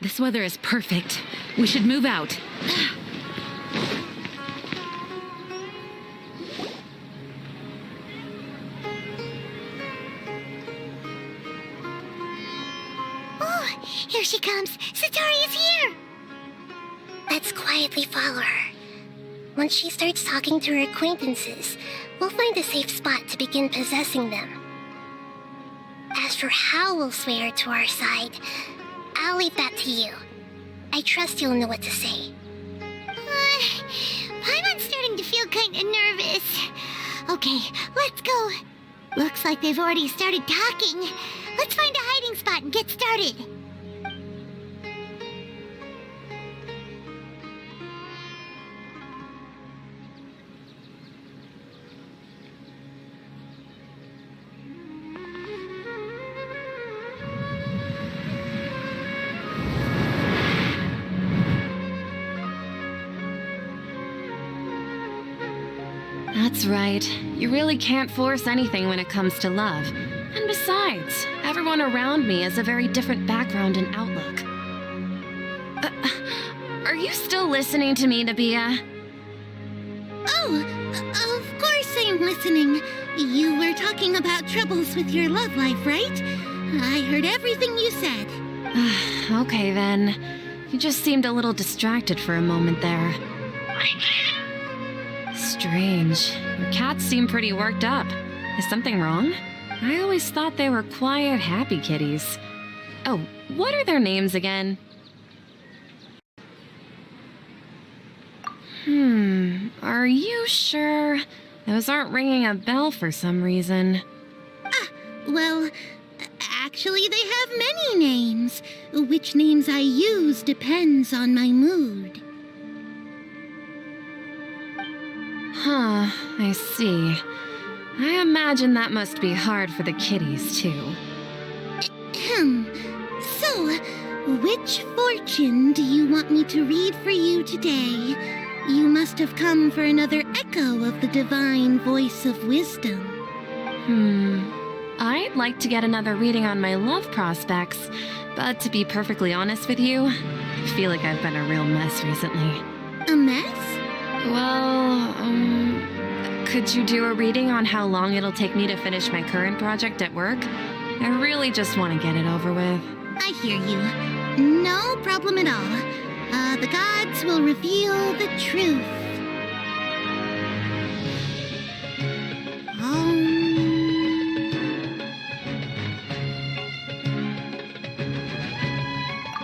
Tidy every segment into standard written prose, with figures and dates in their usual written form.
This weather is perfect. We should move out. Oh, here she comes. Satori is here! Let's quietly follow her. Once she starts talking to her acquaintances, we'll find a safe spot to begin possessing them. As for how we'll sway her to our side, I'll leave that to you. I trust you'll know what to say. Paimon's starting to feel kinda nervous. Okay, let's go. Looks like they've already started talking. Let's find a hiding spot and get started. That's right. You really can't force anything when it comes to love. And besides, everyone around me has a very different background and outlook. Are you still listening to me, Dehya? Oh, of course I'm listening. You were talking about troubles with your love life, right? I heard everything you said. Okay then. You just seemed a little distracted for a moment there. Strange. Your cats seem pretty worked up. Is something wrong? I always thought they were quiet, happy kitties. Oh, what are their names again? Are you sure? Those aren't ringing a bell for some reason. Well, actually they have many names. Which names I use depends on my mood. Huh, I see. I imagine that must be hard for the kitties, too. So, which fortune do you want me to read for you today? You must have come for another echo of the divine voice of wisdom. I'd like to get another reading on my love prospects, but to be perfectly honest with you, I feel like I've been a real mess recently. A mess? Well, could you do a reading on how long it'll take me to finish my current project at work? I really just want to get it over with. I hear you. No problem at all. The gods will reveal the truth.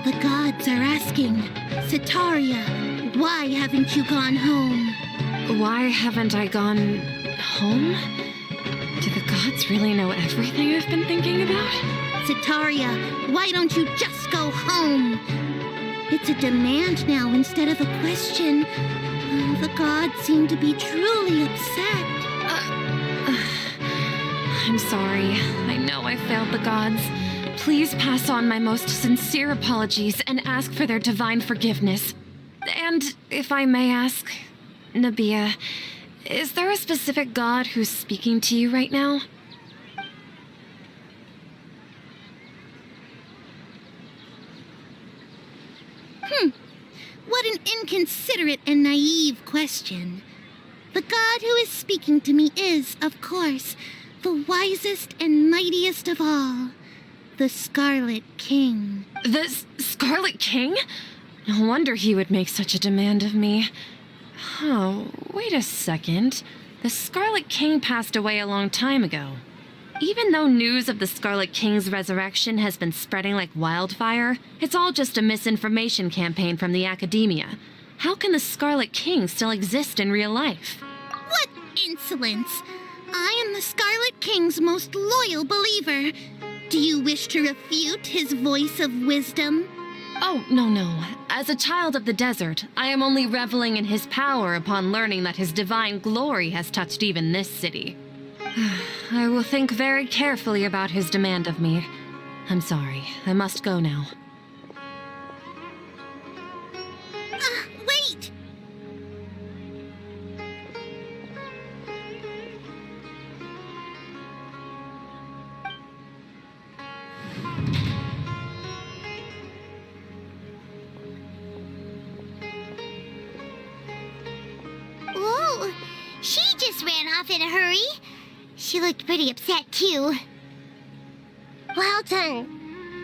The gods are asking, Sataria, why haven't you gone home? Why haven't I gone home? Do the gods really know everything I've been thinking about? Sataria, why don't you just go home? It's a demand now instead of a question. The gods seem to be truly upset. I'm sorry. I know I failed the gods. Please pass on my most sincere apologies and ask for their divine forgiveness. And if I may ask, Dehya, is there a specific god who's speaking to you right now? What an inconsiderate and naive question. The god who is speaking to me is, of course, the wisest and mightiest of all, the Scarlet King. The Scarlet King? No wonder he would make such a demand of me. Oh, wait a second. The Scarlet King passed away a long time ago. Even though news of the Scarlet King's resurrection has been spreading like wildfire, it's all just a misinformation campaign from the academia. How can the Scarlet King still exist in real life? What insolence! I am the Scarlet King's most loyal believer. Do you wish to refute his voice of wisdom? Oh, no. As a child of the desert, I am only reveling in his power upon learning that his divine glory has touched even this city. I will think very carefully about his demand of me. I'm sorry. I must go now. Oh, she just ran off in a hurry. She looked pretty upset, too. Well done.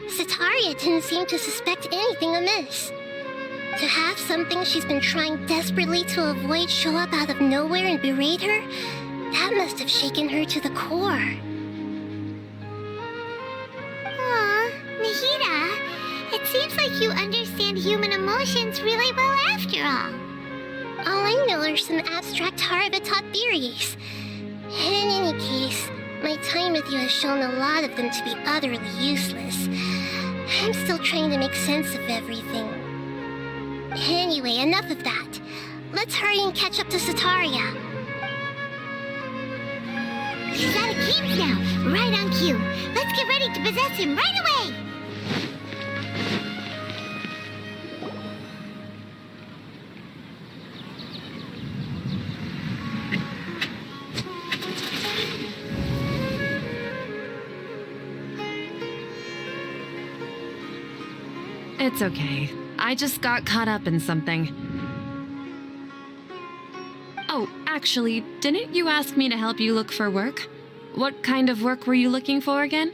Sitaria didn't seem to suspect anything amiss. To have something she's been trying desperately to avoid show up out of nowhere and berate her, that must have shaken her to the core. Aw, Nahida, it seems like you understand human emotions really well after all. All I know are some abstract Harabatot theories. In any case, my time with you has shown a lot of them to be utterly useless. I'm still trying to make sense of everything. Anyway, enough of that. Let's hurry and catch up to Sitaria. He's out of games now, right on cue. Let's get ready to possess him right away! It's okay. I just got caught up in something. Oh, actually, didn't you ask me to help you look for work? What kind of work were you looking for again?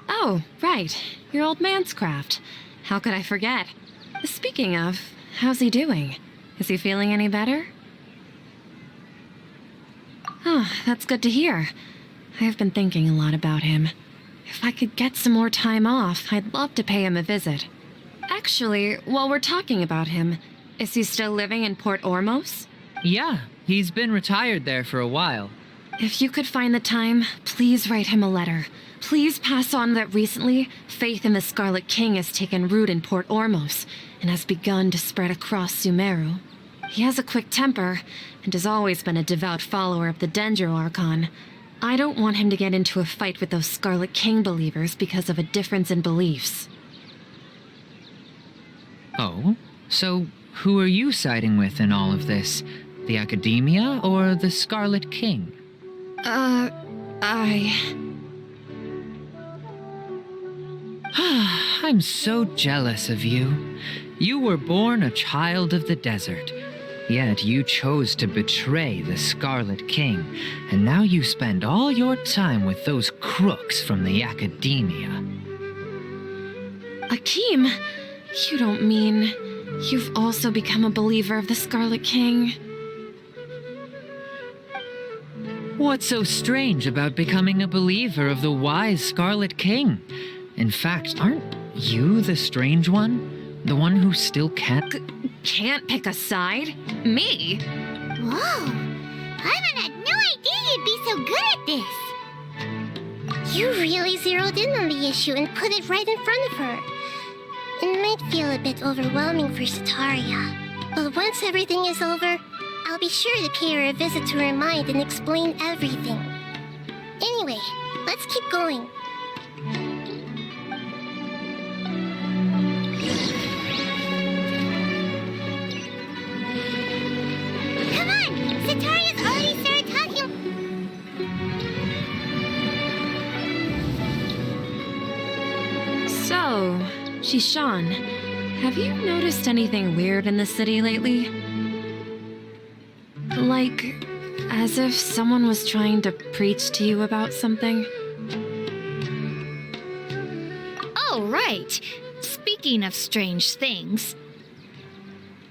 Oh, right. Your old man's craft. How could I forget? Speaking of, how's he doing? Is he feeling any better? Oh, that's good to hear. I have been thinking a lot about him. If I could get some more time off, I'd love to pay him a visit. Actually, while we're talking about him, is he still living in Port Ormos? Yeah, he's been retired there for a while. If you could find the time, please write him a letter. Please pass on that recently, faith in the Scarlet King has taken root in Port Ormos and has begun to spread across Sumeru. He has a quick temper and has always been a devout follower of the Dendro Archon. I don't want him to get into a fight with those Scarlet King believers because of a difference in beliefs. Oh? So, who are you siding with in all of this? The Academia or the Scarlet King? I'm so jealous of you. You were born a child of the desert. Yet you chose to betray the Scarlet King, and now you spend all your time with those crooks from the Academia. Akeem, you don't mean you've also become a believer of the Scarlet King? What's so strange about becoming a believer of the wise Scarlet King? In fact, aren't you the strange one? The one who still can't... Can't pick a side? Me? Whoa! Paimon had no idea you'd be so good at this! You really zeroed in on the issue and put it right in front of her. It might feel a bit overwhelming for Sitaria, but once everything is over, I'll be sure to pay her a visit to her mind and explain everything. Anyway, let's keep going. Come on! Sitaria's already started talking. So, Shishan, have you noticed anything weird in the city lately? Like, as if someone was trying to preach to you about something? Oh, right. Speaking of strange things,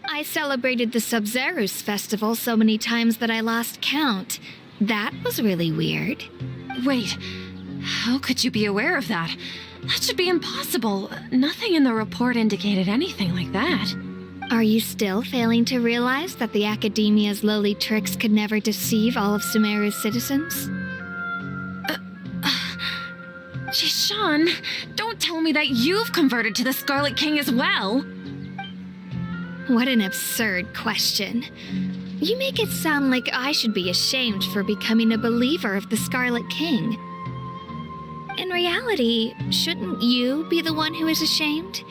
I celebrated the Sub-Zerus festival so many times that I lost count. That was really weird. Wait, how could you be aware of that? That should be impossible. Nothing in the report indicated anything like that. Are you still failing to realize that the Academia's lowly tricks could never deceive all of Sumeru's citizens? Shishan, don't tell me that you've converted to the Scarlet King as well. What an absurd question. You make it sound like I should be ashamed for becoming a believer of the Scarlet King. In reality, shouldn't you be the one who is ashamed?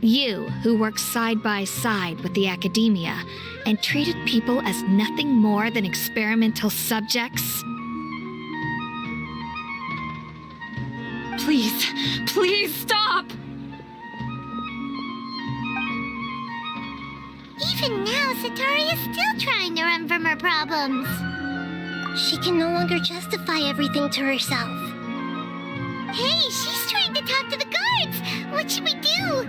You, who worked side by side with the Academia and treated people as nothing more than experimental subjects. Please, please stop! Even now, Satari is still trying to run from her problems. She can no longer justify everything to herself. Hey, she's trying to talk to the guards! What should we do?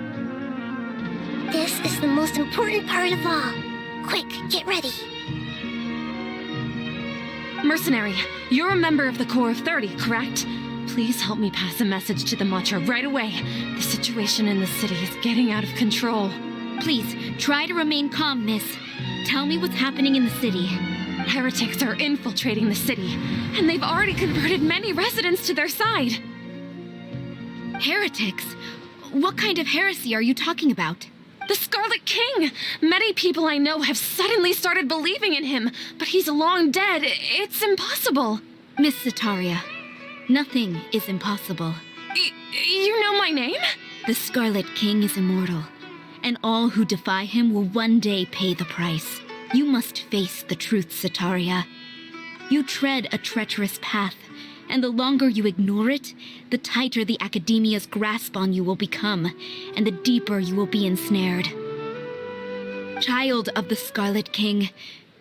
This is the most important part of all. Quick, get ready. Mercenary, you're a member of the Corps of 30, correct? Please help me pass a message to the Matcha right away. The situation in the city is getting out of control. Please, try to remain calm, miss. Tell me what's happening in the city. Heretics are infiltrating the city, and they've already converted many residents to their side. Heretics? What kind of heresy are you talking about? The Scarlet King! Many people I know have suddenly started believing in him, but he's long dead. It's impossible. Miss Sataria, nothing is impossible. You know my name? The Scarlet King is immortal, and all who defy him will one day pay the price. You must face the truth, Sataria. You tread a treacherous path, and the longer you ignore it, the tighter the Academia's grasp on you will become, and the deeper you will be ensnared. Child of the Scarlet King,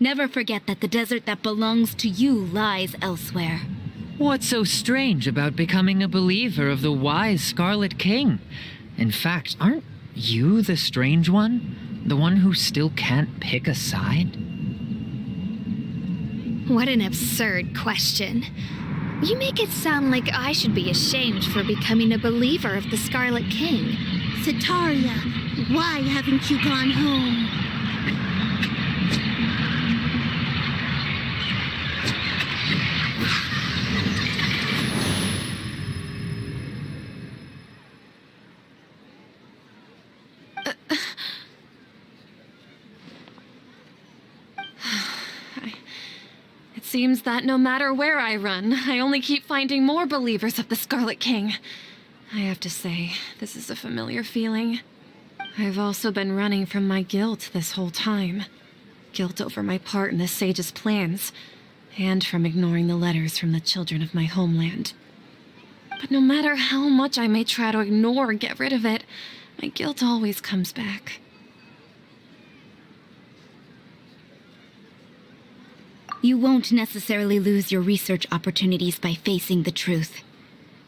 never forget that the desert that belongs to you lies elsewhere. What's so strange about becoming a believer of the wise Scarlet King? In fact, aren't you the strange one? The one who still can't pick a side? What an absurd question. You make it sound like I should be ashamed for becoming a believer of the Scarlet King. Sataria, why haven't you gone home? It seems that no matter where I run, I only keep finding more believers of the Scarlet King. I have to say, this is a familiar feeling. I've also been running from my guilt this whole time. Guilt over my part in the sage's plans, and from ignoring the letters from the children of my homeland. But no matter how much I may try to ignore or get rid of it, my guilt always comes back. You won't necessarily lose your research opportunities by facing the truth.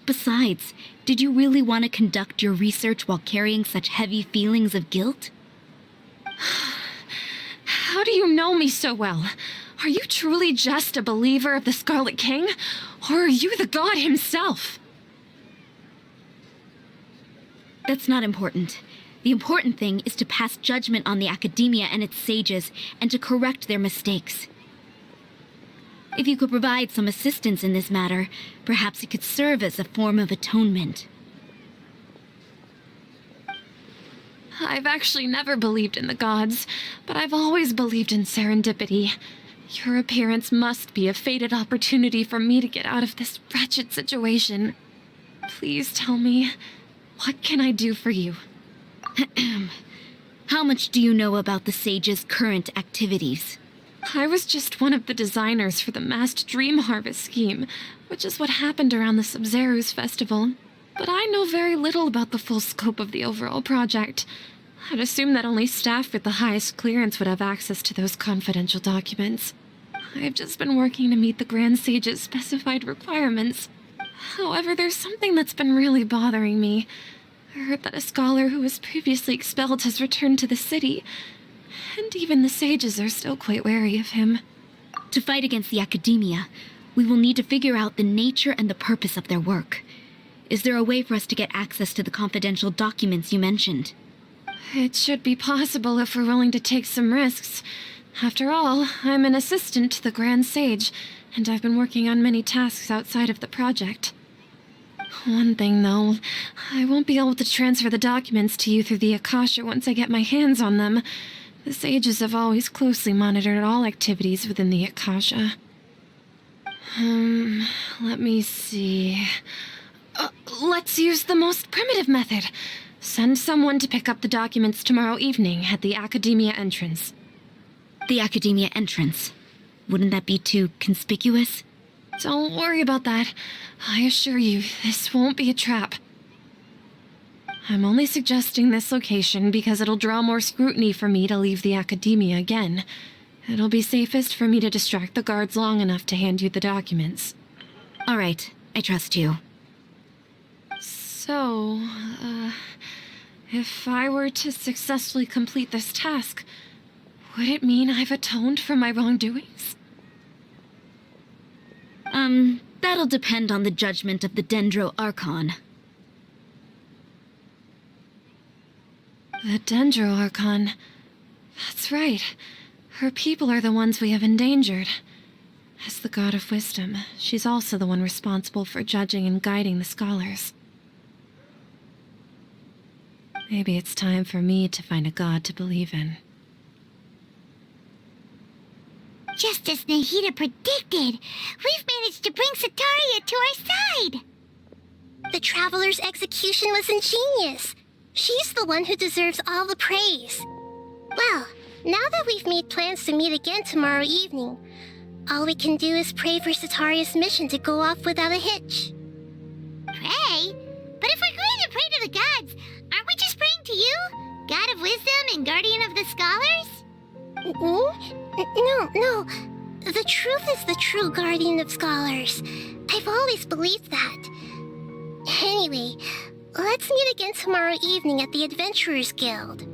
Besides, did you really want to conduct your research while carrying such heavy feelings of guilt? How do you know me so well? Are you truly just a believer of the Scarlet King? Or are you the god himself? That's not important. The important thing is to pass judgment on the Academia and its sages, and to correct their mistakes. If you could provide some assistance in this matter, perhaps it could serve as a form of atonement. I've actually never believed in the gods, but I've always believed in serendipity. Your appearance must be a fated opportunity for me to get out of this wretched situation. Please tell me, what can I do for you? How much do you know about the sage's current activities? I was just one of the designers for the masked dream harvest scheme, which is what happened around the Sub-Zero's festival. But I know very little about the full scope of the overall project. I'd assume that only staff with the highest clearance would have access to those confidential documents. I've just been working to meet the Grand Sage's specified requirements. However, there's something that's been really bothering me. I heard that a scholar who was previously expelled has returned to the city, and even the sages are still quite wary of him. To fight against the Academia, we will need to figure out the nature and the purpose of their work. Is there a way for us to get access to the confidential documents you mentioned? It should be possible if we're willing to take some risks. After all, I'm an assistant to the Grand Sage, and I've been working on many tasks outside of the project. One thing, though, I won't be able to transfer the documents to you through the Akasha once I get my hands on them. The sages have always closely monitored all activities within the Akasha. Let me see. Let's use the most primitive method. Send someone to pick up the documents tomorrow evening at the Academia entrance. The Academia entrance. Wouldn't that be too conspicuous? Don't worry about that. I assure you, this won't be a trap. I'm only suggesting this location because it'll draw more scrutiny for me to leave the academia again. It'll be safest for me to distract the guards long enough to hand you the documents. All right, I trust you. So, if I were to successfully complete this task, would it mean I've atoned for my wrongdoings? That'll depend on the judgment of the Dendro Archon. The Dendro Archon. That's right. Her people are the ones we have endangered. As the god of wisdom, she's also the one responsible for judging and guiding the scholars. Maybe it's time for me to find a god to believe in. Just as Nahida predicted, we've managed to bring Sataria to our side. The Traveler's execution was ingenious. She's the one who deserves all the praise. Well, now that we've made plans to meet again tomorrow evening, all we can do is pray for Sataria's mission to go off without a hitch. Pray? But if we're going to pray to the gods, aren't we just praying to you? God of wisdom and guardian of the scholars? No. The truth is the true guardian of scholars. I've always believed that. Anyway, let's meet again tomorrow evening at the Adventurers Guild.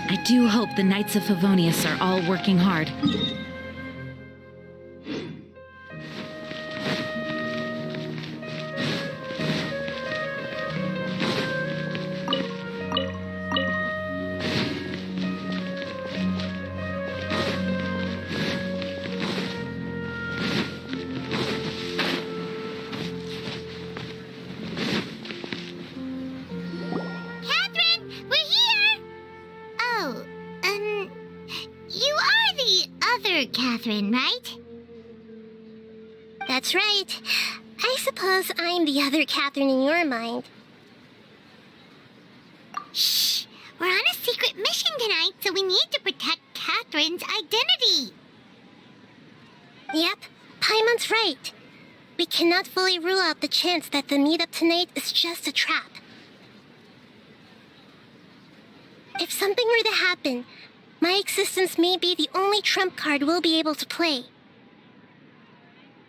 I do hope the Knights of Favonius are all working hard. Catherine, right? That's right. I suppose I'm the other Catherine in your mind. Shh! We're on a secret mission tonight, so we need to protect Catherine's identity. Yep, Paimon's right. We cannot fully rule out the chance that the meetup tonight is just a trap. If something were to happen, my existence may be the only trump card we'll be able to play.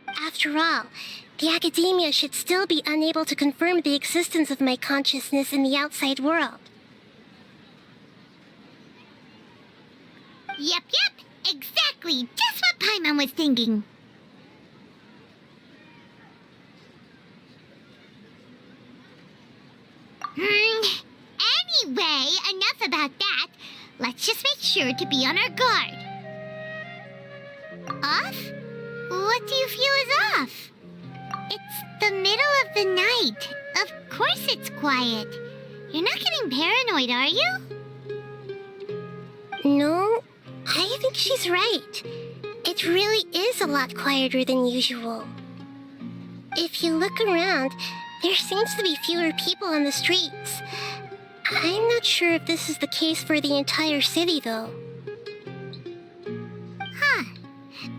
After all, the academia should still be unable to confirm the existence of my consciousness in the outside world. Yep, exactly. Just what Paimon was thinking. Anyway, enough about that. Let's just make sure to be on our guard. Off? What do you feel is off? It's the middle of the night. Of course it's quiet. You're not getting paranoid, are you? No, I think she's right. It really is a lot quieter than usual. If you look around, there seems to be fewer people on the streets. I'm not sure if this is the case for the entire city, though.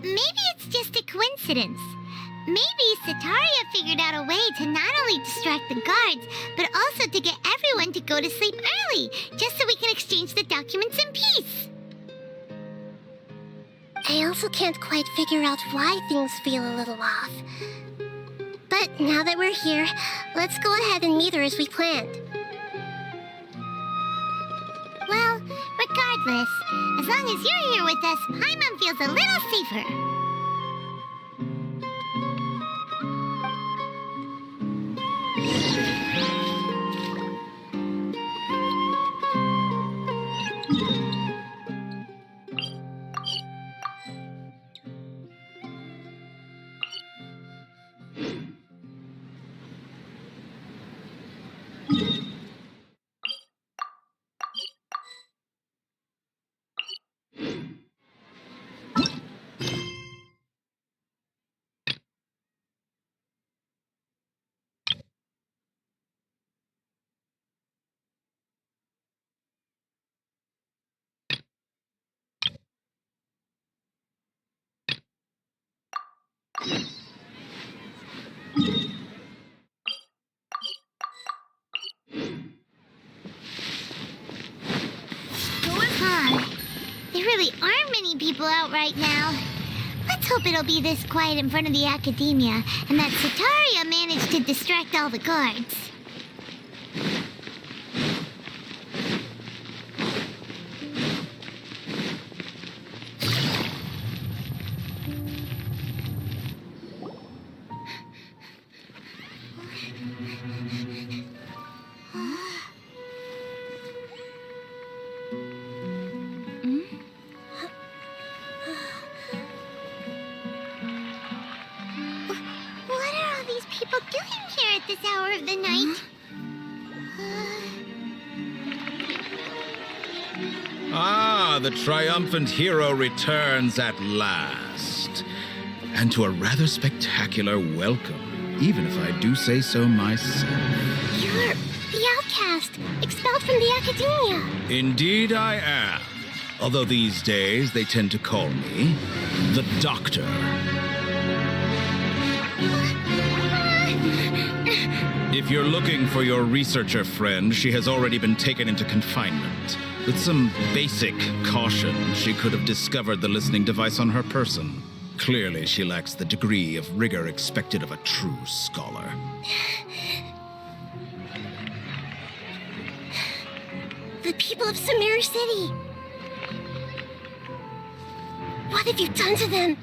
Maybe it's just a coincidence. Maybe Sataria figured out a way to not only distract the guards, but also to get everyone to go to sleep early, just so we can exchange the documents in peace. I also can't quite figure out why things feel a little off. But now that we're here, let's go ahead and meet her as we planned. Well, regardless, as long as you're here with us, Paimon feels a little safer. really aren't many people out right now. Let's hope it'll be this quiet in front of the academia, and that Sataria managed to distract all the guards. What are all these people doing here at this hour of the night? Ah, the triumphant hero returns at last. And to a rather spectacular welcome, even if I do say so myself. You're the outcast, expelled from the academia. Indeed I am. Although these days they tend to call me the Doctor. If you're looking for your researcher friend, she has already been taken into confinement. With some basic caution, she could have discovered the listening device on her person. Clearly, she lacks the degree of rigor expected of a true scholar. The people of Sumeru City. What have you done to them?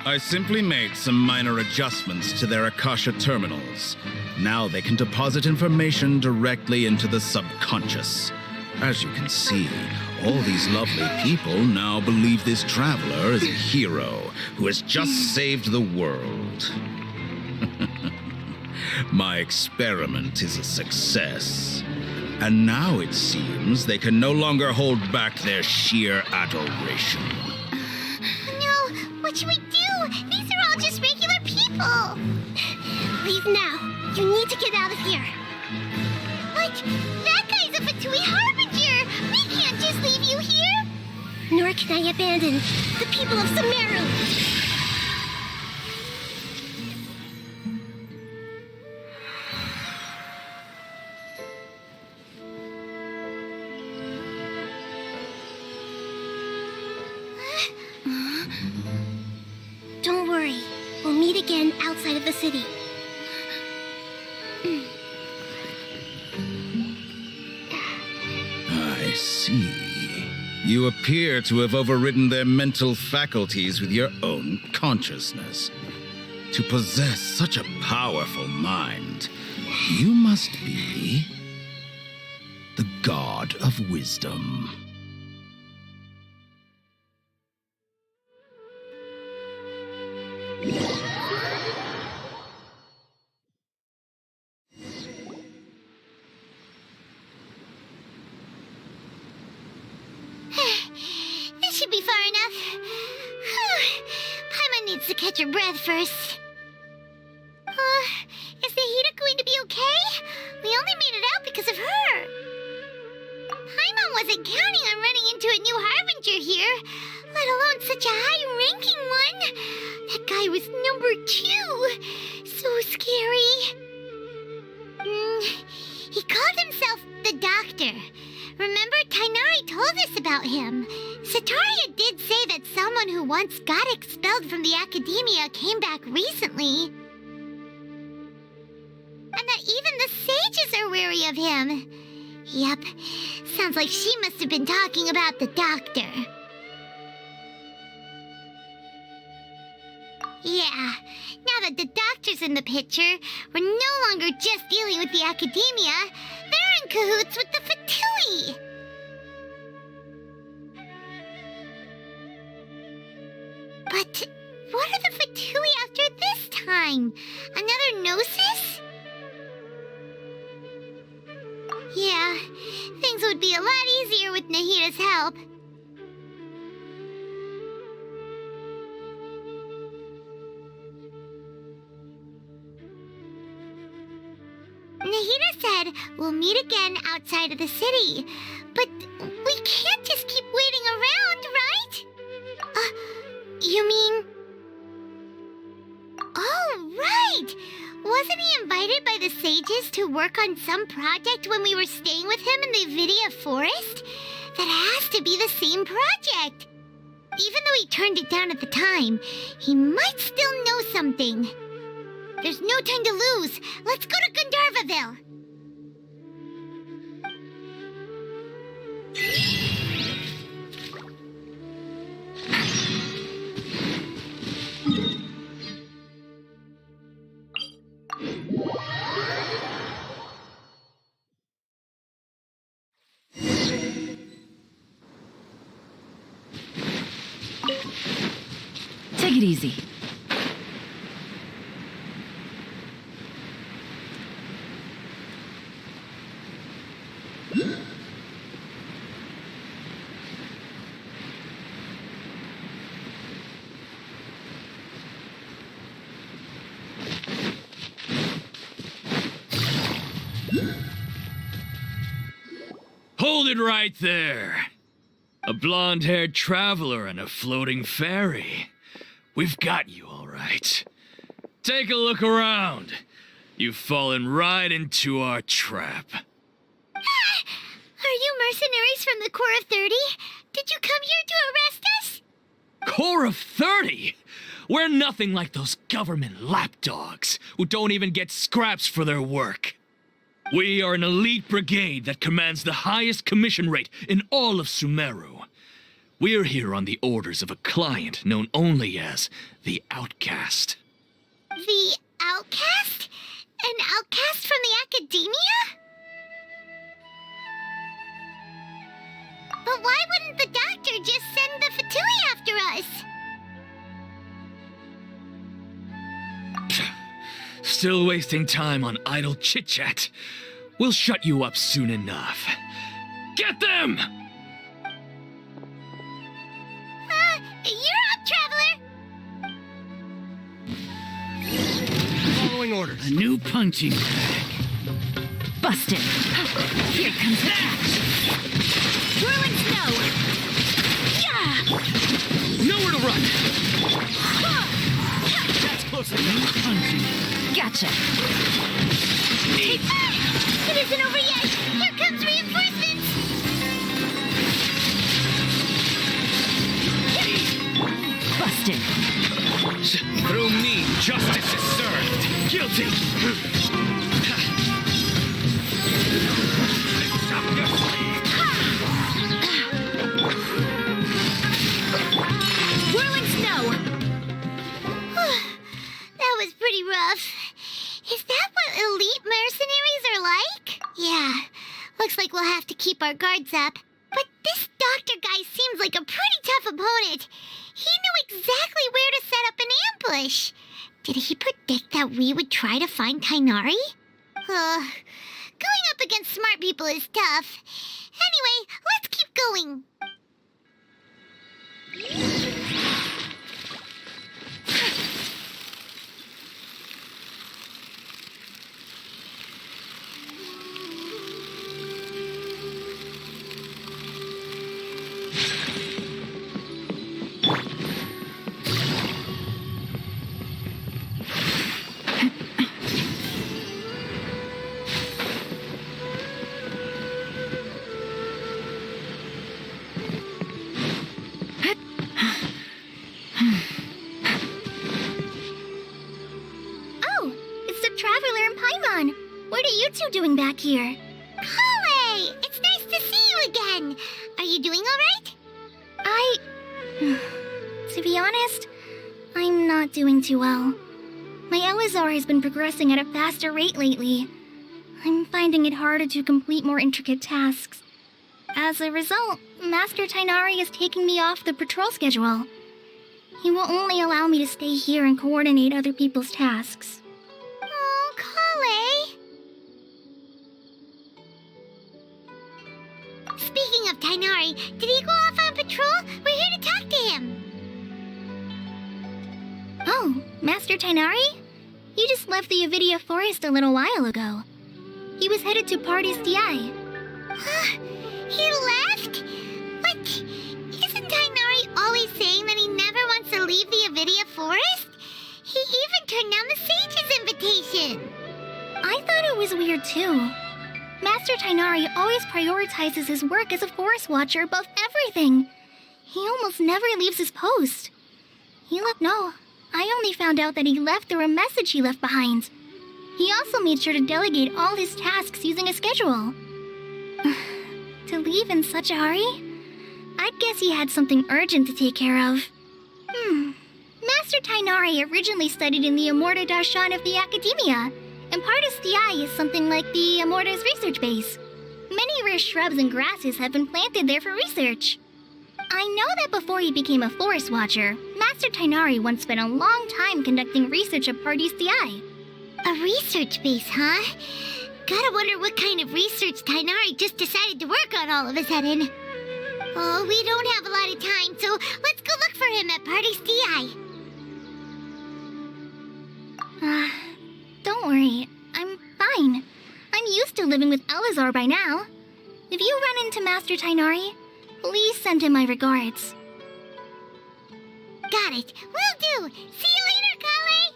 I simply made some minor adjustments to their Akasha terminals. Now they can deposit information directly into the subconscious. As you can see, all these lovely people now believe this traveler is a hero who has just saved the world. My experiment is a success. And now it seems they can no longer hold back their sheer adoration. No, what should we do? These are all just regular people. Leave now. You need to get out of here. But that guy's a Fatui Harbinger. We can't just leave you here. Nor can I abandon the people of Sumeru. Don't worry. We'll meet again outside of the city. I see. You appear to have overridden their mental faculties with your own consciousness. To possess such a powerful mind, you must be the god of wisdom. This should be far enough. Paimon needs to catch her breath first. Is Dehya going to be okay? We only made it out because of her. Paimon wasn't counting on running into a new Harbinger here, let alone such a high-ranking one. That guy was number 2. So scary. He called himself the Doctor. Remember, Tainari told us about him. Sataria did say that someone who once got expelled from the academia came back recently. And that even the sages are wary of him. Yep, sounds like she must have been talking about the Doctor. Yeah, now that the Doctor's in the picture, we're no longer just dealing with the academia. They're in cahoots with the Fatui. But what are the Fatui after this time? Another Gnosis? Yeah, things would be a lot easier with Nahida's help. Nahida said we'll meet again outside of the city. But we can't just keep waiting around, right? You mean... Oh, right! Wasn't he invited by the sages to work on some project when we were staying with him in the Avidia forest? That has wants to be the same project. Even though he turned it down at the time, he might still know something. There's no time to lose. Let's go to Gandharvaville. Take it easy. Hold it right there. A blonde-haired traveler and a floating fairy. We've got you all right. Take a look around. You've fallen right into our trap. Are you mercenaries from the Corps of 30? Did you come here to arrest us? Corps of 30? We're nothing like those government lapdogs who don't even get scraps for their work. We are an elite brigade that commands the highest commission rate in all of Sumeru. We're here on the orders of a client known only as the Outcast. The Outcast? An outcast from the Academia? But why wouldn't the doctor just send the Fatui after us? Still wasting time on idle chit-chat. We'll shut you up soon enough. Get them! You're up, Traveler! Following orders. A new punching bag. Busted. Here comes the catch. Whirling snow! Yeah! Nowhere to run! That's close enough. Punching. Gotcha. It isn't over yet! Here comes reinforcements! Busted. Through me, justice is served. Guilty! Lift up your sleeve! Whirling snow! That was pretty rough. Is that what elite mercenaries are like? Yeah, looks like we'll have to keep our guards up. But this doctor guy seems like a pretty tough opponent. He knew exactly where to set up an ambush. Did he predict that we would try to find Tainari? Going up against smart people is tough. Anyway, let's keep going. Doing back here? Kale! It's nice to see you again! Are you doing alright? To be honest, I'm not doing too well. My LSR has been progressing at a faster rate lately. I'm finding it harder to complete more intricate tasks. As a result, Master Tainari is taking me off the patrol schedule. He will only allow me to stay here and coordinate other people's tasks. Oh, Kale! Speaking of Tainari, did he go off on patrol? We're here to talk to him. Oh, Master Tainari? He just left the Avidia Forest a little while ago. He was headed to Party's DI. He left? But isn't Tainari always saying that he never wants to leave the Avidia Forest? He even turned down the Sage's invitation. I thought it was weird too. Master Tainari always prioritizes his work as a forest watcher above everything. He almost never leaves his post. No, I only found out that he left through a message he left behind. He also made sure to delegate all his tasks using a schedule. To leave in such a hurry? I'd guess he had something urgent to take care of. Master Tainari originally studied in the Amorta Darshan of the Academia, and Pardis Di is something like the Amorta's research base. Many rare shrubs and grasses have been planted there for research. I know that before he became a forest watcher, Master Tainari once spent a long time conducting research at Pardis Di. A research base, huh? Gotta wonder what kind of research Tainari just decided to work on all of a sudden. Oh, we don't have a lot of time, so let's go look for him at Pardis Di. Don't worry, I'm fine. I'm used to living with Elazar by now. If you run into Master Tainari, please send him my regards. Got it. Will do. See you later, Kale.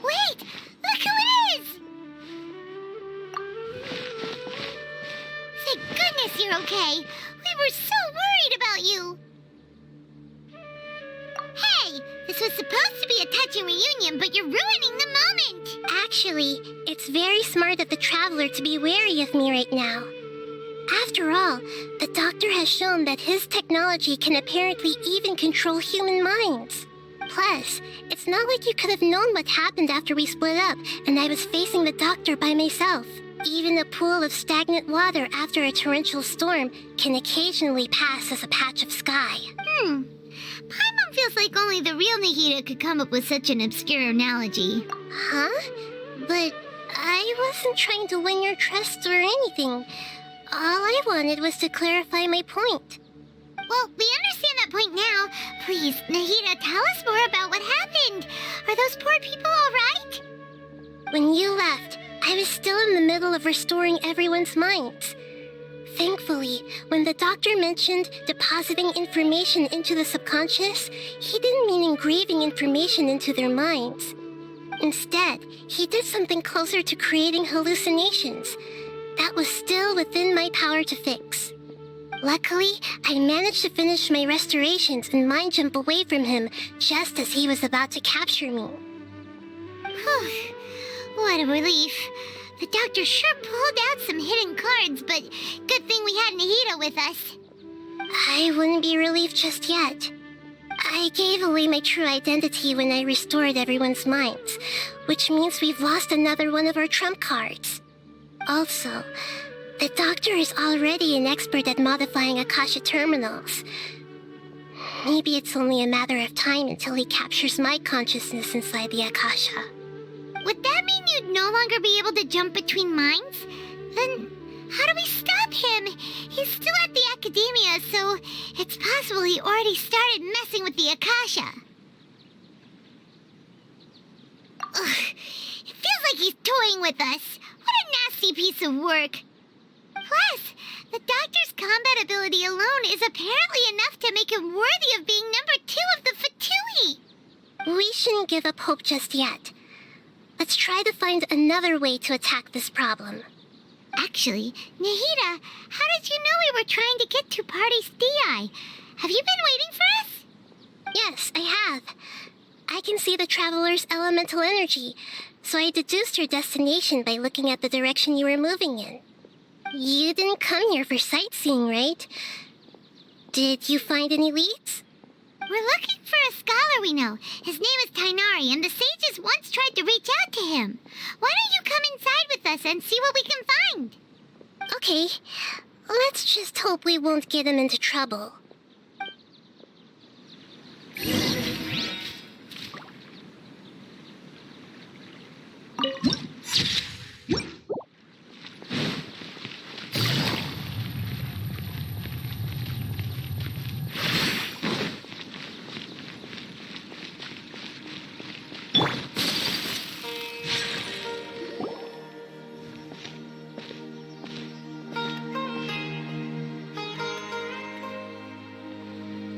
Wait! Look who it is! Thank goodness you're okay. We were so worried about you. Hey, this was supposed to be a touching reunion, but you're ruining the moment. Actually, it's very smart of the traveler to be wary of me right now. After all, the doctor has shown that his technology can apparently even control human minds. Plus, it's not like you could have known what happened after we split up and I was facing the doctor by myself. Even a pool of stagnant water after a torrential storm can occasionally pass as a patch of sky. Paimon feels like only the real Nahida could come up with such an obscure analogy. Huh? But I wasn't trying to win your trust or anything. All I wanted was to clarify my point. Well, we understand that point now. Please, Nahida, tell us more about what happened. Are those poor people all right? When you left, I was still in the middle of restoring everyone's minds. Thankfully, when the doctor mentioned depositing information into the subconscious, he didn't mean engraving information into their minds. Instead, he did something closer to creating hallucinations. That was still within my power to fix. Luckily, I managed to finish my restorations and mind jump away from him just as he was about to capture me. Whew. What a relief. The doctor sure pulled out some hidden cards, but good thing we had Nahida with us. I wouldn't be relieved just yet. I gave away my true identity when I restored everyone's minds, which means we've lost another one of our trump cards. Also, the doctor is already an expert at modifying Akasha terminals. Maybe it's only a matter of time until he captures my consciousness inside the Akasha. Would that mean you'd no longer be able to jump between minds? Then how do we stop him? He's still at the Academia, so it's possible he already started messing with the Akasha. Ugh, it feels like he's toying with us. What a nasty piece of work. Plus, the doctor's combat ability alone is apparently enough to make him worthy of being number 2 of the Fatui. We shouldn't give up hope just yet. Let's try to find another way to attack this problem. Actually, Nahida, how did you know we were trying to get to Pardis Di? Have you been waiting for us? Yes, I have. I can see the traveler's elemental energy, so I deduced your destination by looking at the direction you were moving in. You didn't come here for sightseeing, right? Did you find any leads? We're looking for a scholar we know. His name is Tainari, and the sages once tried to reach out to him. Why don't you come inside with us and see what we can find? Okay, let's just hope we won't get him into trouble.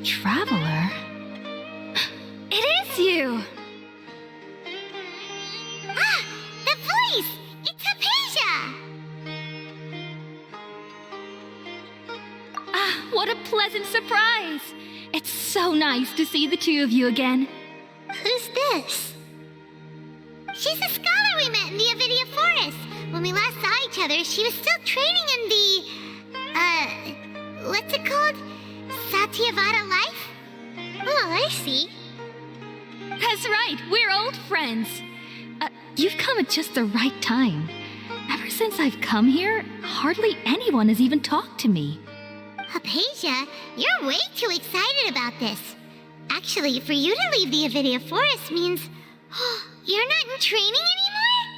Traveler? It is you! Ah! The voice! It's Haypasia! Ah, what a pleasant surprise! It's so nice to see the two of you again. Who's this? She's a scholar we met in the Avidia Forest. When we last saw each other, she was still training in the... what's it called? Satyavada life? Oh, I see. That's right, we're old friends. You've come at just the right time. Ever since I've come here, hardly anyone has even talked to me. Haypasia, you're way too excited about this. Actually, for you to leave the Avidia Forest means... you're not in training anymore?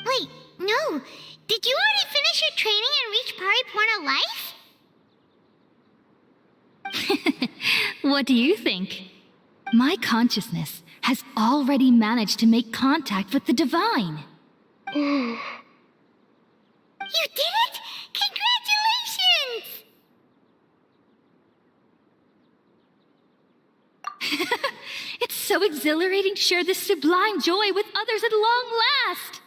Wait, no. Did you already finish your training and reach Paripurna life? What do you think? My consciousness has already managed to make contact with the divine. You did it! Congratulations! It's so exhilarating to share this sublime joy with others at long last.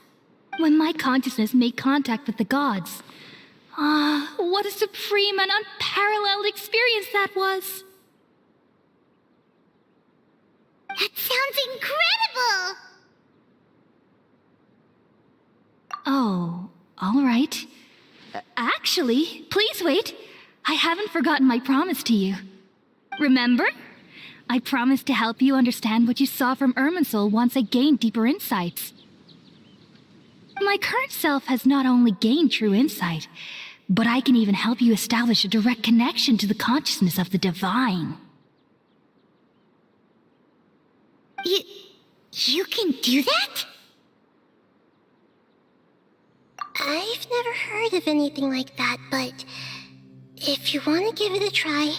When my consciousness made contact with the gods. Ah, what a supreme and unparalleled experience that was. That sounds incredible! Oh, all right. Actually, please wait. I haven't forgotten my promise to you. Remember? I promised to help you understand what you saw from Irminsul once I gained deeper insights. My current self has not only gained true insight, but I can even help you establish a direct connection to the consciousness of the divine. You can do that? I've never heard of anything like that, but if you want to give it a try,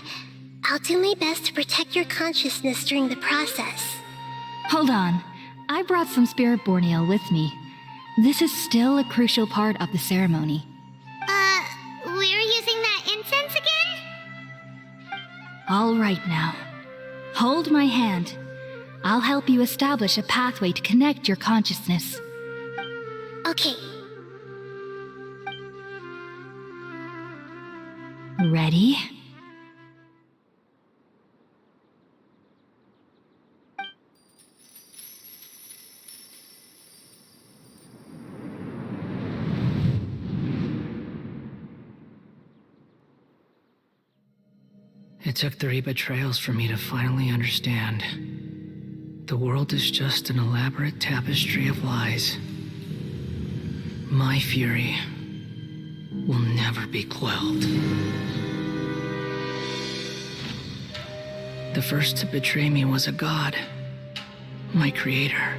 I'll do my best to protect your consciousness during the process. Hold on. I brought some spirit borneal with me. This is still a crucial part of the ceremony. We're using that incense again? All right now. Hold my hand. I'll help you establish a pathway to connect your consciousness. Okay. Ready? It took 3 betrayals for me to finally understand. The world is just an elaborate tapestry of lies. My fury will never be quelled. The first to betray me was a god. My creator.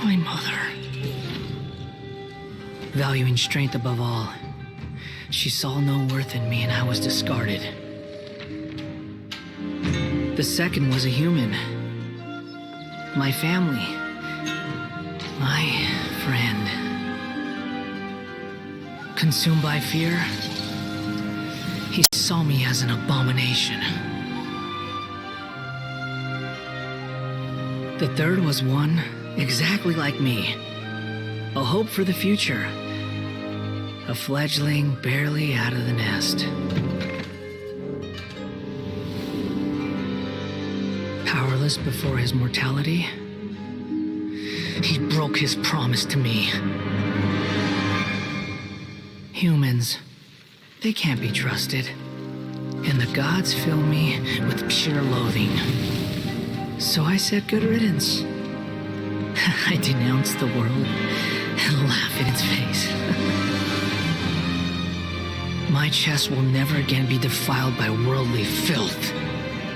My mother. Valuing strength above all, she saw no worth in me and I was discarded. The second was a human. My family. My friend. Consumed by fear, he saw me as an abomination. The third was one exactly like me. A hope for the future. A fledgling barely out of the nest. Powerless before his mortality, he broke his promise to me. Humans, they can't be trusted. And the gods fill me with pure loathing. So I said good riddance. I denounce the world and laugh in its face. My chest will never again be defiled by worldly filth.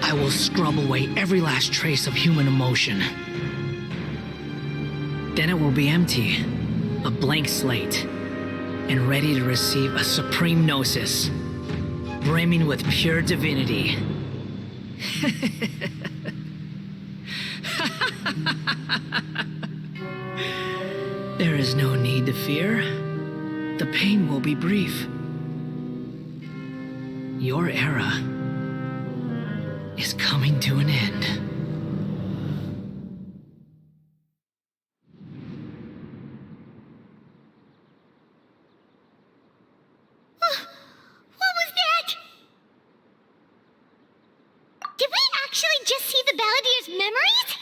I I will scrub away every last trace of human emotion. Then it will be empty, a blank slate, and ready to receive a supreme gnosis, brimming with pure divinity. There is no need to fear. The pain will be brief. Your era is coming to an end. What was that? Did we actually just see the Balladier's memories?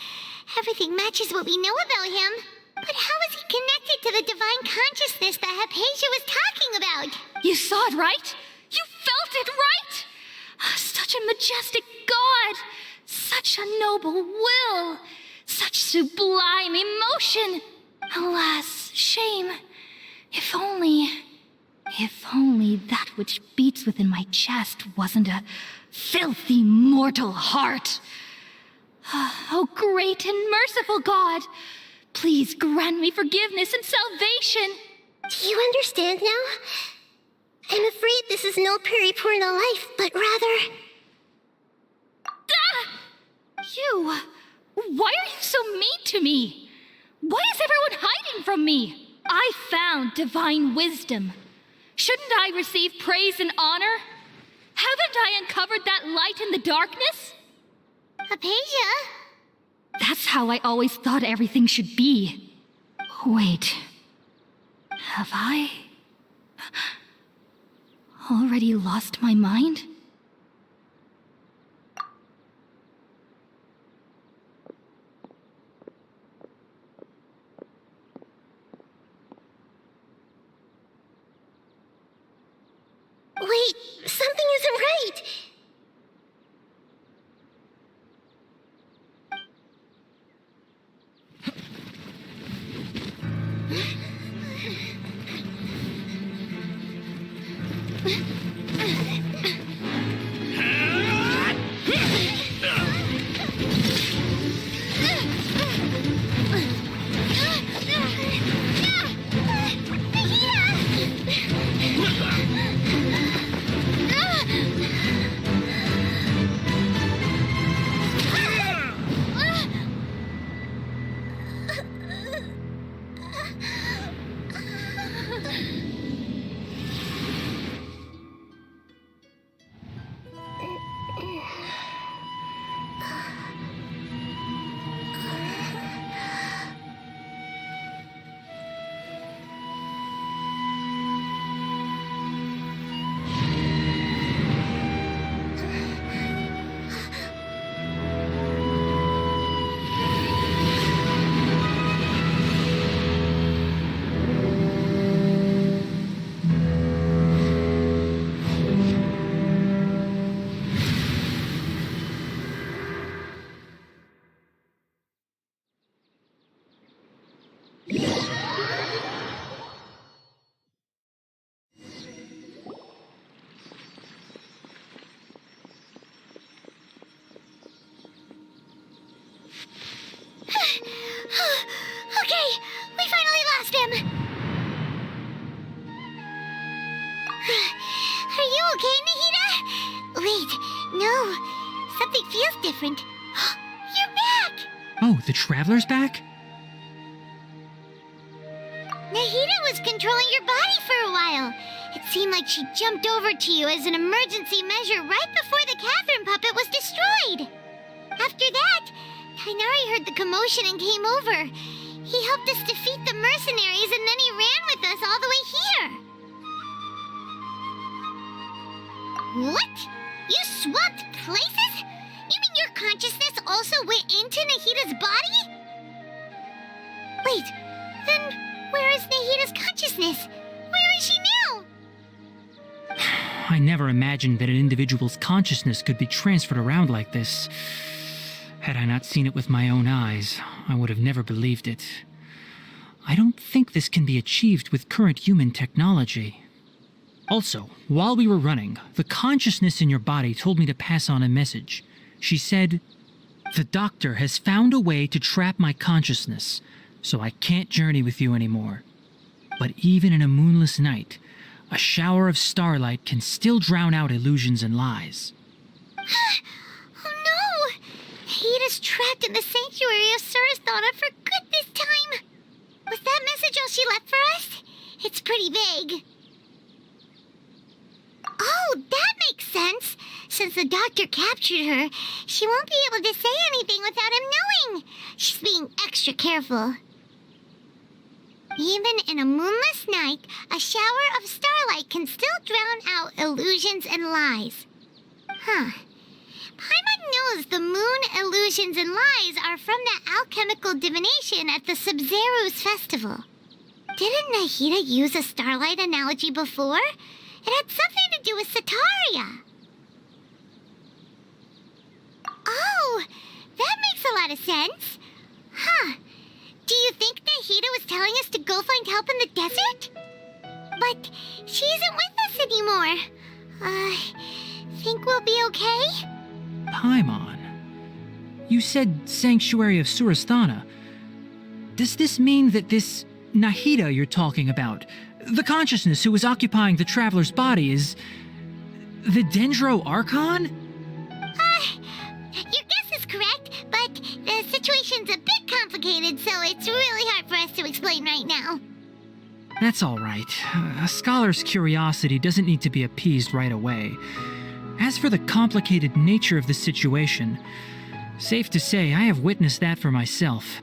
Everything matches what we know about him. But how is he connected to the divine consciousness that Haypasia was talking about? You saw it, right? You felt it, right? Such a majestic god! Such a noble will! Such sublime emotion! Alas, shame. If only that which beats within my chest wasn't a filthy mortal heart. Oh, great and merciful God! Please grant me forgiveness and salvation! Do you understand now? I'm afraid this is no periportal life, but rather... You! Why are you so mean to me? Why is everyone hiding from me? I found divine wisdom. Shouldn't I receive praise and honor? Haven't I uncovered that light in the darkness? Haypasia? That's how I always thought everything should be. Wait. Have I already lost my mind? Wait, something isn't right. Okay, we finally lost him. Are you okay, Nahida? Wait, no. Something feels different. You're back! Oh, the Traveler's back? Nahida was controlling your body for a while. It seemed like she jumped over to you as an emergency measure right before the cavern puppet was destroyed. After that, Kainari heard the commotion and came over. He helped us defeat the mercenaries and then he ran with us all the way here. What? You swapped places? You mean your consciousness also went into Nahida's body? Wait, then where is Nahida's consciousness? Where is she now? I never imagined that an individual's consciousness could be transferred around like this. Had I not seen it with my own eyes, I would have never believed it. I don't think this can be achieved with current human technology. Also, while we were running, the consciousness in your body told me to pass on a message. She said, "The doctor has found a way to trap my consciousness, so I can't journey with you anymore. But even in a moonless night, a shower of starlight can still drown out illusions and lies." Oh no! Heda's trapped in the sanctuary of Surasthana for good this time. Was that message all she left for us? It's pretty vague. Oh, that makes sense. Since the doctor captured her, she won't be able to say anything without him knowing. She's being extra careful. Even in a moonless night, a shower of starlight can still drown out illusions and lies. Huh. Paimon knows the moon illusions and lies are from the alchemical divination at the Sub-Zero's festival. Didn't Nahida use a starlight analogy before? It had something to do with Sataria. Oh, that makes a lot of sense. Huh. Do you think Nahida was telling us to go find help in the desert? But she isn't with us anymore. Think we'll be okay? Paimon, you said Sanctuary of Surasthana. Does this mean that this Nahida you're talking about, the consciousness who was occupying the traveler's body, is the Dendro Archon? Your guess is correct, but the situation's a bit complicated, so it's really hard for us to explain right now. That's all right. A scholar's curiosity doesn't need to be appeased right away. As for the complicated nature of the situation, safe to say I have witnessed that for myself.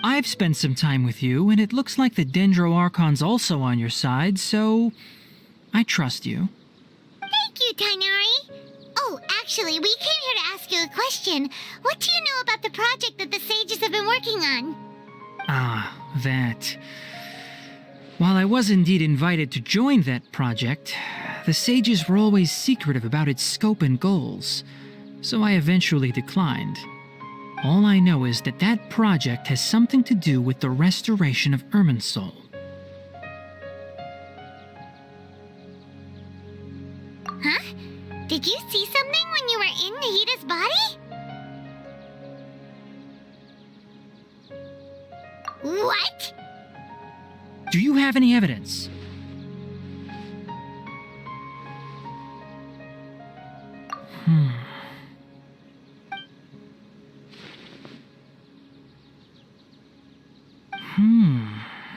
I've spent some time with you, and it looks like the Dendro Archon's also on your side, so I trust you. Thank you, Tainari. Oh, actually, we came here to ask you a question. What do you know about the project that the sages have been working on? Ah, that. While I was indeed invited to join that project, the sages were always secretive about its scope and goals, so I eventually declined. All I know is that that project has something to do with the restoration of Irminsul. Huh? Did you see something when you were in Nahida's body? What? Do you have any evidence?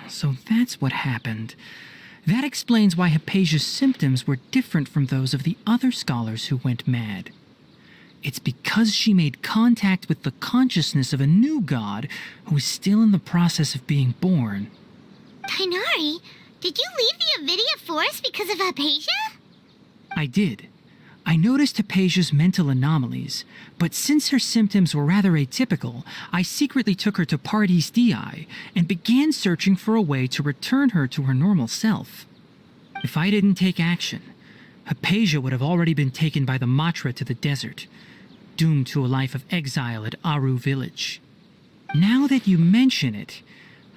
So that's what happened. That explains why Haypasia's symptoms were different from those of the other scholars who went mad. It's because she made contact with the consciousness of a new god who is still in the process of being born. Tainari, did you leave the Avidia Forest because of Haypasia? I did. I noticed Haypasia's mental anomalies, but since her symptoms were rather atypical, I secretly took her to Pardes Dei and began searching for a way to return her to her normal self. If I didn't take action, Haypasia would have already been taken by the Matra to the desert, doomed to a life of exile at Aru village. Now that you mention it,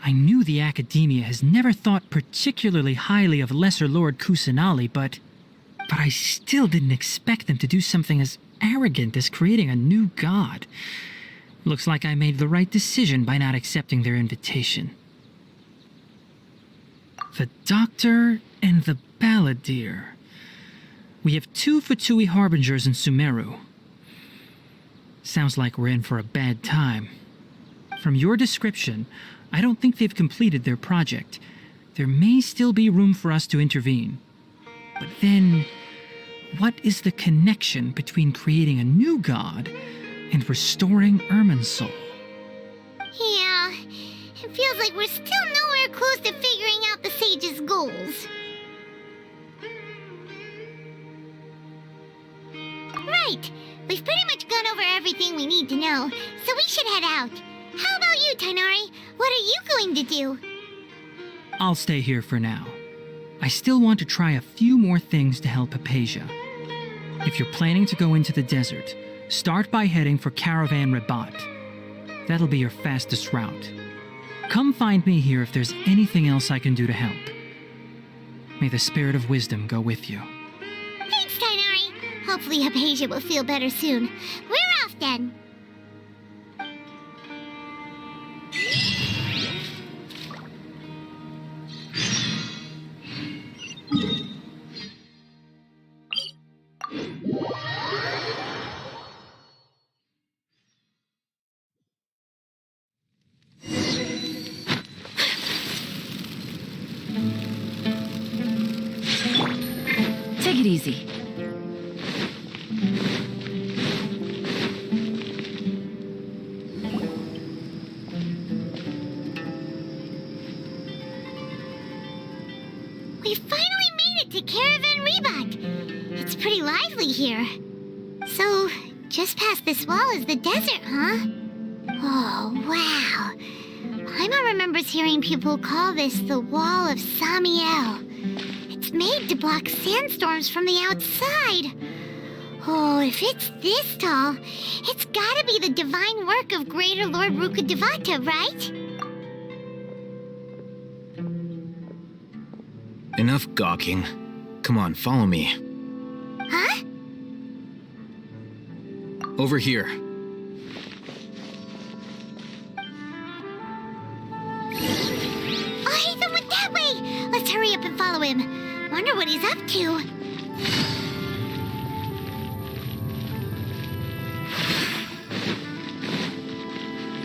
I knew the Academia has never thought particularly highly of Lesser Lord Kusanali, but I still didn't expect them to do something as arrogant as creating a new god. Looks like I made the right decision by not accepting their invitation. The Doctor and the Balladeer. We have 2 Fatui Harbingers in Sumeru. Sounds like we're in for a bad time. From your description, I don't think they've completed their project. There may still be room for us to intervene. But then, what is the connection between creating a new god and restoring Irminsul? Yeah, it feels like we're still nowhere close to figuring out the sage's goals. Right, we've pretty much gone over everything we need to know, so we should head out. How about you, Tainari? What are you going to do? I'll stay here for now. I still want to try a few more things to help Haypasia. If you're planning to go into the desert, start by heading for Caravan Rabat. That'll be your fastest route. Come find me here if there's anything else I can do to help. May the spirit of wisdom go with you. Thanks, Tainari. Hopefully Haypasia will feel better soon. We're out! then. Take it easy. We finally made it to Caravan Rebot. It's pretty lively here. So, just past this wall is the desert, huh? Oh, wow. Paimon remembers hearing people call this the Wall of Samiel. It's made to block sandstorms from the outside. Oh, if it's this tall, it's gotta be the divine work of Greater Lord Rukkhadevata, right? Enough gawking. Come on, follow me. Huh? Over here. Oh, Ethan went that way! Let's hurry up and follow him. Wonder what he's up to.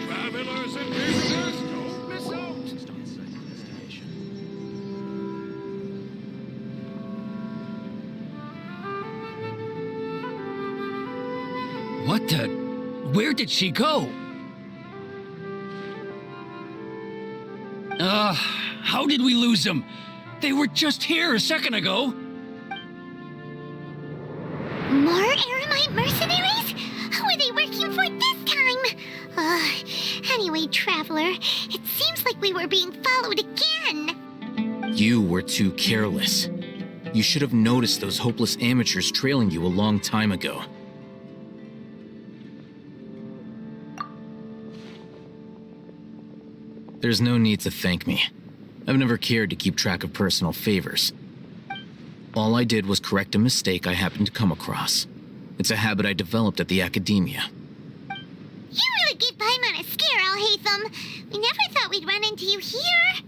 Travelers and visitors, don't miss out. What the? Where did she go? How did we lose them? They were just here a second ago. More Eremite mercenaries? Who are they working for this time? Anyway, Traveler, it seems like we were being followed again. You were too careless. You should have noticed those hopeless amateurs trailing you a long time ago. There's no need to thank me. I've never cared to keep track of personal favors. All I did was correct a mistake I happened to come across. It's a habit I developed at the academia. You really gave Paimon a scare, Alhaitham. We never thought we'd run into you here.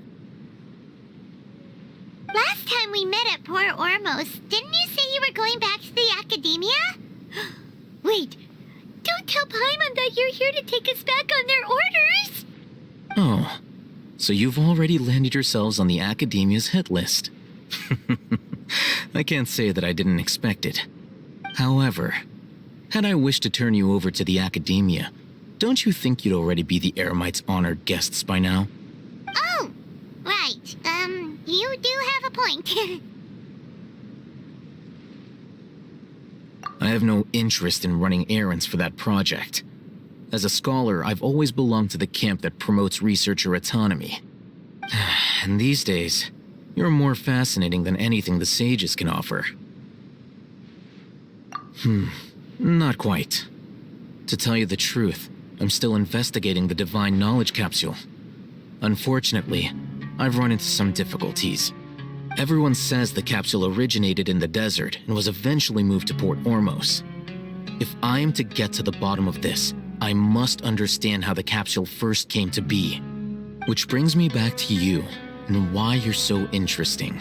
Last time we met at Port Ormos, didn't you say you were going back to the academia? Wait, don't tell Paimon that you're here to take us back on their orders. Oh, so you've already landed yourselves on the academia's hit list. I can't say that I didn't expect it. However, had I wished to turn you over to the academia, don't you think you'd already be the Eremites' honored guests by now? Oh, right. You do have a point. I have no interest in running errands for that project. As a scholar, I've always belonged to the camp that promotes researcher autonomy. And these days, you're more fascinating than anything the sages can offer. Not quite. To tell you the truth, I'm still investigating the Divine Knowledge Capsule. Unfortunately, I've run into some difficulties. Everyone says the capsule originated in the desert and was eventually moved to Port Ormos. If I am to get to the bottom of this, I must understand how the capsule first came to be. Which brings me back to you and why you're so interesting.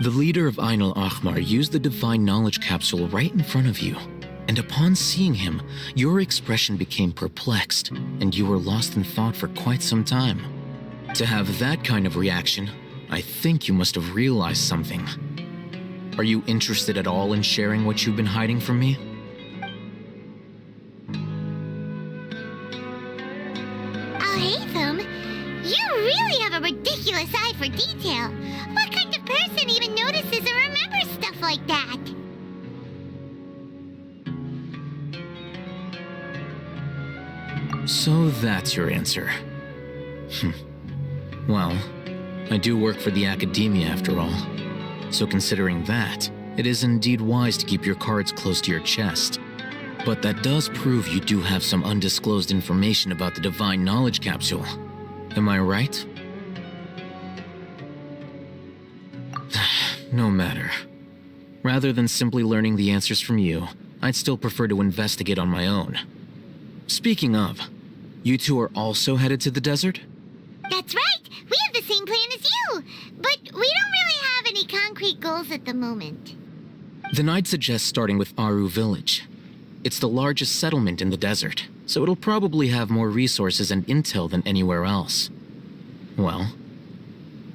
The leader of Ain al-Ahmar used the Divine Knowledge Capsule right in front of you, and upon seeing him, your expression became perplexed, and you were lost in thought for quite some time. To have that kind of reaction, I think you must have realized something. Are you interested at all in sharing what you've been hiding from me? Alhaitham, you really have a ridiculous eye for detail. What kind of person even notices or remembers stuff like that? So that's your answer. Well, I do work for the academia after all. So considering that, it is indeed wise to keep your cards close to your chest. But that does prove you do have some undisclosed information about the Divine Knowledge Capsule. Am I right? No matter. Rather than simply learning the answers from you, I'd still prefer to investigate on my own. Speaking of, you two are also headed to the desert? That's right! We have the same plan as you! But we don't really have any concrete goals at the moment. Then I'd suggest starting with Aru Village. It's the largest settlement in the desert, so it'll probably have more resources and intel than anywhere else. Well,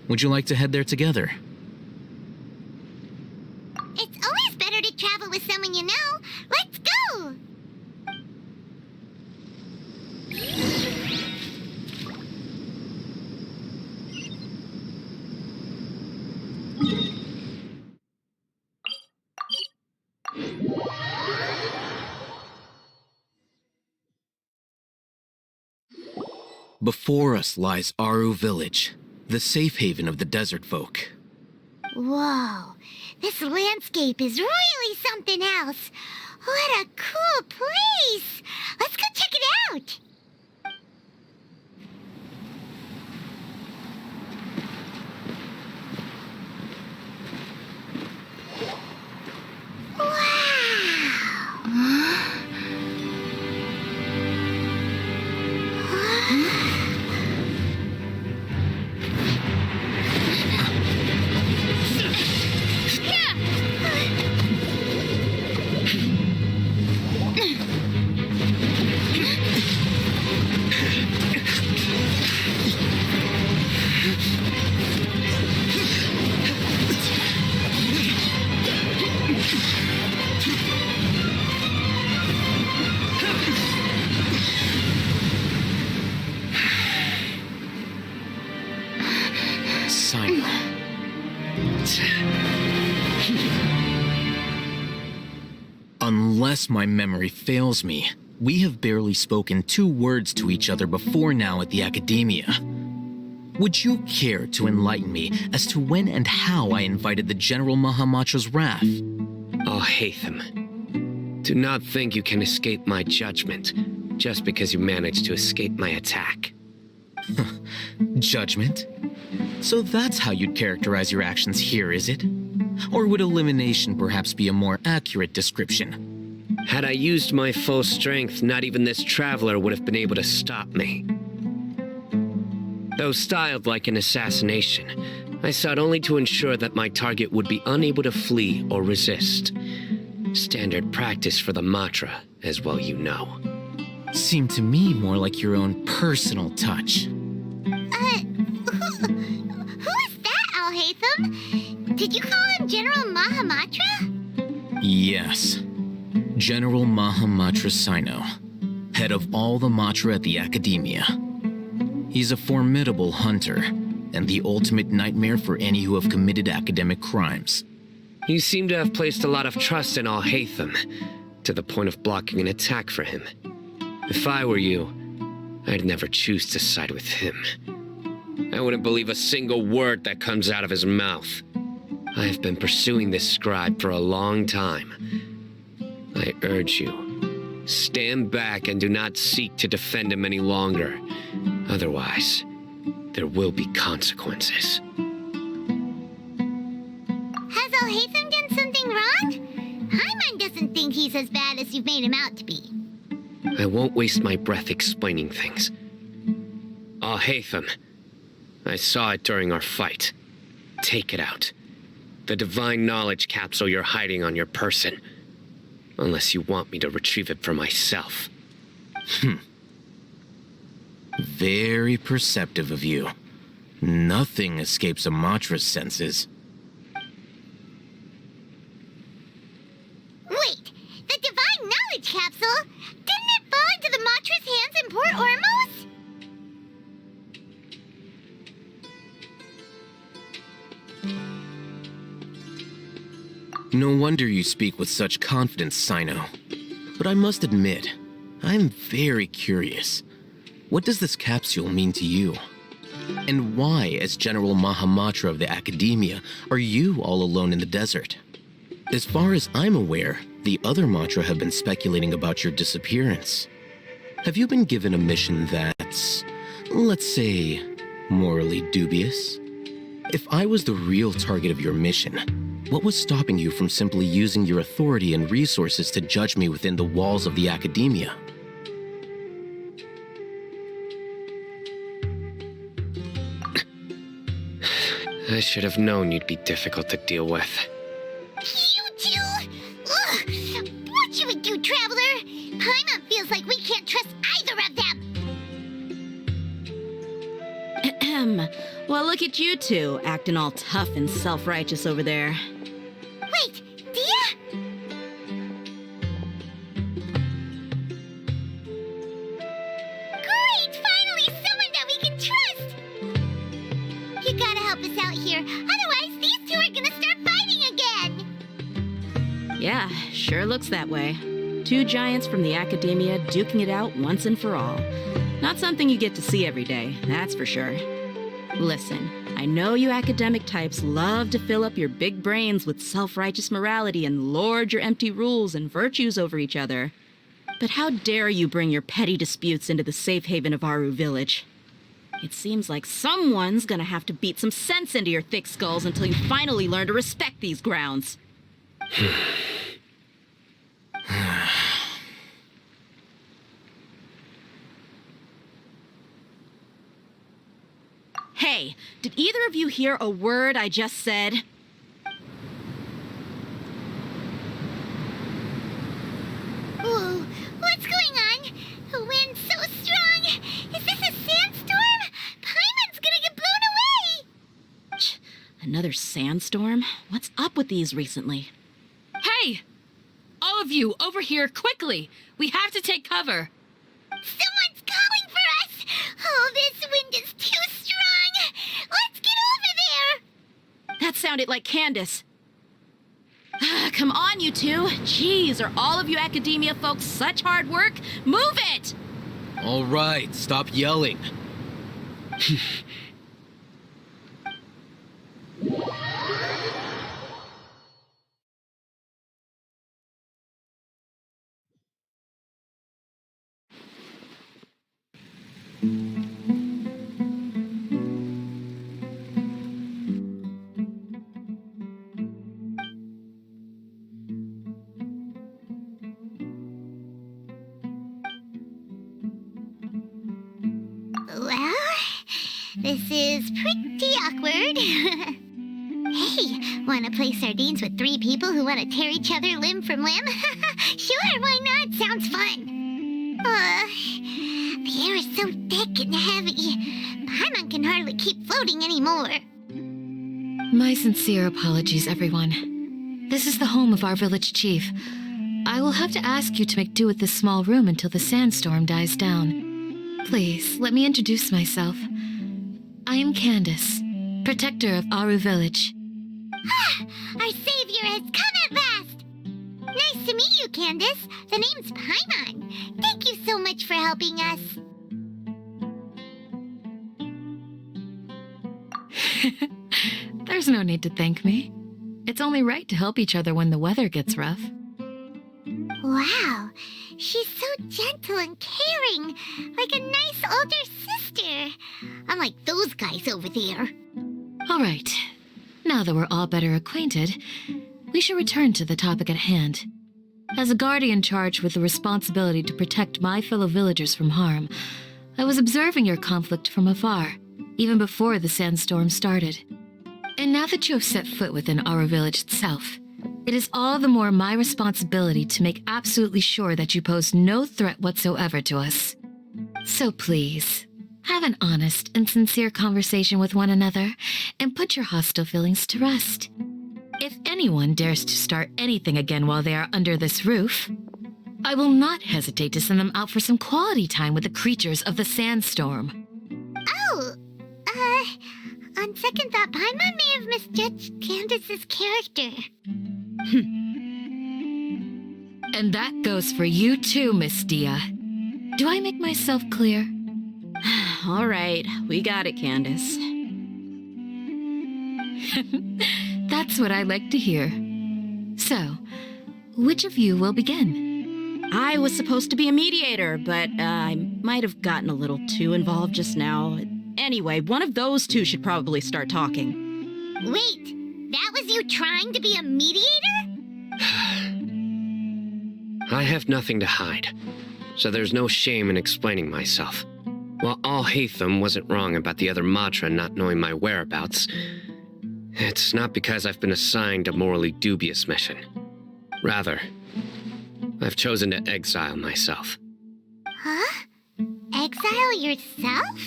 would you like to head there together? It's always better to travel with someone you know. Let's go! Before us lies Aru Village, the safe haven of the desert folk. Whoa, this landscape is really something else. What a cool place! Let's go check it out! Unless my memory fails me, we have barely spoken 2 words to each other before now at the Academia. Would you care to enlighten me as to when and how I invited the General Mahamatra's wrath? Oh, Haytham, do not think you can escape my judgment just because you managed to escape my attack. Judgment? So that's how you'd characterize your actions here, is it? Or would elimination perhaps be a more accurate description? Had I used my full strength, not even this traveler would have been able to stop me. Though styled like an assassination, I sought only to ensure that my target would be unable to flee or resist. Standard practice for the Matra, as well you know. Seemed to me more like your own personal touch. Who is that, Alhaitham? Did you call him General Mahamatra? Yes. General Mahamatra Sino, head of all the Matra at the Academia. He's a formidable hunter, and the ultimate nightmare for any who have committed academic crimes. You seem to have placed a lot of trust in Alhaitham, to the point of blocking an attack for him. If I were you, I'd never choose to side with him. I wouldn't believe a single word that comes out of his mouth. I have been pursuing this scribe for a long time. I urge you, stand back and do not seek to defend him any longer. Otherwise, there will be consequences. Has Alhaitham done something wrong? Hyman doesn't think he's as bad as you've made him out to be. I won't waste my breath explaining things. Alhaitham, I saw it during our fight. Take it out. The divine knowledge capsule you're hiding on your person. Unless you want me to retrieve it for myself. Very perceptive of you. Nothing escapes a Matra's senses. Wait, the divine knowledge capsule? Didn't it fall into the Matra's hands in Port Ormos? No wonder you speak with such confidence, Sino. But I must admit, I'm very curious. What does this capsule mean to you? And why, as General Mahamatra of the Academia, are you all alone in the desert? As far as I'm aware, the other Matra have been speculating about your disappearance. Have you been given a mission that's, let's say, morally dubious? If I was the real target of your mission, what was stopping you from simply using your authority and resources to judge me within the walls of the Academia? I should have known you'd be difficult to deal with. You two! Ugh! What you would do, Traveler? Paimon feels like we can't trust either of them! Ahem. Well, look at you two, acting all tough and self-righteous over there. Wait, Dehya? Great! Finally, someone that we can trust! You gotta help us out here, otherwise these two are gonna start fighting again! Yeah, sure looks that way. Two giants from the academia duking it out once and for all. Not something you get to see every day, that's for sure. Listen, I know you academic types love to fill up your big brains with self-righteous morality and lord your empty rules and virtues over each other. But how dare you bring your petty disputes into the safe haven of Aru Village? It seems like someone's gonna have to beat some sense into your thick skulls until you finally learn to respect these grounds. Hey, did either of you hear a word I just said? Whoa, what's going on? The wind's so strong! Is this a sandstorm? Paimon's gonna get blown away! Another sandstorm? What's up with these recently? Hey! All of you, over here, quickly! We have to take cover! Someone's calling for us! Oh, this wind is too strong! Let's get over there! That sounded like Candace. Come on, you two. Jeez, are all of you academia folks such hard work? Move it! All right, stop yelling. Well, this is pretty awkward. Hey, wanna play sardines with three people who wanna tear each other limb from limb? Sure, why not? Sounds fun. The air is so thick and heavy. Paimon can hardly keep floating anymore. My sincere apologies, everyone. This is the home of our village chief. I will have to ask you to make do with this small room until the sandstorm dies down. Please, let me introduce myself. I am Candace, protector of Aru Village. Our savior has come at last! Nice to meet you, Candace. The name's Paimon. Thank you so much for helping us. There's no need to thank me. It's only right to help each other when the weather gets rough. Wow, she's so gentle and caring, like a nice older sister. Unlike those guys over there. All right. Now that we're all better acquainted, we should return to the topic at hand. As a guardian charged with the responsibility to protect my fellow villagers from harm, I was observing your conflict from afar, even before the sandstorm started. And now that you have set foot within Aru Village itself, it is all the more my responsibility to make absolutely sure that you pose no threat whatsoever to us. So please, have an honest and sincere conversation with one another and put your hostile feelings to rest. If anyone dares to start anything again while they are under this roof, I will not hesitate to send them out for some quality time with the creatures of the sandstorm. Oh, on second thought, Paimon may have misjudged Candace's character. And that goes for you too, Miss Dehya. Do I make myself clear? All right, we got it, Candace. That's what I like to hear. So, which of you will begin? I was supposed to be a mediator, but I might have gotten a little too involved just now. Anyway, one of those two should probably start talking. Wait, that was you trying to be a mediator? I have nothing to hide, so there's no shame in explaining myself. While Al Haytham wasn't wrong about the other Matra not knowing my whereabouts, It's not because I've been assigned a morally dubious mission. Rather, I've chosen to exile myself. Huh? Exile yourself?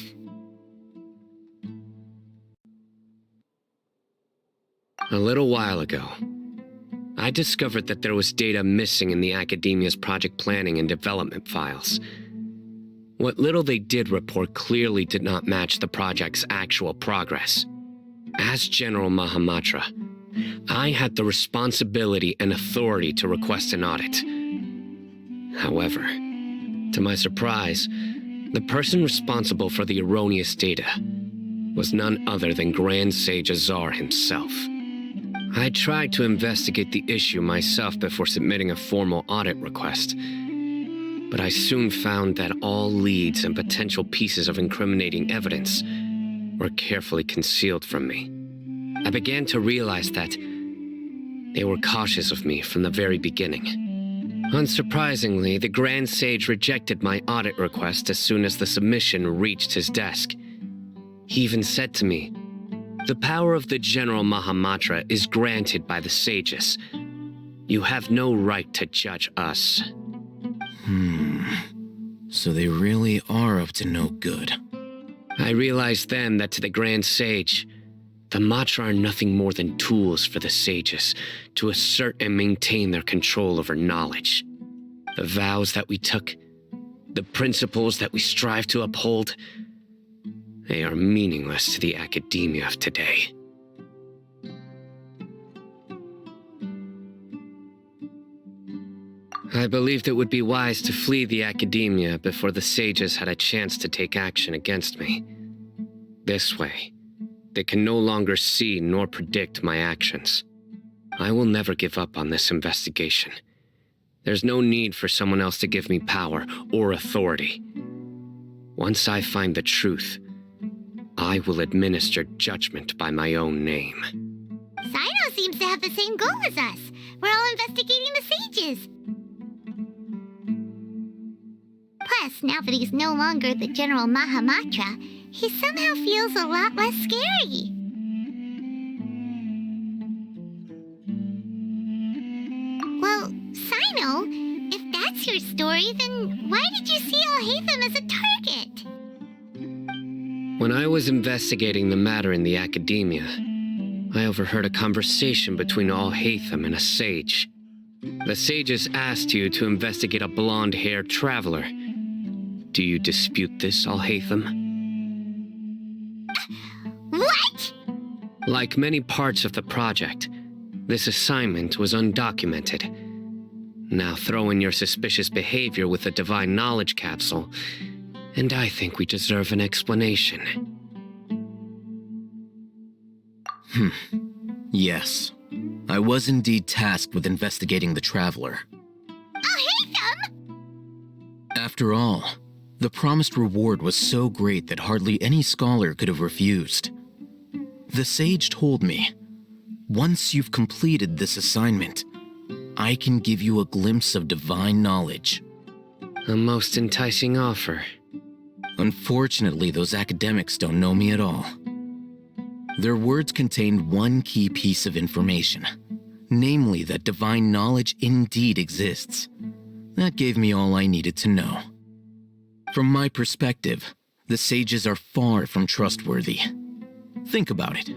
A little while ago, I discovered that there was data missing in the Academia's project planning and development files. What little they did report clearly did not match the project's actual progress. As General Mahamatra, I had the responsibility and authority to request an audit. However, to my surprise, the person responsible for the erroneous data was none other than Grand Sage Azar himself. I tried to investigate the issue myself before submitting a formal audit request, but I soon found that all leads and potential pieces of incriminating evidence were carefully concealed from me. I began to realize that they were cautious of me from the very beginning. Unsurprisingly, the Grand Sage rejected my audit request as soon as the submission reached his desk. He even said to me, "The power of the General Mahamatra is granted by the sages. You have no right to judge us." So they really are up to no good. I realized then that to the Grand Sage, the Matra are nothing more than tools for the sages to assert and maintain their control over knowledge. The vows that we took, the principles that we strive to uphold, they are meaningless to the academia of today. I believed it would be wise to flee the academia before the sages had a chance to take action against me. This way, they can no longer see nor predict my actions. I will never give up on this investigation. There's no need for someone else to give me power or authority. Once I find the truth, I will administer judgment by my own name. Sino seems to have the same goal as us. We're all investigating the sages. Plus, now that he's no longer the General Mahamatra, he somehow feels a lot less scary. Well, Sino, if that's your story, then why did you see Alhaitham as a target? When I was investigating the matter in the academia, I overheard a conversation between Alhaitham and a sage. The sages asked you to investigate a blonde-haired traveler. Do you dispute this, Alhaitham? What? Like many parts of the project, this assignment was undocumented. Now throw in your suspicious behavior with the Divine Knowledge Capsule, and I think we deserve an explanation. Yes. I was indeed tasked with investigating the Traveler. Alhaitham! After all, the promised reward was so great that hardly any scholar could have refused. The sage told me, once you've completed this assignment, I can give you a glimpse of divine knowledge. A most enticing offer. Unfortunately, those academics don't know me at all. Their words contained one key piece of information, namely that divine knowledge indeed exists. That gave me all I needed to know. From my perspective, the sages are far from trustworthy. Think about it.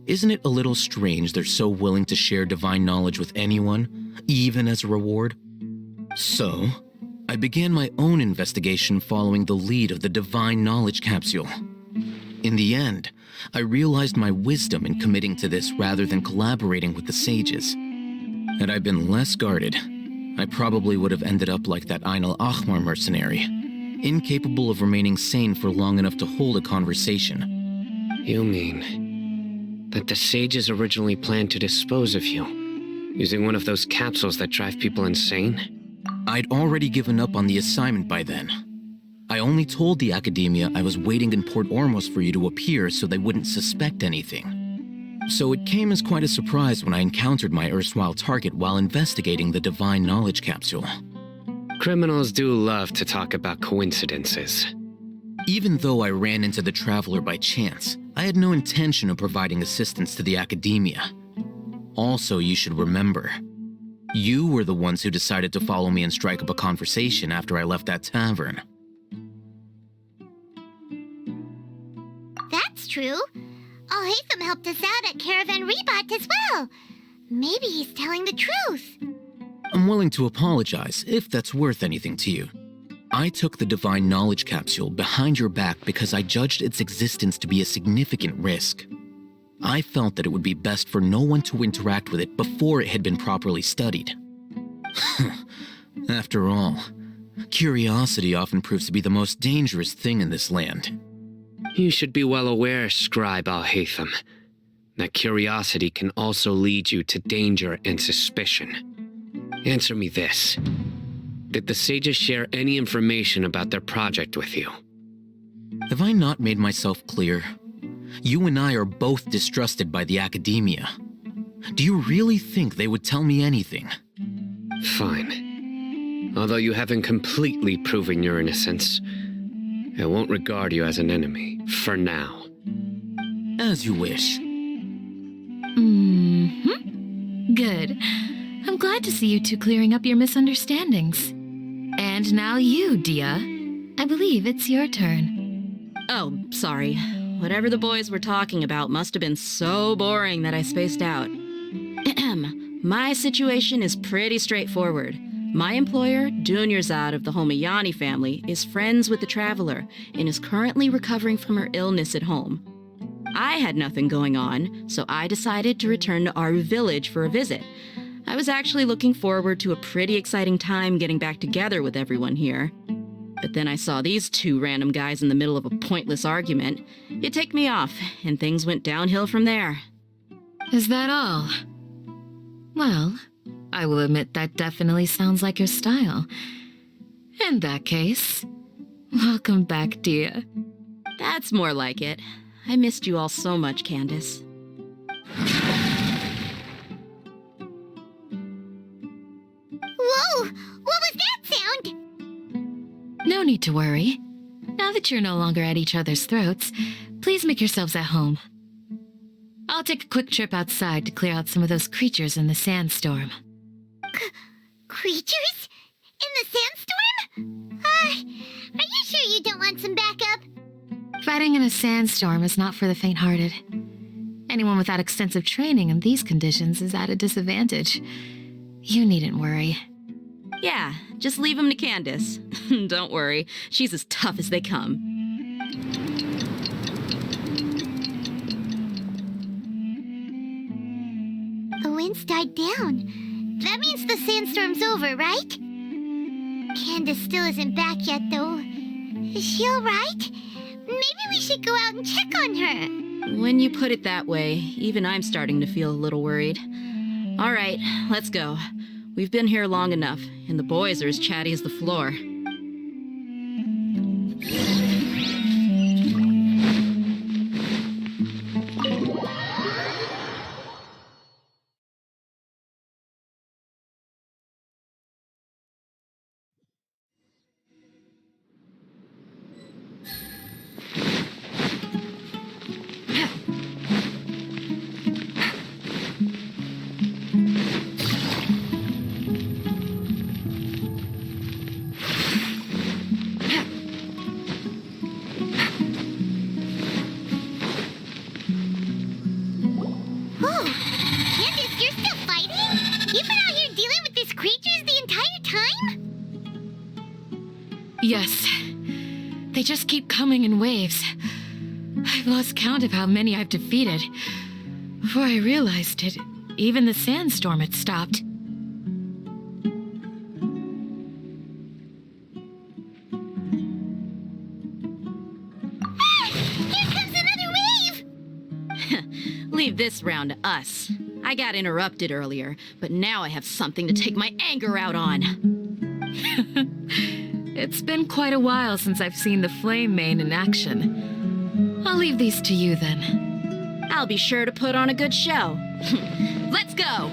Isn't it a little strange they're so willing to share divine knowledge with anyone, even as a reward? So, I began my own investigation following the lead of the Divine Knowledge Capsule. In the end, I realized my wisdom in committing to this rather than collaborating with the sages. Had I been less guarded, I probably would have ended up like that Ain al-Ahmar mercenary, incapable of remaining sane for long enough to hold a conversation. You mean that the sages originally planned to dispose of you, using one of those capsules that drive people insane? I'd already given up on the assignment by then. I only told the academia I was waiting in Port Ormos for you to appear so they wouldn't suspect anything. So it came as quite a surprise when I encountered my erstwhile target while investigating the Divine Knowledge Capsule. Criminals do love to talk about coincidences. Even though I ran into the Traveler by chance, I had no intention of providing assistance to the academia. Also, you should remember, you were the ones who decided to follow me and strike up a conversation after I left that tavern. That's true. Haytham helped us out at Caravan Rebot as well. Maybe he's telling the truth. I'm willing to apologize if that's worth anything to you. I took the Divine Knowledge Capsule behind your back because I judged its existence to be a significant risk. I felt that it would be best for no one to interact with it before it had been properly studied. After all, curiosity often proves to be the most dangerous thing in this land. You should be well aware, Scribe Haytham, that curiosity can also lead you to danger and suspicion. Answer me this. Did the sages share any information about their project with you? Have I not made myself clear? You and I are both distrusted by the academia. Do you really think they would tell me anything? Fine. Although you haven't completely proven your innocence, I won't regard you as an enemy, for now. As you wish. Good. I'm glad to see you two clearing up your misunderstandings. And now you, Dehya. I believe it's your turn. Oh, sorry. Whatever the boys were talking about must have been so boring that I spaced out. My situation is pretty straightforward. My employer, Dunyarzad of the Homayani family, is friends with the Traveler and is currently recovering from her illness at home. I had nothing going on, so I decided to return to Aru village for a visit. I was actually looking forward to a pretty exciting time getting back together with everyone here. But then I saw these two random guys in the middle of a pointless argument. It ticked me off, and things went downhill from there. Is that all? Well, I will admit that definitely sounds like your style. In that case, welcome back, Dehya. That's more like it. I missed you all so much, Candace. Whoa! What was that sound? No need to worry. Now that you're no longer at each other's throats, please make yourselves at home. I'll take a quick trip outside to clear out some of those creatures in the sandstorm. Creatures? In the sandstorm? Are you sure you don't want some backup? Fighting in a sandstorm is not for the faint-hearted. Anyone without extensive training in these conditions is at a disadvantage. You needn't worry. Yeah, just leave him to Candace. Don't worry, she's as tough as they come. The wind's died down. That means the sandstorm's over, right? Candace still isn't back yet, though. Is she alright? Maybe we should go out and check on her. When you put it that way, even I'm starting to feel a little worried. All right, let's go. We've been here long enough, and the boys are as chatty as the floor. Yes. They just keep coming in waves. I've lost count of how many I've defeated. Before I realized it, even the sandstorm had stopped. Here comes another wave! Leave this round to us. I got interrupted earlier, but now I have something to take my anger out on. It's been quite a while since I've seen the Flame Mane in action. I'll leave these to you then. I'll be sure to put on a good show. Let's go!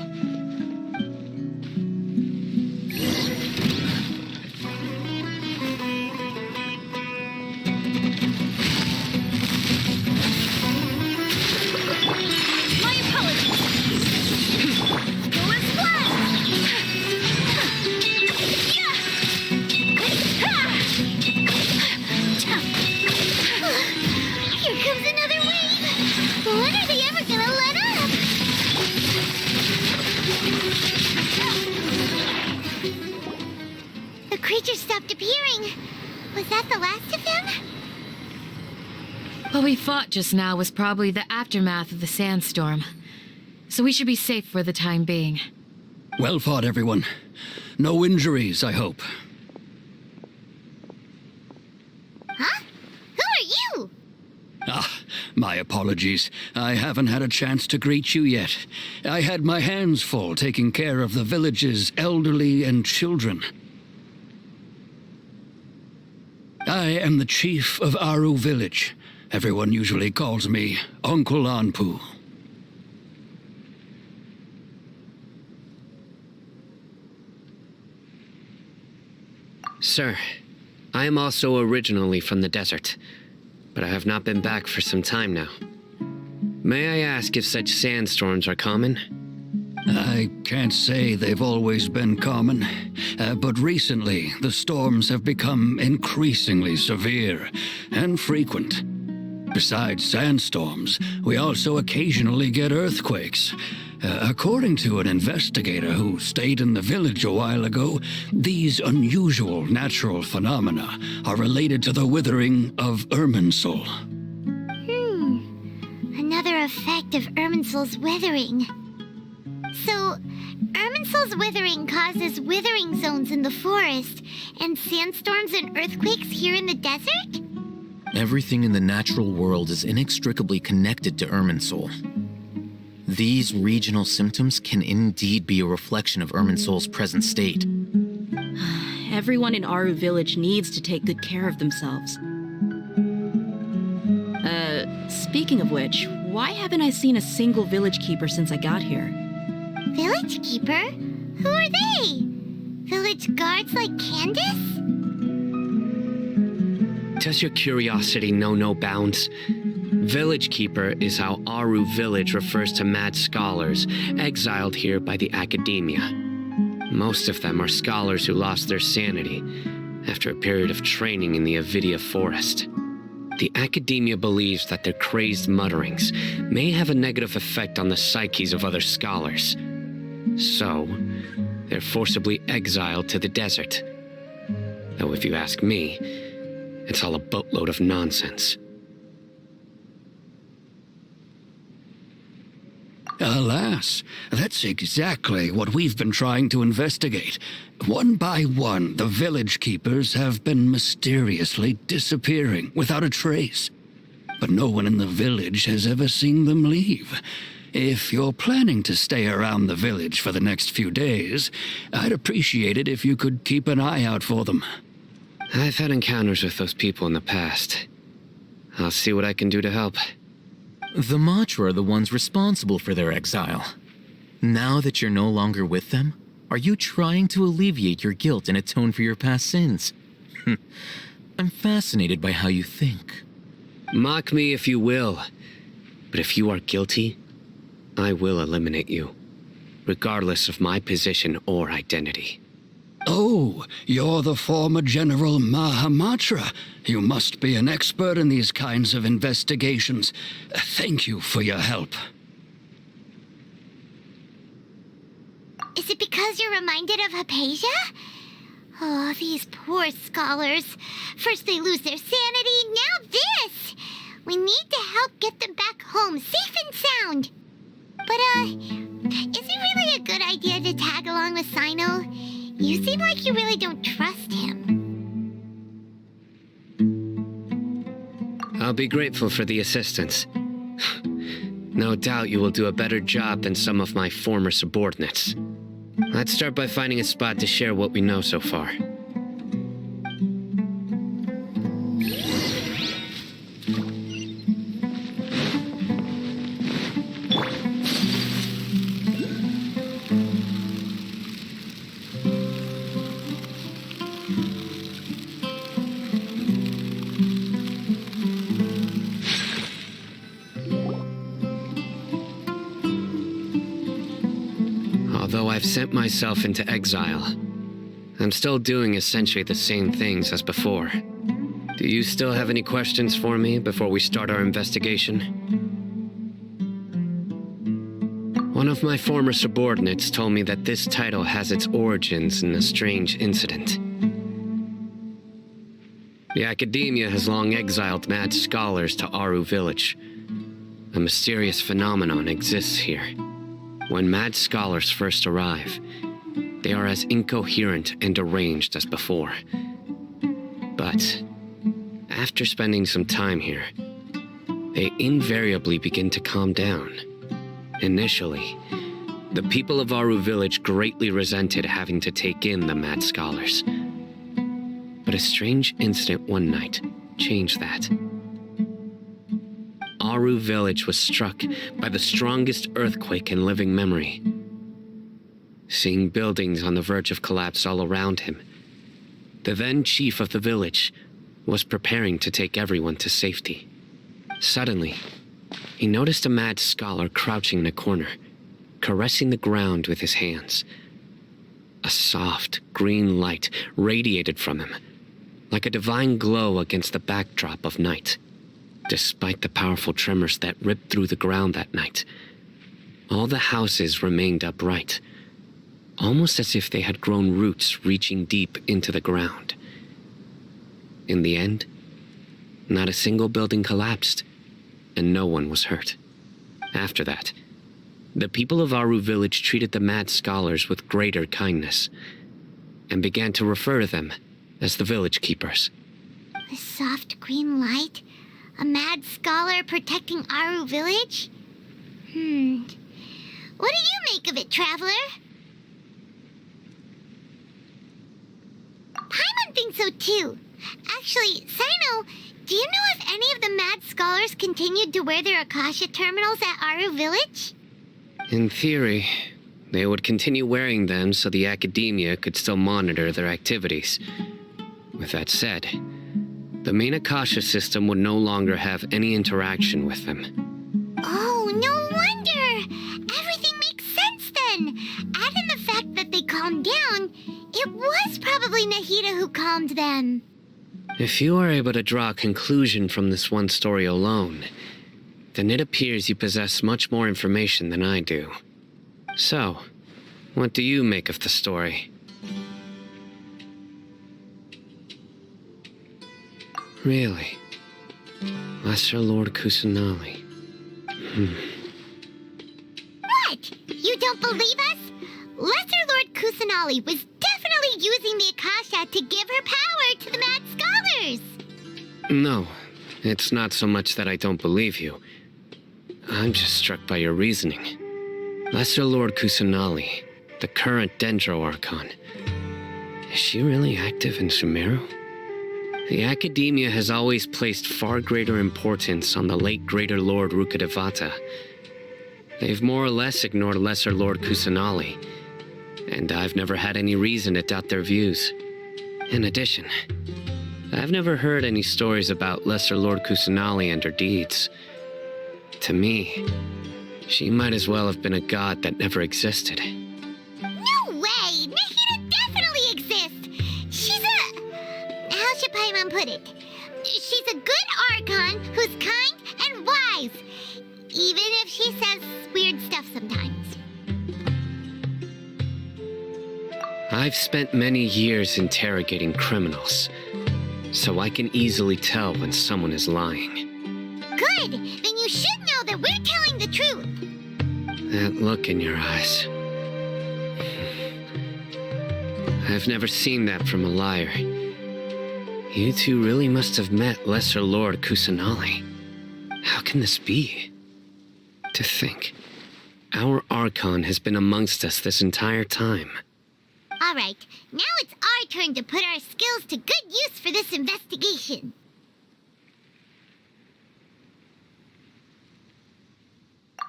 saying, was that the last of them? What we fought just now was probably the aftermath of the sandstorm. So we should be safe for the time being. Well fought, everyone. No injuries, I hope. Huh? Who are you? Ah, my apologies. I haven't had a chance to greet you yet. I had my hands full taking care of the village's elderly and children. I am the chief of Aru village. Everyone usually calls me Uncle Anpu. Sir, I am also originally from the desert, but I have not been back for some time now. May I ask if such sandstorms are common? I can't say they've always been common, but recently the storms have become increasingly severe and frequent. Besides sandstorms, we also occasionally get earthquakes. According to an investigator who stayed in the village a while ago, these unusual natural phenomena are related to the withering of Irminsul. Another effect of Irminsul's withering. So, Irminsul's withering causes withering zones in the forest, and sandstorms and earthquakes here in the desert? Everything in the natural world is inextricably connected to Irminsul. These regional symptoms can indeed be a reflection of Irminsul's present state. Everyone in Aru village needs to take good care of themselves. Speaking of which, why haven't I seen a single village keeper since I got here? Village keeper? Who are they? Village guards like Candace? Does your curiosity know no bounds? Village Keeper is how Aru village refers to mad scholars exiled here by the academia. Most of them are scholars who lost their sanity after a period of training in the Avidia forest. The academia believes that their crazed mutterings may have a negative effect on the psyches of other scholars. So, they're forcibly exiled to the desert. Though if you ask me, it's all a boatload of nonsense. Alas, that's exactly what we've been trying to investigate. One by one, the village keepers have been mysteriously disappearing without a trace. But no one in the village has ever seen them leave. If you're planning to stay around the village for the next few days, I'd appreciate it if you could keep an eye out for them. I've had encounters with those people in the past. I'll see what I can do to help. The Matra are the ones responsible for their exile. Now that you're no longer with them, are you trying to alleviate your guilt and atone for your past sins? I'm fascinated by how you think. Mock me if you will, but if you are guilty, I will eliminate you, regardless of my position or identity. Oh, you're the former General Mahamatra. You must be an expert in these kinds of investigations. Thank you for your help. Is it because you're reminded of Haypasia? Oh, these poor scholars. First they lose their sanity, now this! We need to help get them back home, safe and sound. But, is it really a good idea to tag along with Sino? You seem like you really don't trust him. I'll be grateful for the assistance. No doubt you will do a better job than some of my former subordinates. Let's start by finding a spot to share what we know so far. Although I've sent myself into exile, I'm still doing essentially the same things as before. Do you still have any questions for me before we start our investigation? One of my former subordinates told me that this title has its origins in a strange incident. The Academia has long exiled mad scholars to Aru Village. A mysterious phenomenon exists here. When mad scholars first arrive, they are as incoherent and deranged as before. But after spending some time here, they invariably begin to calm down. Initially, the people of Aru Village greatly resented having to take in the mad scholars. But a strange incident one night changed that. Aru Village was struck by the strongest earthquake in living memory. Seeing buildings on the verge of collapse all around him, the then chief of the village was preparing to take everyone to safety. Suddenly, he noticed a mad scholar crouching in a corner, caressing the ground with his hands. A soft, green light radiated from him, like a divine glow against the backdrop of night. Despite the powerful tremors that ripped through the ground that night, all the houses remained upright, almost as if they had grown roots reaching deep into the ground. In the end, not a single building collapsed, and no one was hurt. After that, the people of Aru Village treated the mad scholars with greater kindness, and began to refer to them as the village keepers. The soft green light? A mad scholar protecting Aru Village? What do you make of it, Traveler? Paimon thinks so too. Actually, Sino, do you know if any of the mad scholars continued to wear their Akasha terminals at Aru Village? In theory, they would continue wearing them so the Academia could still monitor their activities. With that said, the main Akasha system would no longer have any interaction with them. Oh, no wonder! Everything makes sense then! Add in the fact that they calmed down, it was probably Nahida who calmed them. If you are able to draw a conclusion from this one story alone, then it appears you possess much more information than I do. So, what do you make of the story? Really? Lesser Lord Kusanali. What? You don't believe us? Lesser Lord Kusanali was definitely using the Akasha to give her power to the mad scholars! No, it's not so much that I don't believe you. I'm just struck by your reasoning. Lesser Lord Kusanali, the current Dendro Archon. Is she really active in Sumeru? The Academia has always placed far greater importance on the late Greater Lord Rukkhadevata. They've more or less ignored Lesser Lord Kusanali, and I've never had any reason to doubt their views. In addition, I've never heard any stories about Lesser Lord Kusanali and her deeds. To me, she might as well have been a god that never existed. No way! Nahida definitely exists! She's a... how should Paimon put it? She's a good Archon who's kind and wise, even if she says weird stuff sometimes. I've spent many years interrogating criminals, so I can easily tell when someone is lying. Good! Then you should know that we're telling the truth! That look in your eyes. I've never seen that from a liar. You two really must have met Lesser Lord Kusanali. How can this be? To think, our Archon has been amongst us this entire time. Alright, now it's our turn to put our skills to good use for this investigation.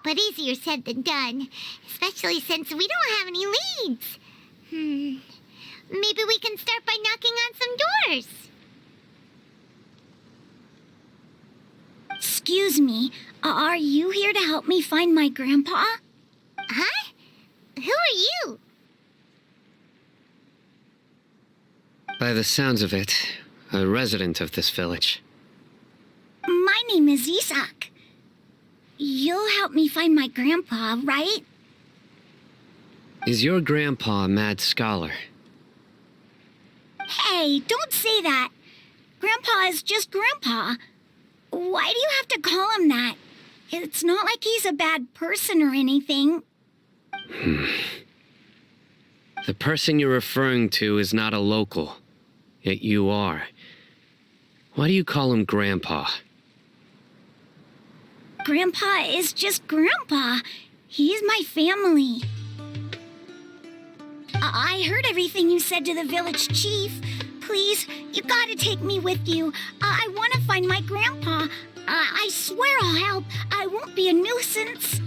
But easier said than done, especially since we don't have any leads. Maybe we can start by knocking on some doors. Excuse me, are you here to help me find my grandpa? Huh? Who are you? By the sounds of it, a resident of this village. My name is Isak. You'll help me find my grandpa, right? Is your grandpa a mad scholar? Hey, don't say that. Grandpa is just Grandpa. Why do you have to call him that? It's not like he's a bad person or anything. The person you're referring to is not a local, yet you are. Why do you call him Grandpa? Grandpa is just Grandpa. He's my family. I heard everything you said to the village chief. Please, you gotta take me with you. I want to find my grandpa. I swear I'll help. I won't be a nuisance.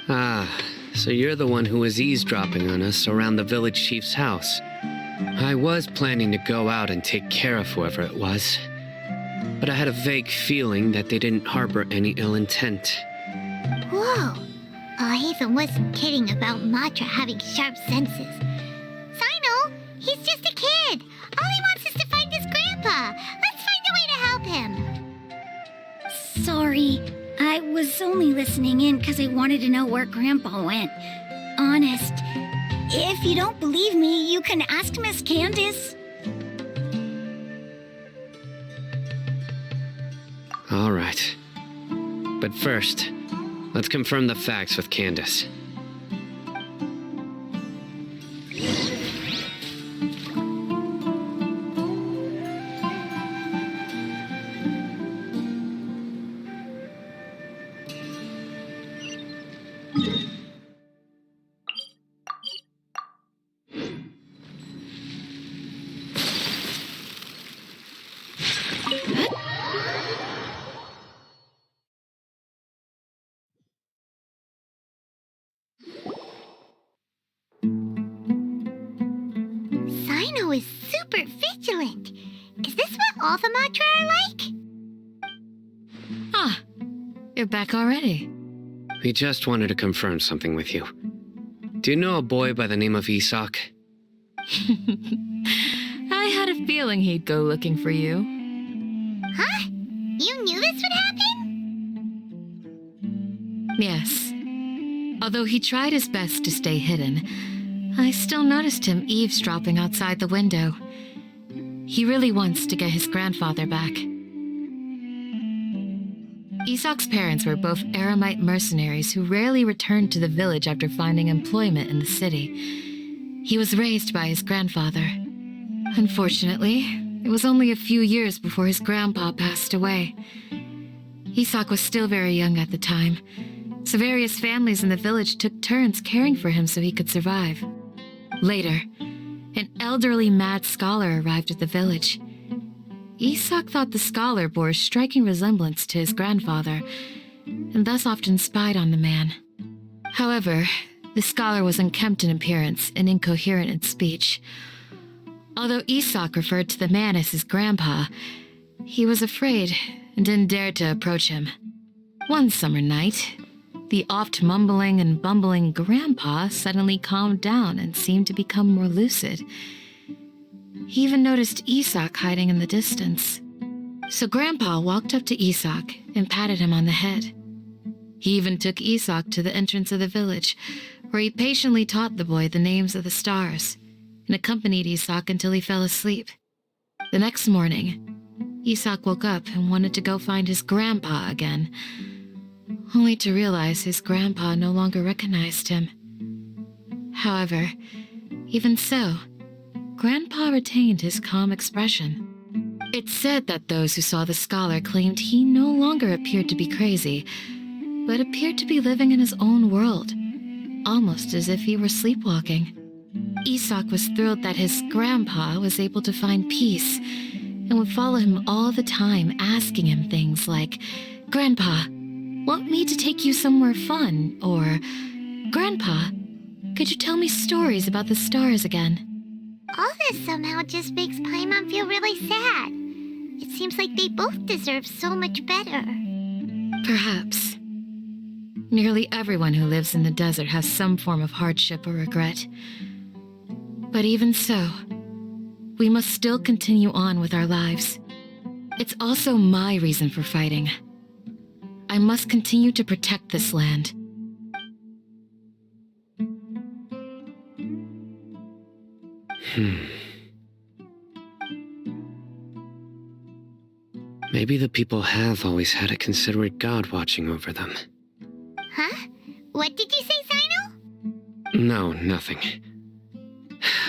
Ah, so you're the one who was eavesdropping on us around the village chief's house. I was planning to go out and take care of whoever it was, but I had a vague feeling that they didn't harbor any ill intent. Whoa. Haytham wasn't kidding about Matra having sharp senses. Sino, he's just a kid. All he wants is to find his grandpa. Let's find a way to help him. Sorry. I was only listening in because I wanted to know where Grandpa went. Honest. If you don't believe me, you can ask Miss Candace. All right. But first, let's confirm the facts with Candace. Sino is super vigilant. Is this what all the Matra are like? Ah, you're back already. We just wanted to confirm something with you. Do you know a boy by the name of Isak? I had a feeling he'd go looking for you. Huh? You knew this would happen? Yes. Although he tried his best to stay hidden, I still noticed him eavesdropping outside the window. He really wants to get his grandfather back. Isak's parents were both Eremite mercenaries who rarely returned to the village after finding employment in the city. He was raised by his grandfather. Unfortunately, it was only a few years before his grandpa passed away. Isak was still very young at the time, so various families in the village took turns caring for him so he could survive. Later, an elderly mad scholar arrived at the village. Isak thought the scholar bore a striking resemblance to his grandfather, and thus often spied on the man. However, the scholar was unkempt in appearance and incoherent in speech. Although Isak referred to the man as his grandpa, he was afraid and didn't dare to approach him. One summer night, the oft mumbling and bumbling grandpa suddenly calmed down and seemed to become more lucid. He even noticed Isak hiding in the distance. So Grandpa walked up to Isak and patted him on the head. He even took Isak to the entrance of the village, where he patiently taught the boy the names of the stars and accompanied Isak until he fell asleep. The next morning, Isak woke up and wanted to go find his grandpa again, only to realize his grandpa no longer recognized him. However, even so, Grandpa retained his calm expression. It's said that those who saw the scholar claimed he no longer appeared to be crazy, but appeared to be living in his own world, almost as if he were sleepwalking. Isak was thrilled that his grandpa was able to find peace and would follow him all the time, asking him things like, "Grandpa, want me to take you somewhere fun?" Or, "Grandpa, could you tell me stories about the stars again?" All this somehow just makes Paimon feel really sad. It seems like they both deserve so much better. Perhaps. Nearly everyone who lives in the desert has some form of hardship or regret. But even so, we must still continue on with our lives. It's also my reason for fighting. I must continue to protect this land. Maybe the people have always had a considerate god watching over them. Huh? What did you say, Sino? No, nothing.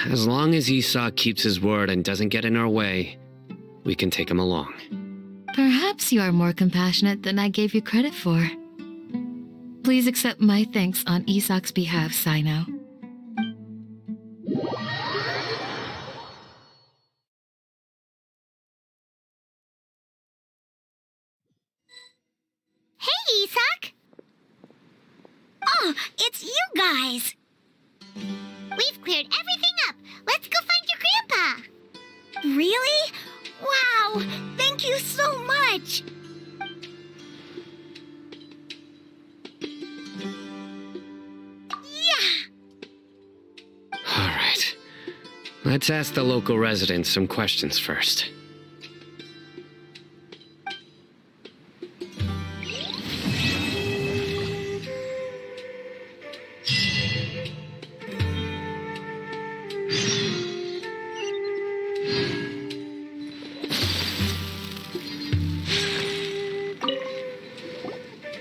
As long as Esau keeps his word and doesn't get in our way, we can take him along. Perhaps you are more compassionate than I gave you credit for. Please accept my thanks on Isak's behalf, Sino. Hey, Isak! Oh, it's you guys! We've cleared everything up. Let's go find your grandpa. Really? Wow! Thank you so much! Yeah! Alright. Let's ask the local residents some questions first.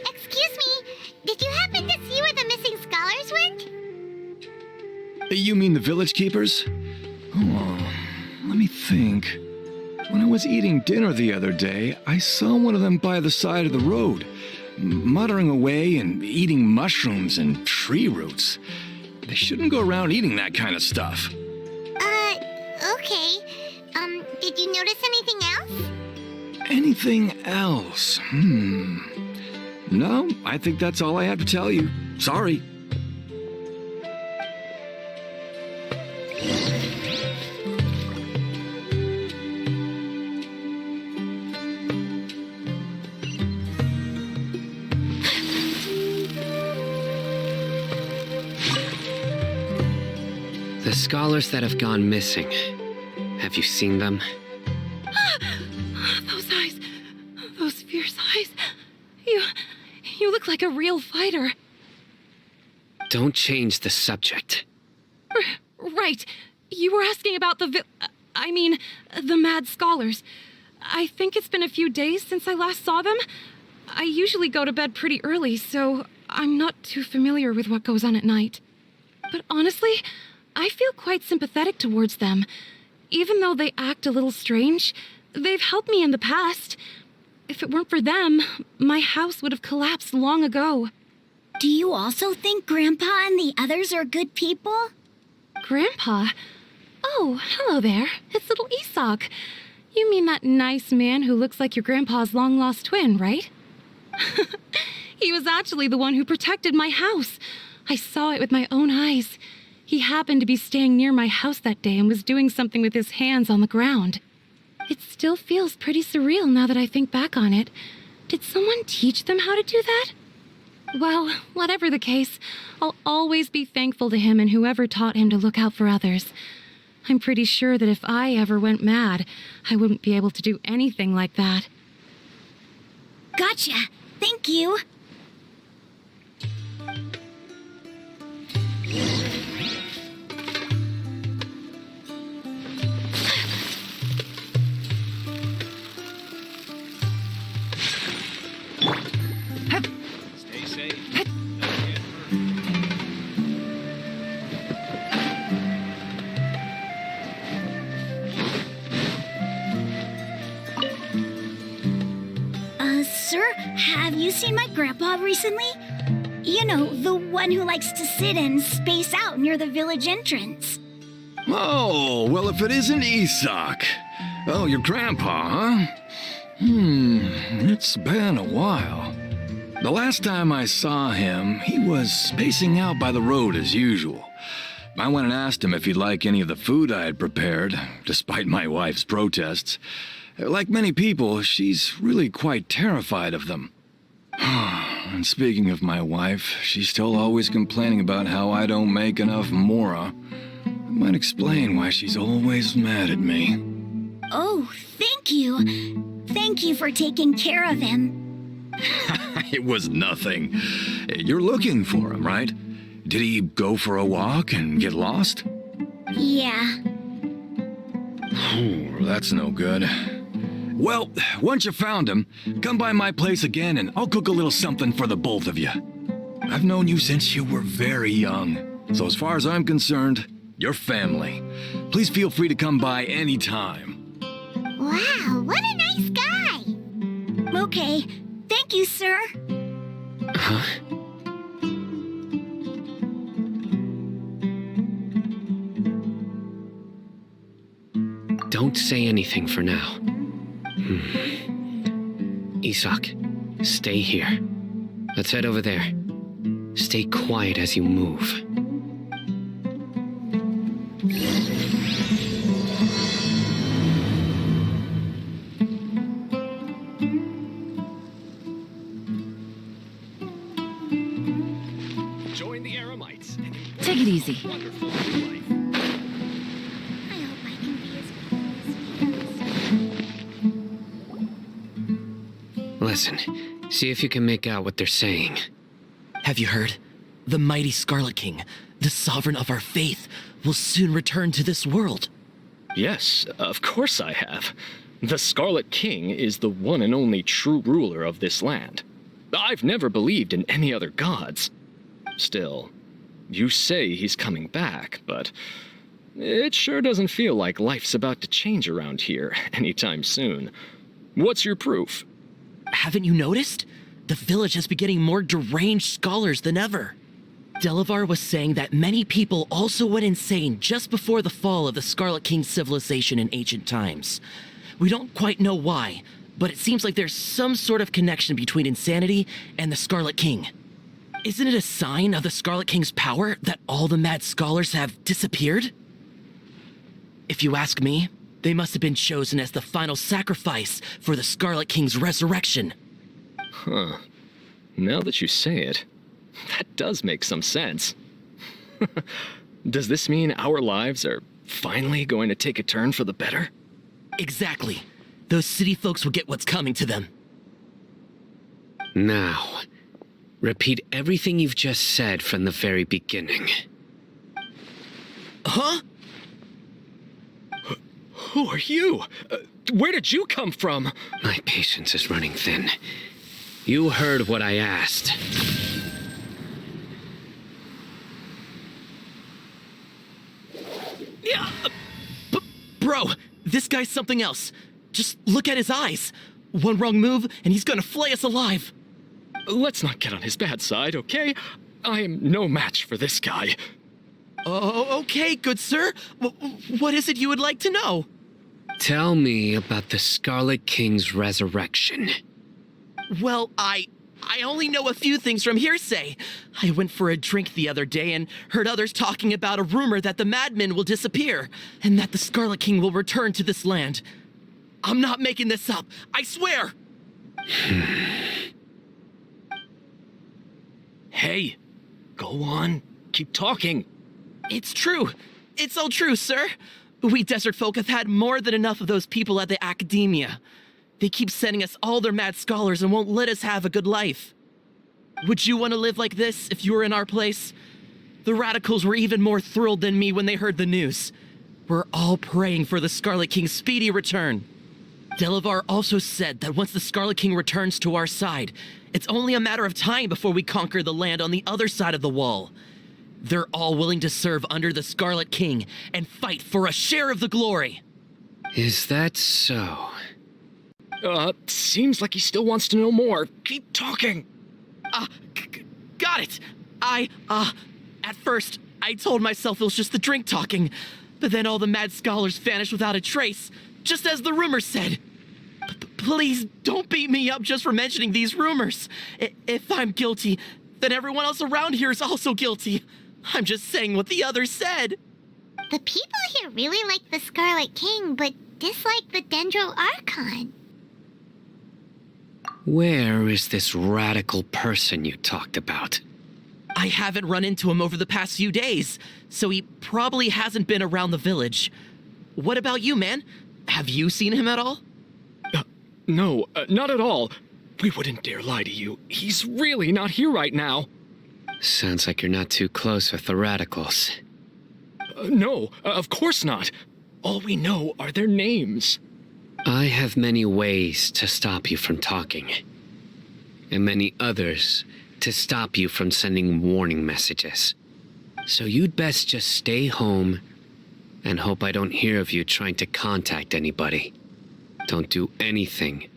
Excuse me, did you happen to see where the missing scholars went? You mean the village keepers? Oh, let me think. When I was eating dinner the other day, I saw one of them by the side of the road, muttering away and eating mushrooms and tree roots. They shouldn't go around eating that kind of stuff. Okay. Did you notice anything else? Anything else? No, I think that's all I have to tell you. Sorry. The scholars that have gone missing. Have you seen them? Those eyes. Those fierce eyes. You look like a real fighter. Don't change the subject. Right. You were asking about the mad scholars. I think it's been a few days since I last saw them. I usually go to bed pretty early, so I'm not too familiar with what goes on at night. But honestly, I feel quite sympathetic towards them. Even though they act a little strange, they've helped me in the past. If it weren't for them, my house would have collapsed long ago. Do you also think Grandpa and the others are good people? Grandpa? Oh, hello there. It's little Isak. You mean that nice man who looks like your grandpa's long-lost twin, right? He was actually the one who protected my house. I saw it with my own eyes. He happened to be staying near my house that day and was doing something with his hands on the ground. It still feels pretty surreal now that I think back on it. Did someone teach them how to do that? Well, whatever the case, I'll always be thankful to him and whoever taught him to look out for others. I'm pretty sure that if I ever went mad, I wouldn't be able to do anything like that. Gotcha. Thank you. Stay safe. Sir, have you seen my grandpa recently? You know, the one who likes to sit and space out near the village entrance. Oh, well, if it isn't Isak. Oh, your grandpa, huh? It's been a while. The last time I saw him, he was spacing out by the road as usual. I went and asked him if he'd like any of the food I had prepared, despite my wife's protests. Like many people, she's really quite terrified of them. And speaking of my wife, she's still always complaining about how I don't make enough mora. That might explain why she's always mad at me. Oh, thank you. Thank you for taking care of him. It was nothing. You're looking for him, right? Did he go for a walk and get lost? Yeah. That's no good. Well, once you found him, come by my place again and I'll cook a little something for the both of you. I've known you since you were very young, so as far as I'm concerned, you're family. Please feel free to come by anytime. Wow, what a nice guy! Okay, thank you, sir. Huh? Don't say anything for now. Isak, stay here. Let's head over there. Stay quiet as you move. Join the Eremites. Take it easy. Wonderful life. I hope I can be as cool as Listen, see if you can make out what they're saying. Have you heard? The mighty Scarlet King, the sovereign of our faith, will soon return to this world. Yes, of course I have. The Scarlet King is the one and only true ruler of this land. I've never believed in any other gods. Still, you say he's coming back, but it sure doesn't feel like life's about to change around here anytime soon. What's your proof? Haven't you noticed? The village has been getting more deranged scholars than ever. Delavar was saying that many people also went insane just before the fall of the Scarlet King's civilization in ancient times. We don't quite know why, but it seems like there's some sort of connection between insanity and the Scarlet King. Isn't it a sign of the Scarlet King's power that all the mad scholars have disappeared? If you ask me, they must have been chosen as the final sacrifice for the Scarlet King's resurrection. Huh. Now that you say it, that does make some sense. Does this mean our lives are finally going to take a turn for the better? Exactly. Those city folks will get what's coming to them. Now, repeat everything you've just said from the very beginning. Huh? Who are you? Where did you come from? My patience is running thin. You heard what I asked. Yeah, bro, this guy's something else. Just look at his eyes. One wrong move, and he's gonna flay us alive. Let's not get on his bad side, okay? I am no match for this guy. Oh, okay, good sir. What is it you would like to know? Tell me about the Scarlet King's resurrection. Well, I only know a few things from hearsay. I went for a drink the other day and heard others talking about a rumor that the madmen will disappear and that the Scarlet King will return to this land. I'm not making this up, I swear! Hey, go on, keep talking. It's true. It's all true, sir. We desert folk have had more than enough of those people at the academia. They keep sending us all their mad scholars and won't let us have a good life. Would you want to live like this if you were in our place? The radicals were even more thrilled than me when they heard the news. We're all praying for the Scarlet King's speedy return. Delavar also said that once the Scarlet King returns to our side, it's only a matter of time before we conquer the land on the other side of the wall. They're all willing to serve under the Scarlet King and fight for a share of the glory. Is that so? Seems like he still wants to know more. Keep talking. Got it. At first, I told myself it was just the drink talking, but then all the mad scholars vanished without a trace, just as the rumors said. Please don't beat me up just for mentioning these rumors. If I'm guilty, then everyone else around here is also guilty. I'm just saying what the others said. The people here really like the Scarlet King, but dislike the Dendro Archon. Where is this radical person you talked about? I haven't run into him over the past few days, so he probably hasn't been around the village. What about you, man? Have you seen him at all? No, not at all. We wouldn't dare lie to you. He's really not here right now. Sounds like you're not too close with the radicals. No, of course not. All we know are their names. I have many ways to stop you from talking, and many others to stop you from sending warning messages. So you'd best just stay home and hope I don't hear of you trying to contact anybody. Don't do anything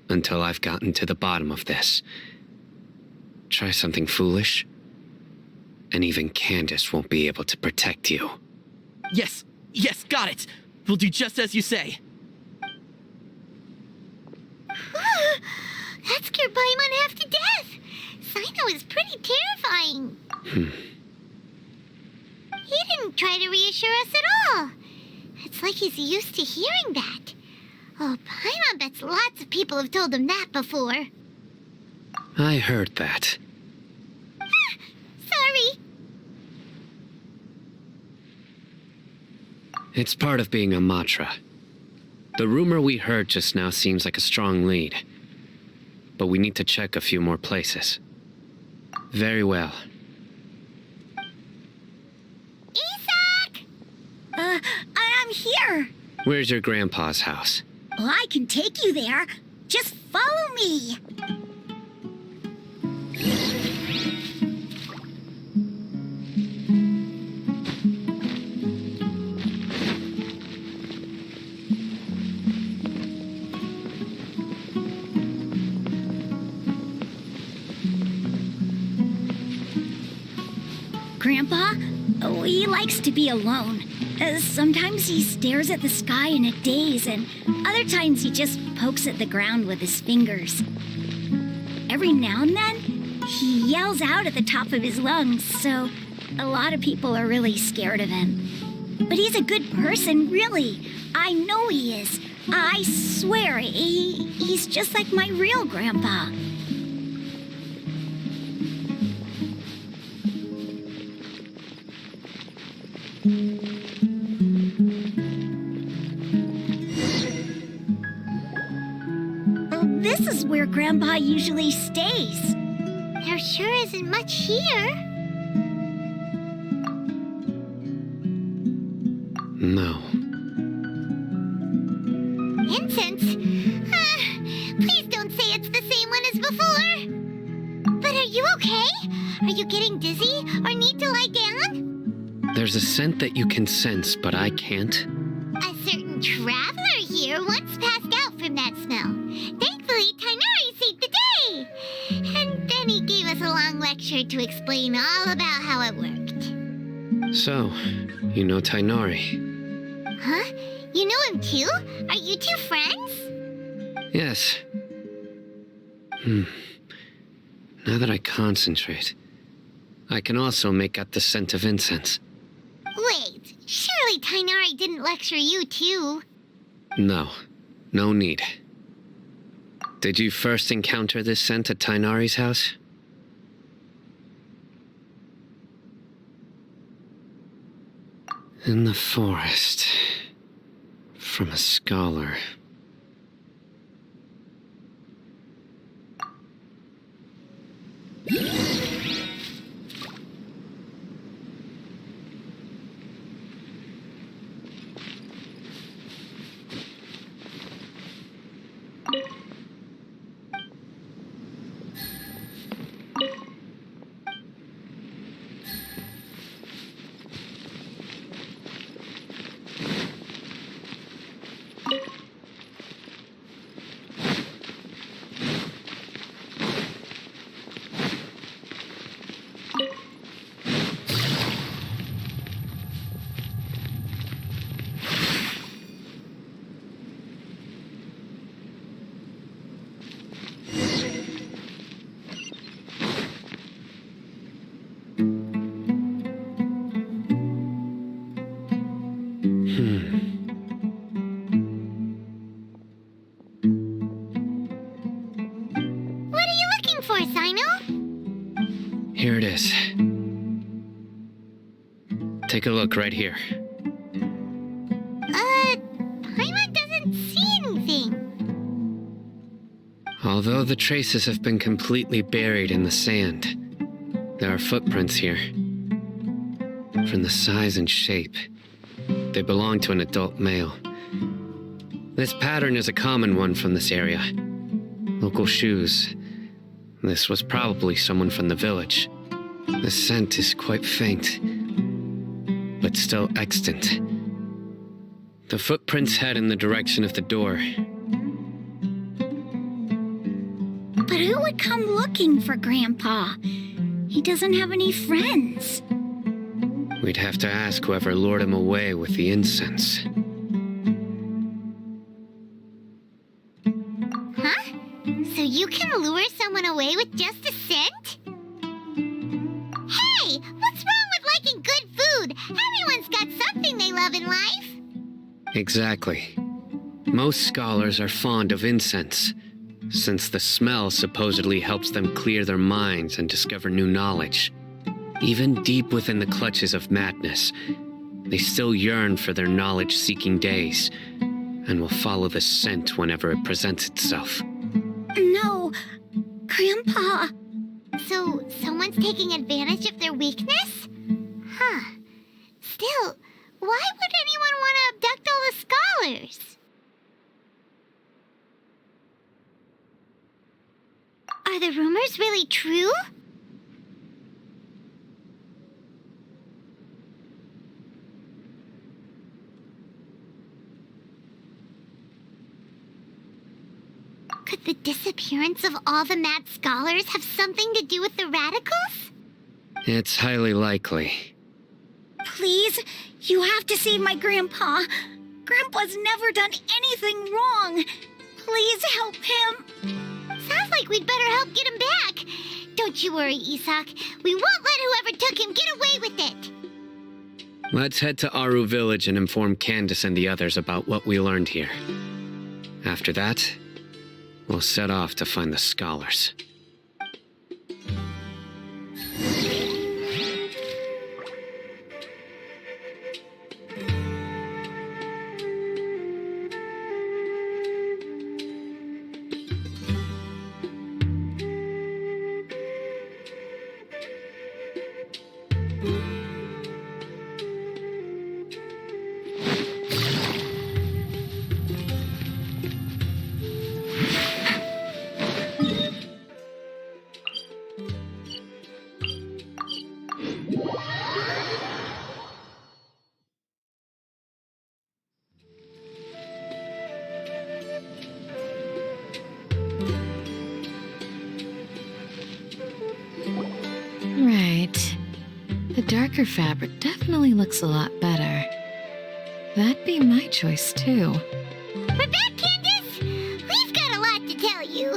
until I've gotten to the bottom of this. Try something foolish, and even Candace won't be able to protect you. Yes, got it. We'll do just as you say. That scared Paimon half to death. Sino is pretty terrifying. He didn't try to reassure us at all. It's like he's used to hearing that. Oh, Paimon bets lots of people have told him that before. I heard that. Sorry. It's part of being a Matra. The rumor we heard just now seems like a strong lead, but we need to check a few more places. Very well. Isak! I'm here. Where's your grandpa's house? Well, I can take you there. Just follow me. Grandpa, he likes to be alone. Sometimes he stares at the sky in a daze, and other times he just pokes at the ground with his fingers. Every now and then, he yells out at the top of his lungs, so a lot of people are really scared of him. But he's a good person, really. I know he is. I swear, he's just like my real grandpa. This is where Grandpa usually stays. There sure isn't much here. No. Incense? Please don't say it's the same one as before. But are you okay? Are you getting dizzy or need to lie down? There's a scent that you can sense, but I can't. A certain traveler here once passed out from that smell. Thankfully, Tighnari saved the day. And then he gave us a long lecture to explain all about how it worked. So, you know Tighnari? Huh? You know him too? Are you two friends? Yes. Now that I concentrate, I can also make out the scent of incense. Wait, surely Tighnari didn't lecture you too? No, no need. Did you first encounter this scent at Tighnari's house? In the forest. From a scholar. What are you looking for, Sino? Here it is. Take a look right here. Paimon doesn't see anything. Although the traces have been completely buried in the sand, there are footprints here. From the size and shape, they belong to an adult male. This pattern is a common one from this area. Local shoes. This was probably someone from the village. The scent is quite faint, but still extant. The footprints head in the direction of the door. But who would come looking for Grandpa? He doesn't have any friends. We'd have to ask whoever lured him away with the incense. Huh? So you can lure someone away with just a scent? Hey, what's wrong with liking good food? Everyone's got something they love in life. Exactly. Most scholars are fond of incense, since the smell supposedly helps them clear their minds and discover new knowledge. Even deep within the clutches of madness, they still yearn for their knowledge-seeking days, and will follow the scent whenever it presents itself. No, Grandpa. So, someone's taking advantage of their weakness? Huh. Still, why would anyone want to abduct all the scholars? Are the rumors really true? Could the disappearance of all the mad scholars have something to do with the radicals? It's highly likely. Please, you have to save my Grandpa. Grandpa's never done anything wrong. Please help him. Sounds like we'd better help get him back. Don't you worry, Isak. We won't let whoever took him get away with it. Let's head to Aru Village and inform Candace and the others about what we learned here. After that, we'll set off to find the scholars. Right. The darker fabric definitely looks a lot better. That'd be my choice, too. We're back, Candace! We've got a lot to tell you.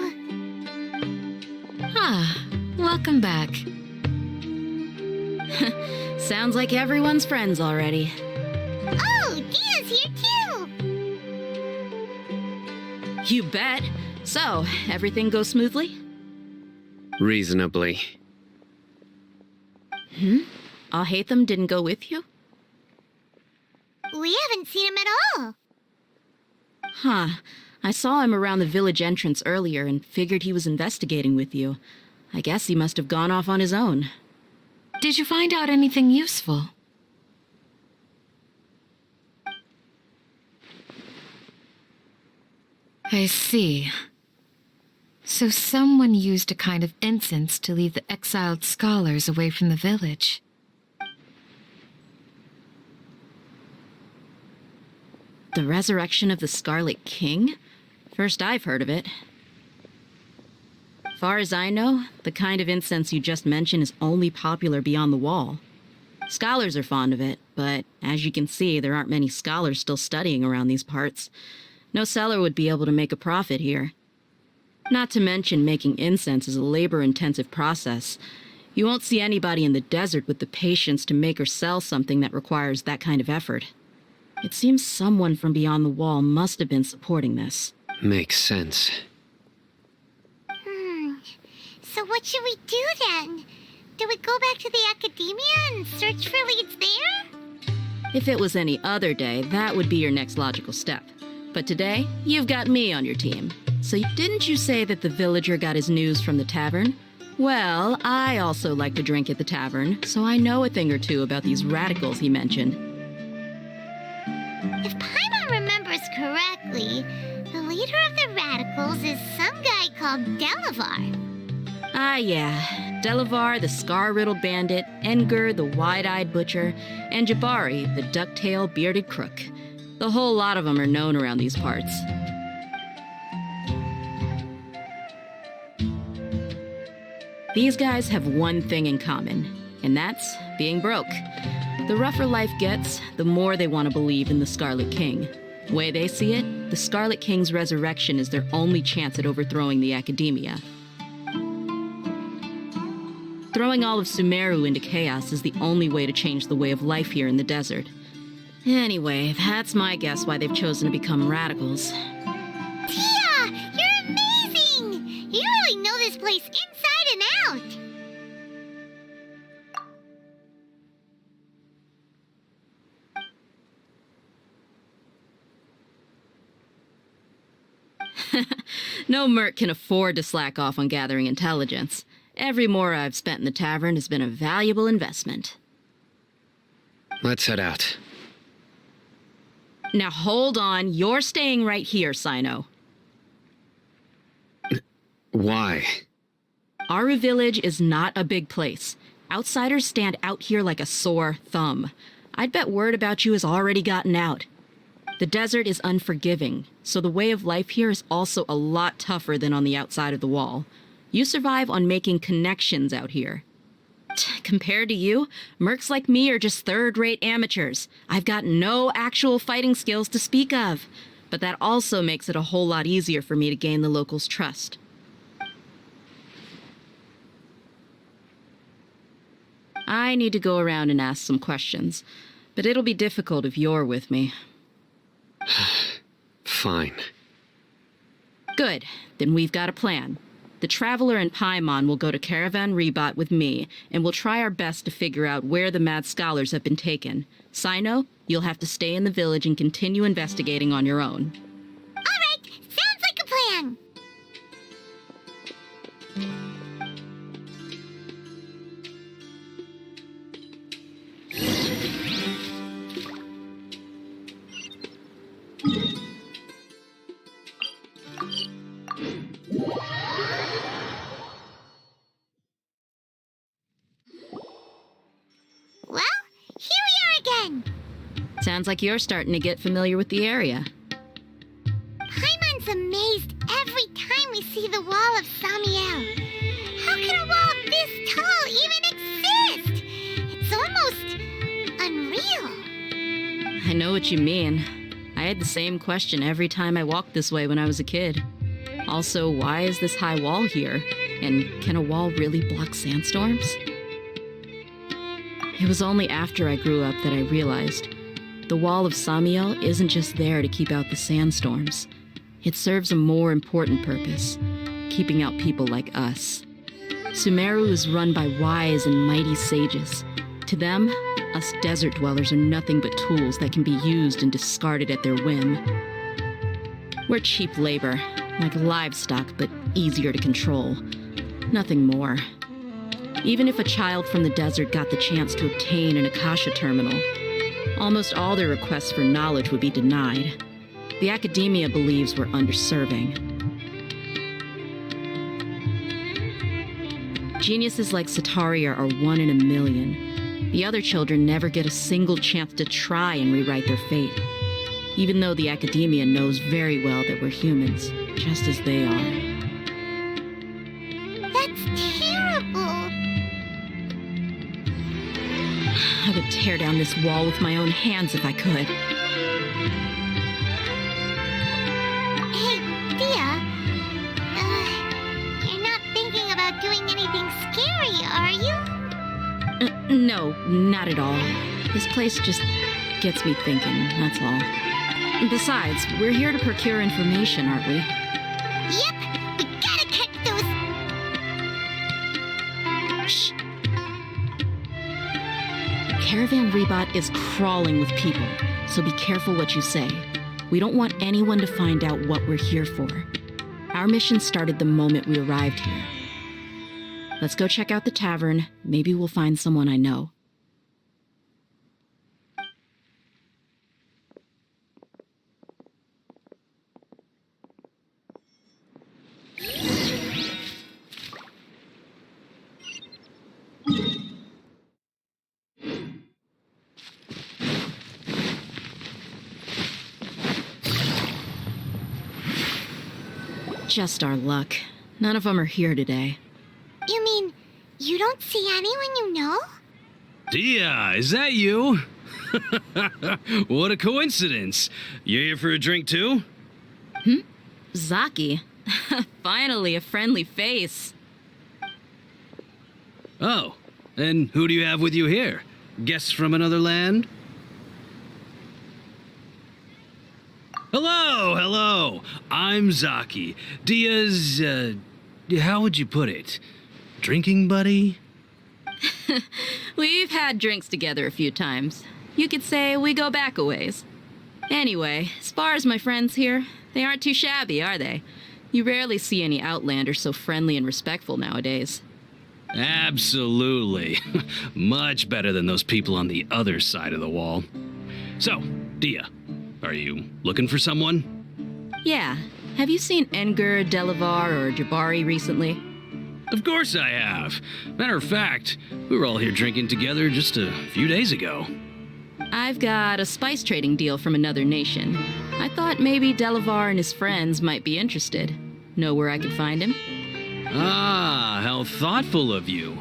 Ah, welcome back. Sounds like everyone's friends already. Oh, Dia's here, too! You bet. So, everything goes smoothly? Reasonably. Haytham didn't go with you? We haven't seen him at all. Huh. I saw him around the village entrance earlier and figured he was investigating with you. I guess he must have gone off on his own. Did you find out anything useful? I see. So someone used a kind of incense to lead the exiled scholars away from the village. The resurrection of the Scarlet King? First I've heard of it. Far as I know, the kind of incense you just mentioned is only popular beyond the wall. Scholars are fond of it, but as you can see, there aren't many scholars still studying around these parts. No seller would be able to make a profit here. Not to mention making incense is a labor-intensive process. You won't see anybody in the desert with the patience to make or sell something that requires that kind of effort. It seems someone from beyond the wall must have been supporting this. Makes sense. So what should we do then? Do we go back to the academia and search for leads there? If it was any other day, that would be your next logical step. But today, you've got me on your team. So didn't you say that the villager got his news from the tavern? Well, I also like to drink at the tavern, so I know a thing or two about these radicals he mentioned. If Paimon remembers correctly, Travels is some guy called Delavar. Ah, yeah. Delavar, the scar-riddled bandit, Engur, the wide-eyed butcher, and Jabari, the duck-tailed bearded crook. The whole lot of them are known around these parts. These guys have one thing in common, and that's being broke. The rougher life gets, the more they want to believe in the Scarlet King. Way they see it, the Scarlet King's resurrection is their only chance at overthrowing the Academia. Throwing all of Sumeru into chaos is the only way to change the way of life here in the desert. Anyway, that's my guess why they've chosen to become radicals. Dehya, you're amazing! You really know this place inside and out! No merc can afford to slack off on gathering intelligence. Every more I've spent in the tavern has been a valuable investment. Let's head out. Now hold on, you're staying right here, Sino. Why? Aru Village is not a big place. Outsiders stand out here like a sore thumb. I'd bet word about you has already gotten out. The desert is unforgiving, so the way of life here is also a lot tougher than on the outside of the wall. You survive on making connections out here. Compared to you, mercs like me are just third-rate amateurs. I've got no actual fighting skills to speak of, but that also makes it a whole lot easier for me to gain the locals' trust. I need to go around and ask some questions, but it'll be difficult if you're with me. Fine. Good. Then we've got a plan. The Traveler and Paimon will go to Caravan Rebot with me, and we'll try our best to figure out where the mad scholars have been taken. Sino, you'll have to stay in the village and continue investigating on your own. All right, sounds like a plan. Well, here we are again. Sounds like you're starting to get familiar with the area. Paimon's amazed every time we see the wall of Samiel. How can a wall this tall even exist? It's almost unreal. I know what you mean. I had the same question every time I walked this way when I was a kid. Also, why is this high wall here? And can a wall really block sandstorms? It was only after I grew up that I realized the wall of Samiel isn't just there to keep out the sandstorms. It serves a more important purpose, keeping out people like us. Sumeru is run by wise and mighty sages. To them, us desert dwellers are nothing but tools that can be used and discarded at their whim. We're cheap labor, like livestock, but easier to control. Nothing more. Even if a child from the desert got the chance to obtain an Akasha terminal, almost all their requests for knowledge would be denied. The Academia believes we're underserving. Geniuses like Sataria are one in a million. The other children never get a single chance to try and rewrite their fate, even though the Academia knows very well that we're humans, just as they are. That's terrible. I would tear down this wall with my own hands if I could. Hey, Dehya. You're not thinking about doing anything scary, are you? No, not at all. This place just gets me thinking, that's all. Besides, we're here to procure information, aren't we? Yep, we gotta catch those. Shh. Caravan Rebot is crawling with people, so be careful what you say. We don't want anyone to find out what we're here for. Our mission started the moment we arrived here. Let's go check out the tavern. Maybe we'll find someone I know. Just our luck. None of them are here today. You mean, you don't see anyone you know? Dehya, is that you? What a coincidence. You here for a drink too? Zaki. Finally, a friendly face. Oh, and who do you have with you here? Guests from another land? Hello. I'm Zaki. Dehya's, how would you put it? Drinking buddy? We've had drinks together a few times. You could say we go back a ways. Anyway, as far as my friends here, they aren't too shabby, are they? You rarely see any Outlanders so friendly and respectful nowadays. Absolutely. Much better than those people on the other side of the wall. So, Dehya, are you looking for someone? Yeah. Have you seen Engur, Delavar, or Jabari recently? Of course I have. Matter of fact, we were all here drinking together just a few days ago. I've got a spice trading deal from another nation. I thought maybe Delavar and his friends might be interested. Know where I could find him? Ah, how thoughtful of you.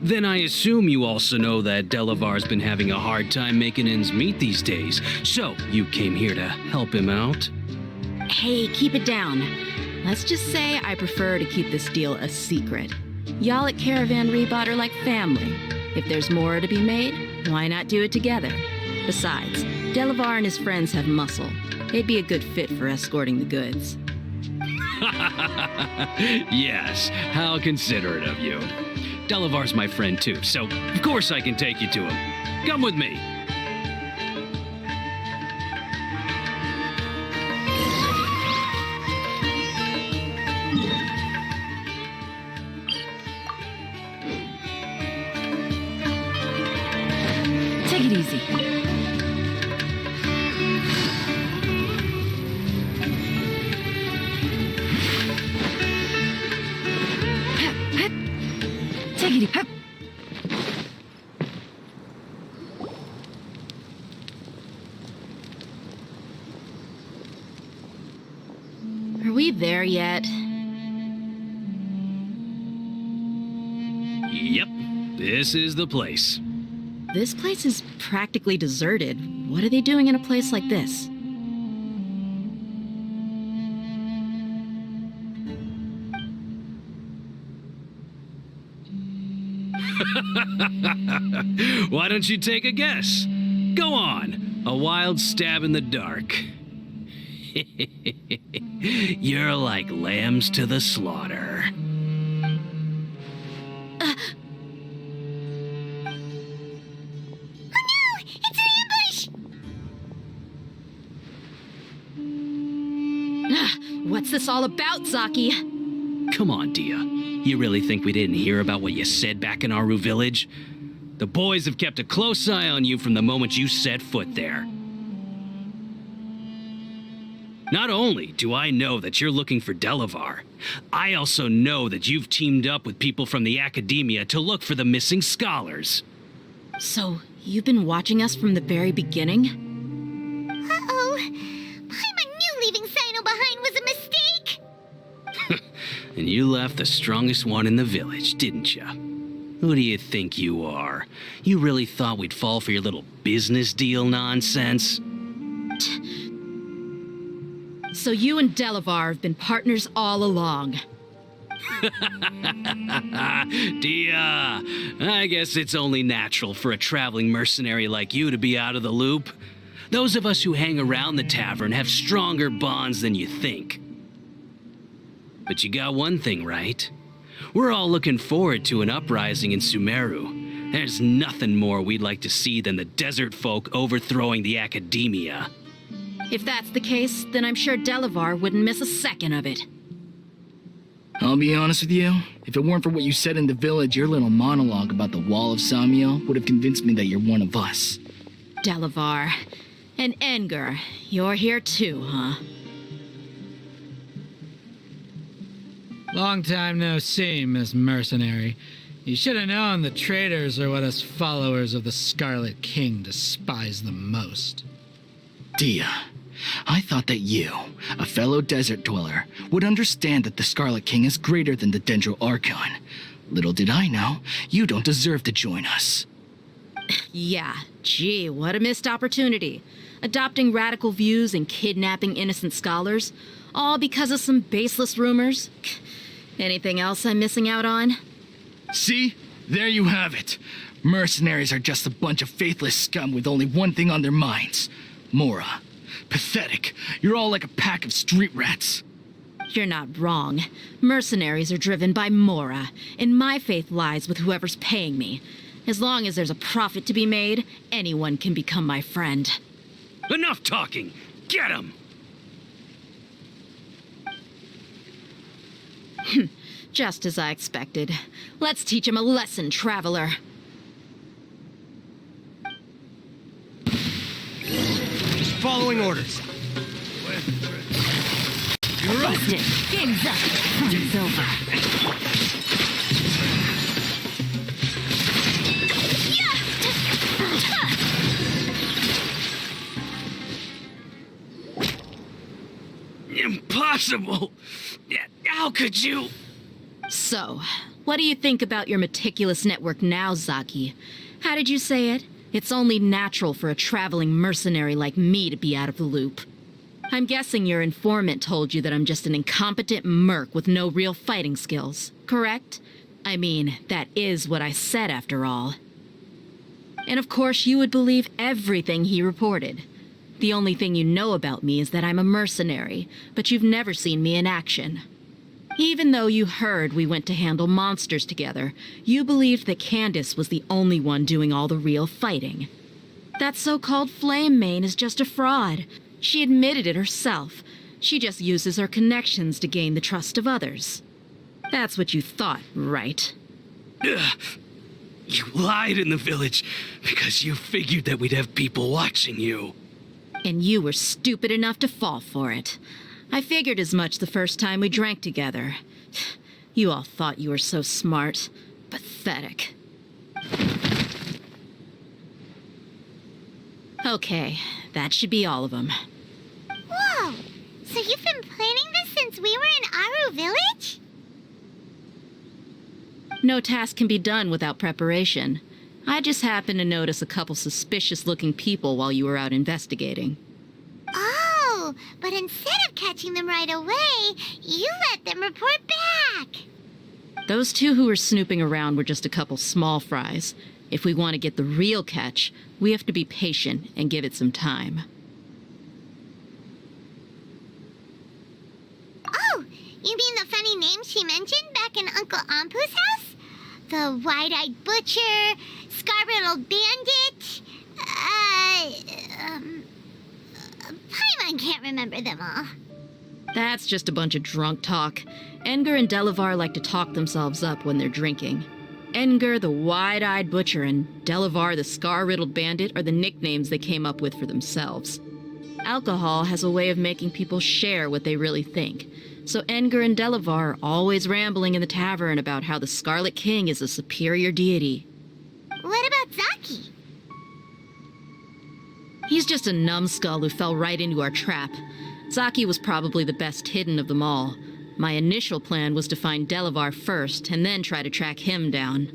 Then I assume you also know that Delavar's been having a hard time making ends meet these days. So, you came here to help him out? Hey, keep it down. Let's just say I prefer to keep this deal a secret. Y'all at Caravan Rebot are like family. If there's more to be made, why not do it together? Besides, Delavar and his friends have muscle. They'd be a good fit for escorting the goods. Yes, how considerate of you. Delavar's my friend too, so of course I can take you to him. Come with me. Take it easy. Take it easy. Are we there yet? Yep, this is the place. This place is practically deserted. What are they doing in a place like this? Why don't you take a guess? Go on, a wild stab in the dark. You're like lambs to the slaughter. What's this all about, Zaki? Come on, Dehya. You really think we didn't hear about what you said back in Aru village? The boys have kept a close eye on you from the moment you set foot there. Not only do I know that you're looking for Delavar, I also know that you've teamed up with people from the Academia to look for the missing scholars. So, you've been watching us from the very beginning? Uh-oh. Paimon knew leaving Sino behind was a mistake! And you left the strongest one in the village, didn't ya? Who do you think you are? You really thought we'd fall for your little business deal nonsense? So you and Delavar have been partners all along. Dehya, I guess it's only natural for a traveling mercenary like you to be out of the loop. Those of us who hang around the tavern have stronger bonds than you think. But you got one thing right. We're all looking forward to an uprising in Sumeru. There's nothing more we'd like to see than the desert folk overthrowing the Academia. If that's the case, then I'm sure Delavar wouldn't miss a second of it. I'll be honest with you, if it weren't for what you said in the village, your little monologue about the Wall of Samiel would have convinced me that you're one of us. Delavar. And Engur, you're here too, huh? Long time no see, Miss Mercenary. You should have known the traitors are what us followers of the Scarlet King despise the most. Dehya, I thought that you, a fellow desert dweller, would understand that the Scarlet King is greater than the Dendro Archon. Little did I know, you don't deserve to join us. Yeah, gee, what a missed opportunity. Adopting radical views and kidnapping innocent scholars, all because of some baseless rumors. Anything else I'm missing out on? See? There you have it. Mercenaries are just a bunch of faithless scum with only one thing on their minds. Mora. Pathetic. You're all like a pack of street rats. You're not wrong. Mercenaries are driven by Mora, and my faith lies with whoever's paying me. As long as there's a profit to be made, anyone can become my friend. Enough talking! Get him! Just as I expected. Let's teach him a lesson, traveler. Following orders. Busted. Game's up. It's over. Impossible! How could you? So, what do you think about your meticulous network now, Zaki? How did you say it? It's only natural for a traveling mercenary like me to be out of the loop. I'm guessing your informant told you that I'm just an incompetent merc with no real fighting skills, correct? I mean, that is what I said after all. And of course you would believe everything he reported. The only thing you know about me is that I'm a mercenary, but you've never seen me in action. Even though you heard we went to handle monsters together, you believed that Candace was the only one doing all the real fighting. That so-called Flame Mane is just a fraud. She admitted it herself. She just uses her connections to gain the trust of others. That's what you thought, right? Ugh. You lied in the village because you figured that we'd have people watching you. And you were stupid enough to fall for it. I figured as much the first time we drank together. You all thought you were so smart. Pathetic. Okay, that should be all of them. Whoa! So you've been planning this since we were in Aru Village? No task can be done without preparation. I just happened to notice a couple suspicious-looking people while you were out investigating. Oh, but instead of catching them right away, you let them report back. Those two who were snooping around were just a couple small fries. If we want to get the real catch, we have to be patient and give it some time. Oh, you mean the funny name she mentioned back in Uncle Ampu's house? The wide-eyed butcher, scar-riddled bandit, Paimon can't remember them all. That's just a bunch of drunk talk. Engar and Delavar like to talk themselves up when they're drinking. Engar, the wide-eyed butcher, and Delavar, the scar-riddled bandit, are the nicknames they came up with for themselves. Alcohol has a way of making people share what they really think. So Engar and Delavar are always rambling in the tavern about how the Scarlet King is a superior deity. What about Zaki? He's just a numbskull who fell right into our trap. Zaki was probably the best hidden of them all. My initial plan was to find Delavar first, and then try to track him down.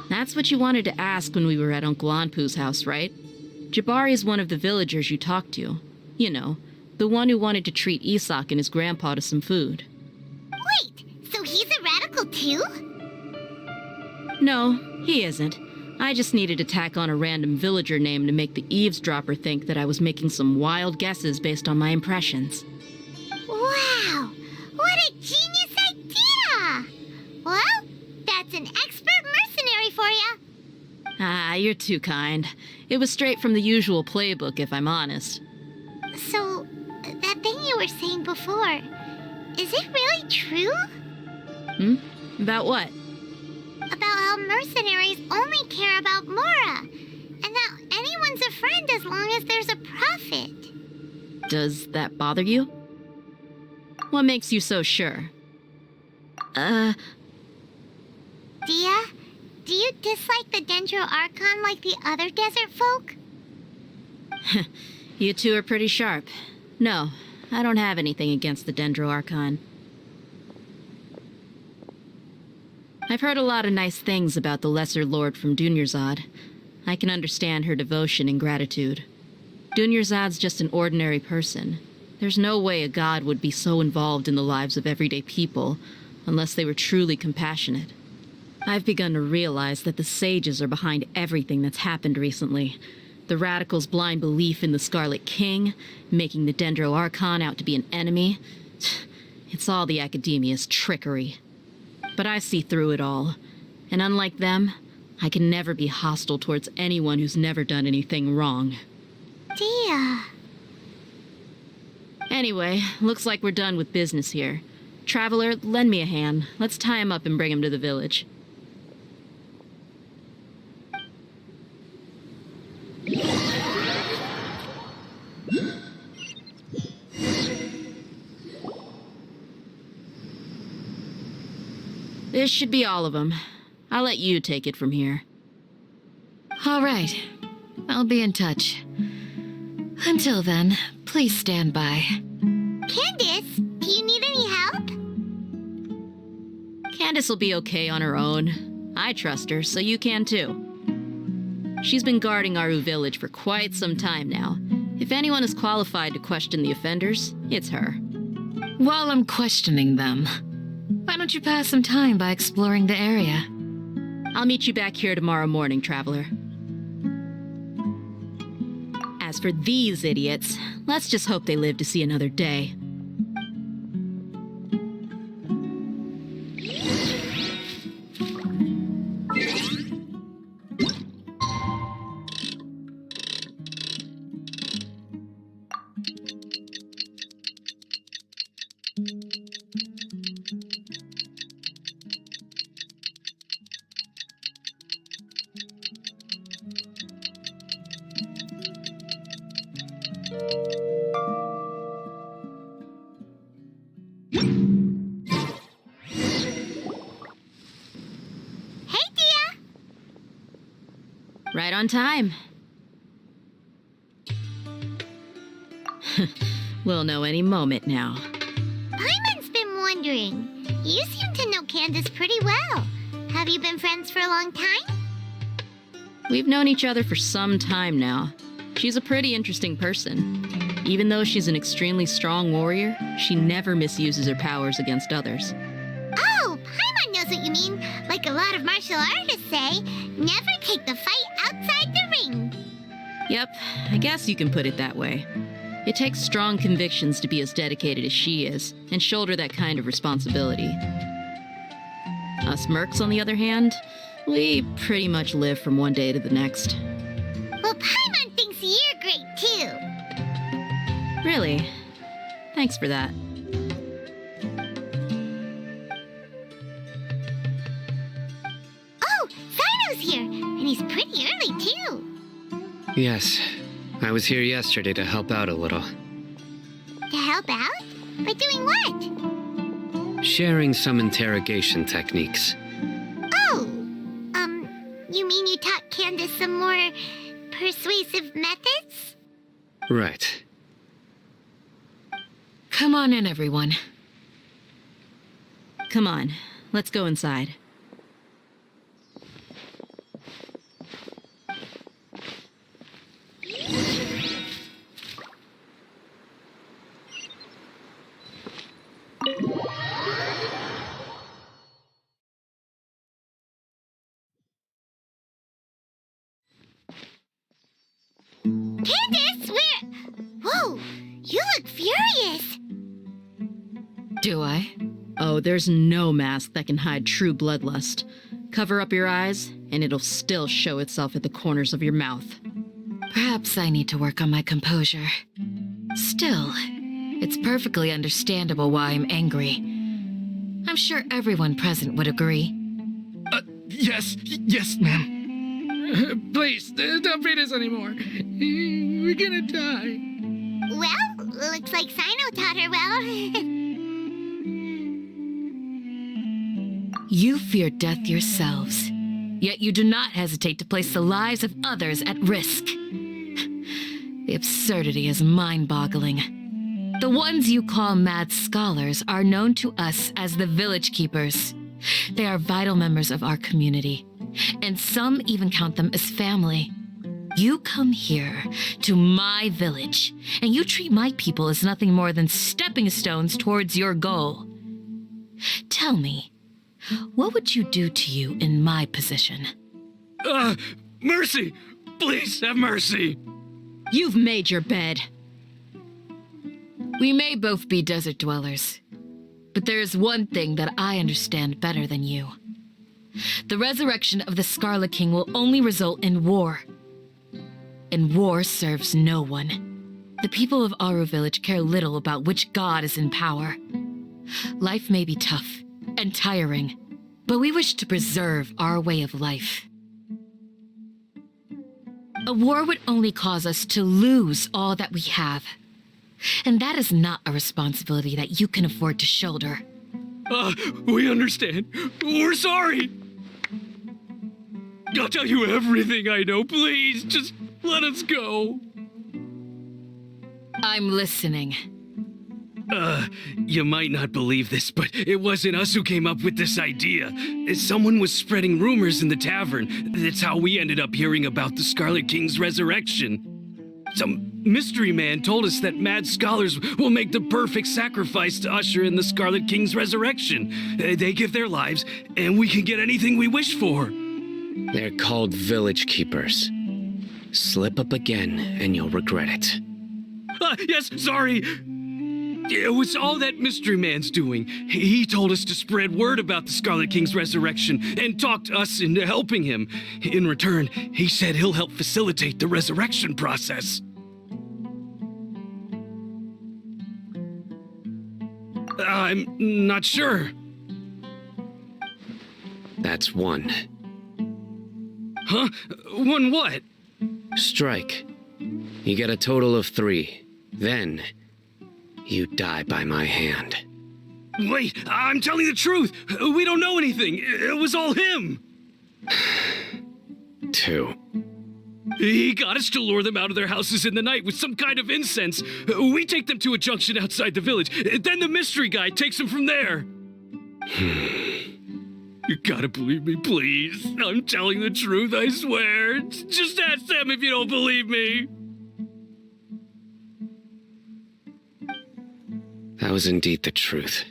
That's what you wanted to ask when we were at Uncle Anpu's house, right? Jabari is one of the villagers you talked to. You know, the one who wanted to treat Isak and his grandpa to some food. Wait, so he's a radical too? No, he isn't. I just needed to tack on a random villager name to make the eavesdropper think that I was making some wild guesses based on my impressions. Wow, what a genius idea! Well, that's an expert mercenary for you. Ah, you're too kind. It was straight from the usual playbook, if I'm honest. So, that thing you were saying before, is it really true? About what? About how mercenaries only care about Mora, and that anyone's a friend as long as there's a profit. Does that bother you? What makes you so sure? Dehya, do you dislike the Dendro Archon like the other desert folk? You two are pretty sharp. No, I don't have anything against the Dendro Archon. I've heard a lot of nice things about the Lesser Lord from Dunyarzad. I can understand her devotion and gratitude. Dunyarzad's just an ordinary person. There's no way a god would be so involved in the lives of everyday people unless they were truly compassionate. I've begun to realize that the sages are behind everything that's happened recently. The radicals' blind belief in the Scarlet King, making the Dendro Archon out to be an enemy. It's all the Academia's trickery. But I see through it all. And unlike them, I can never be hostile towards anyone who's never done anything wrong. Dehya. Anyway, looks like we're done with business here. Traveler, lend me a hand. Let's tie him up and bring him to the village. This should be all of them. I'll let you take it from here. All right. I'll be in touch. Until then, please stand by. Candace, do you need any help? Candace will be okay on her own. I trust her, so you can too. She's been guarding Aru village for quite some time now. If anyone is qualified to question the offenders, it's her. While I'm questioning them, why don't you pass some time by exploring the area? I'll meet you back here tomorrow morning, Traveler. As for these idiots, let's just hope they live to see another day. Right on time. We'll know any moment now. Paimon's been wondering. You seem to know Candace pretty well. Have you been friends for a long time? We've known each other for some time now. She's a pretty interesting person. Even though she's an extremely strong warrior, she never misuses her powers against others. Oh, Paimon knows what you mean. Like a lot of martial artists say, never take the fight outside the ring. Yep, I guess you can put it that way. It takes strong convictions to be as dedicated as she is, and shoulder that kind of responsibility. Us mercs, on the other hand, we pretty much live from one day to the next. Well, Paimon thinks you're great too. Really? Thanks for that. Oh, Sino's here, and he's pretty early too. Yes, I was here yesterday to help out a little. To help out? By doing what? Sharing some interrogation techniques. Oh, you mean you taught Candace some more persuasive methods? Right. Come on in, everyone. Come on, let's go inside. Candace, where? Whoa, you look furious. Do I? Oh, there's no mask that can hide true bloodlust. Cover up your eyes, and it'll still show itself at the corners of your mouth. Perhaps I need to work on my composure. Still, it's perfectly understandable why I'm angry. I'm sure everyone present would agree. Yes, ma'am. Please, don't beat us anymore. We're gonna die. Well, looks like Sino taught her well. You fear death yourselves, yet you do not hesitate to place the lives of others at risk. The absurdity is mind-boggling. The ones you call mad scholars are known to us as the Village Keepers. They are vital members of our community, and some even count them as family. You come here, to my village, and you treat my people as nothing more than stepping stones towards your goal. Tell me, what would you do to you in my position? Mercy! Please have mercy! You've made your bed. We may both be desert dwellers, but there is one thing that I understand better than you. The resurrection of the Scarlet King will only result in war. And war serves no one. The people of Aru Village care little about which god is in power. Life may be tough and tiring, but we wish to preserve our way of life. A war would only cause us to lose all that we have. And that is not a responsibility that you can afford to shoulder. We understand. We're sorry. I'll tell you everything I know. Please, just let us go. I'm listening. You might not believe this, but it wasn't us who came up with this idea. Someone was spreading rumors in the tavern. That's how we ended up hearing about the Scarlet King's resurrection. Some mystery man told us that mad scholars will make the perfect sacrifice to usher in the Scarlet King's resurrection. They give their lives, and we can get anything we wish for. They're called Village Keepers. Slip up again, and you'll regret it. Yes, sorry. It was all that mystery man's doing. He told us to spread word about the Scarlet King's resurrection and talked us into helping him. In return, he said he'll help facilitate the resurrection process. I'm not sure. That's one. Huh? One what? Strike. You get a total of 3. Then, you die by my hand. Wait, I'm telling the truth. We don't know anything. It was all him. 2. He got us to lure them out of their houses in the night with some kind of incense. We take them to a junction outside the village. Then the mystery guy takes them from there. You gotta believe me, please. I'm telling the truth, I swear. Just ask them if you don't believe me. That was indeed the truth.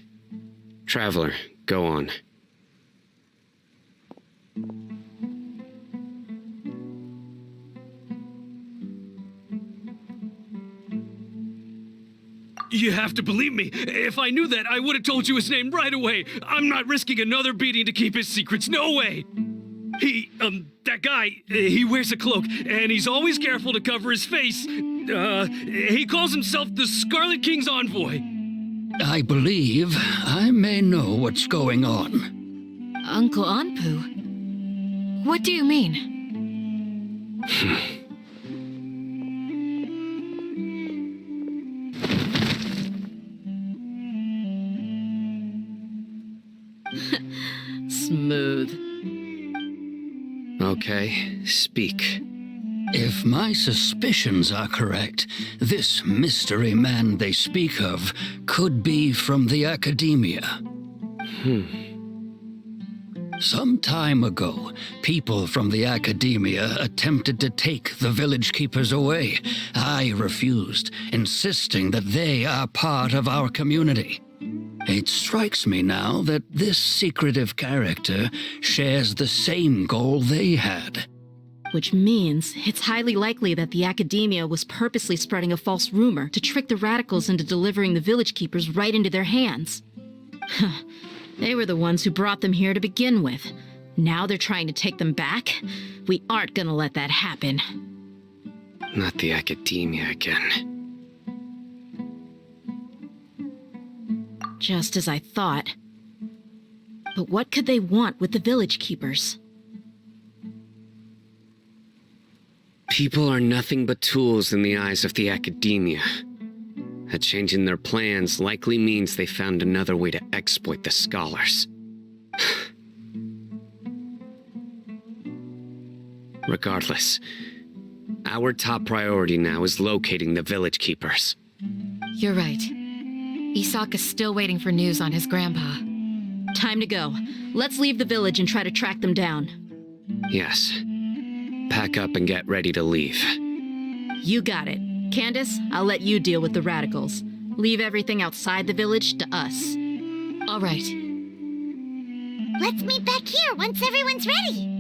Traveler, go on. You have to believe me. If I knew that, I would have told you his name right away. I'm not risking another beating to keep his secrets. No way. That guy, he wears a cloak, and he's always careful to cover his face. He calls himself the Scarlet King's envoy. I believe I may know what's going on. Uncle Anpu? What do you mean? Smooth. Okay, speak. If my suspicions are correct, this mystery man they speak of could be from the academia. Some time ago, people from the academia attempted to take the village keepers away. I refused, insisting that they are part of our community. It strikes me now that this secretive character shares the same goal they had. Which means it's highly likely that the academia was purposely spreading a false rumor to trick the radicals into delivering the village keepers right into their hands. They were the ones who brought them here to begin with. Now they're trying to take them back? We aren't gonna let that happen. Not the academia again. Just as I thought. But what could they want with the village keepers? People are nothing but tools in the eyes of the academia. A change in their plans likely means they found another way to exploit the scholars. Regardless, Our top priority now is locating the village keepers. You're right. Isaka's still waiting for news on his grandpa. Time to go. Let's leave the village and try to track them down. Yes. Pack up and get ready to leave. You got it. Candace, I'll let you deal with the radicals. Leave everything outside the village to us. All right. Let's meet back here once everyone's ready.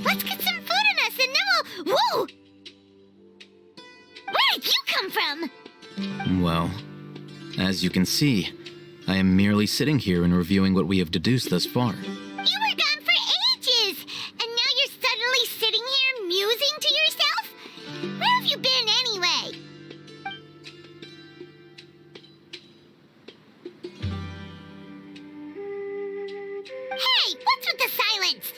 Let's get some food in us and then we'll... Whoa! Where did you come from? Well, as you can see, I am merely sitting here and reviewing what we have deduced thus far. You were gone for ages, and now you're suddenly sitting here musing to yourself? Where have you been anyway? Hey, what's with the silence?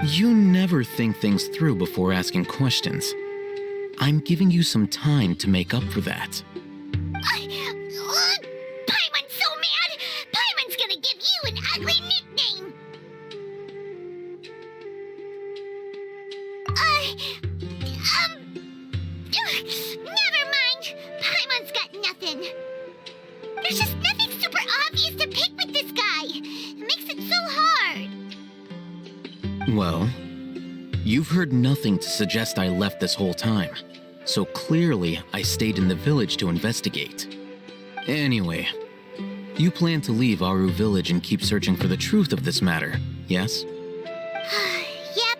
You never think things through before asking questions. I'm giving you some time to make up for that. Paimon's so mad! Paimon's gonna give you an ugly nickname! Never mind! Paimon's got nothing. There's just nothing super obvious to pick with this guy. It makes it so hard. Well, you've heard nothing to suggest I left this whole time, so clearly I stayed in the village to investigate. Anyway, you plan to leave Aru Village and keep searching for the truth of this matter, yes? Yep.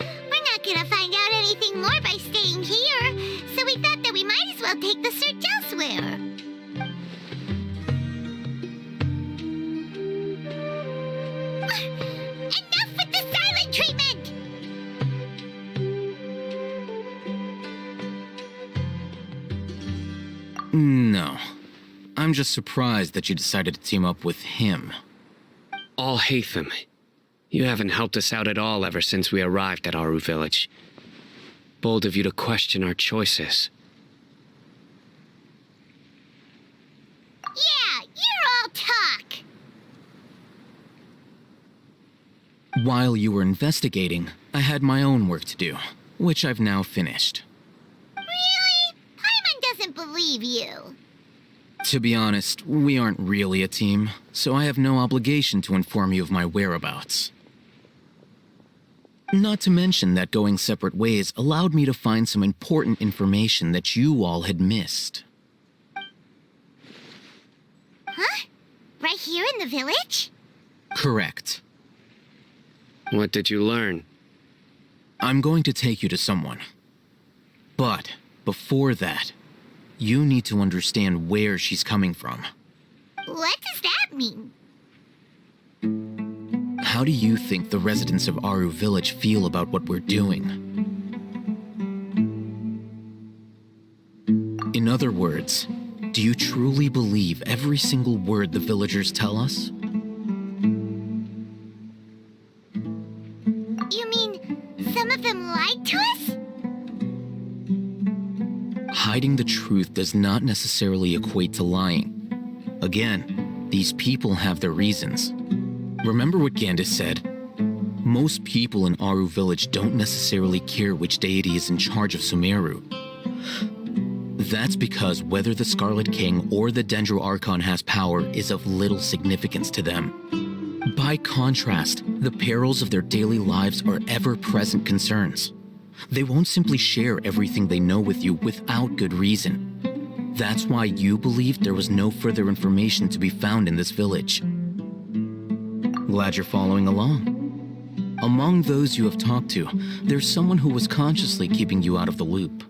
We're not gonna find out anything more by staying here, so we thought that we might as well take the search elsewhere. Enough with the silent treatment! No. I'm just surprised that you decided to team up with him. Alhaitham, you haven't helped us out at all ever since we arrived at Aru Village. Bold of you to question our choices. Yeah, you're all talk! While you were investigating, I had my own work to do, which I've now finished. Really? Paimon doesn't believe you. To be honest, we aren't really a team, so I have no obligation to inform you of my whereabouts. Not to mention that going separate ways allowed me to find some important information that you all had missed. Huh? Right here in the village? Correct. What did you learn? I'm going to take you to someone. But before that, you need to understand where she's coming from. What does that mean? How do you think the residents of Aru Village feel about what we're doing? In other words, do you truly believe every single word the villagers tell us? You mean some of them lied to us? Hiding the truth does not necessarily equate to lying. Again, these people have their reasons. Remember what Gandis said? Most people in Aru Village don't necessarily care which deity is in charge of Sumeru. That's because whether the Scarlet King or the Dendro Archon has power is of little significance to them. By contrast, the perils of their daily lives are ever-present concerns. They won't simply share everything they know with you without good reason. That's why you believed there was no further information to be found in this village. Glad you're following along. Among those you have talked to, there's someone who was consciously keeping you out of the loop.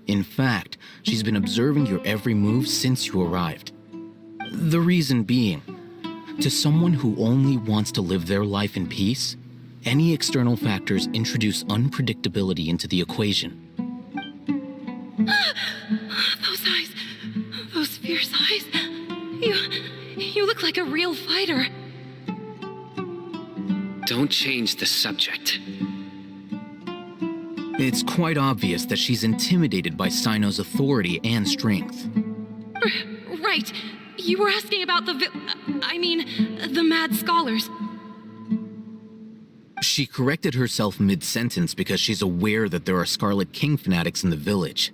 In fact, she's been observing your every move since you arrived. The reason being, to someone who only wants to live their life in peace, any external factors introduce unpredictability into the equation. Those eyes. Those fierce eyes. You look like a real fighter. Don't change the subject. It's quite obvious that she's intimidated by Sino's authority and strength. Right. You were asking about the mad scholars. She corrected herself mid-sentence because she's aware that there are Scarlet King fanatics in the village.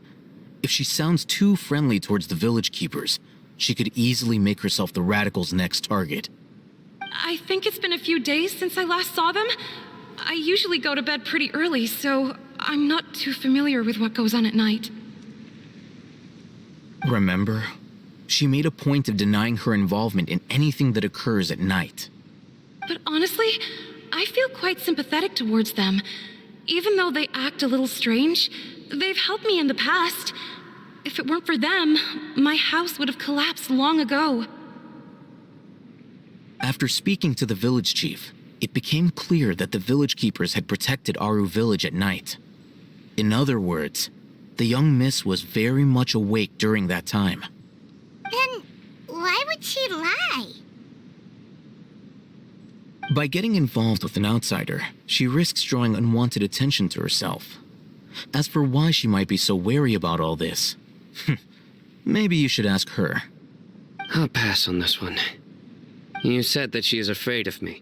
If she sounds too friendly towards the village keepers, she could easily make herself the radicals' next target. I think it's been a few days since I last saw them. I usually go to bed pretty early, so I'm not too familiar with what goes on at night. Remember? She made a point of denying her involvement in anything that occurs at night. But honestly, I feel quite sympathetic towards them. Even though they act a little strange, they've helped me in the past. If it weren't for them, my house would have collapsed long ago. After speaking to the village chief, it became clear that the village keepers had protected Aru village at night. In other words, the young miss was very much awake during that time. Then why would she lie? By getting involved with an outsider, she risks drawing unwanted attention to herself. As for why she might be so wary about all this, maybe you should ask her. I'll pass on this one. You said that she is afraid of me.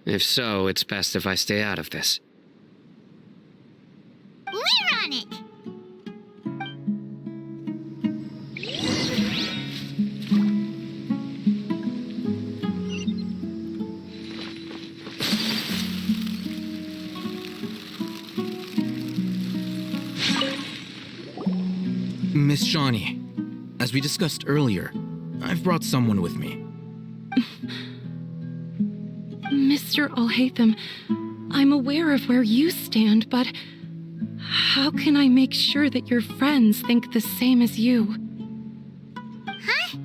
If so, it's best if I stay out of this. We're on it! Miss Shawnee, as we discussed earlier, I've brought someone with me. Mr. Alhaitham, I'm aware of where you stand, but how can I make sure that your friends think the same as you? Huh?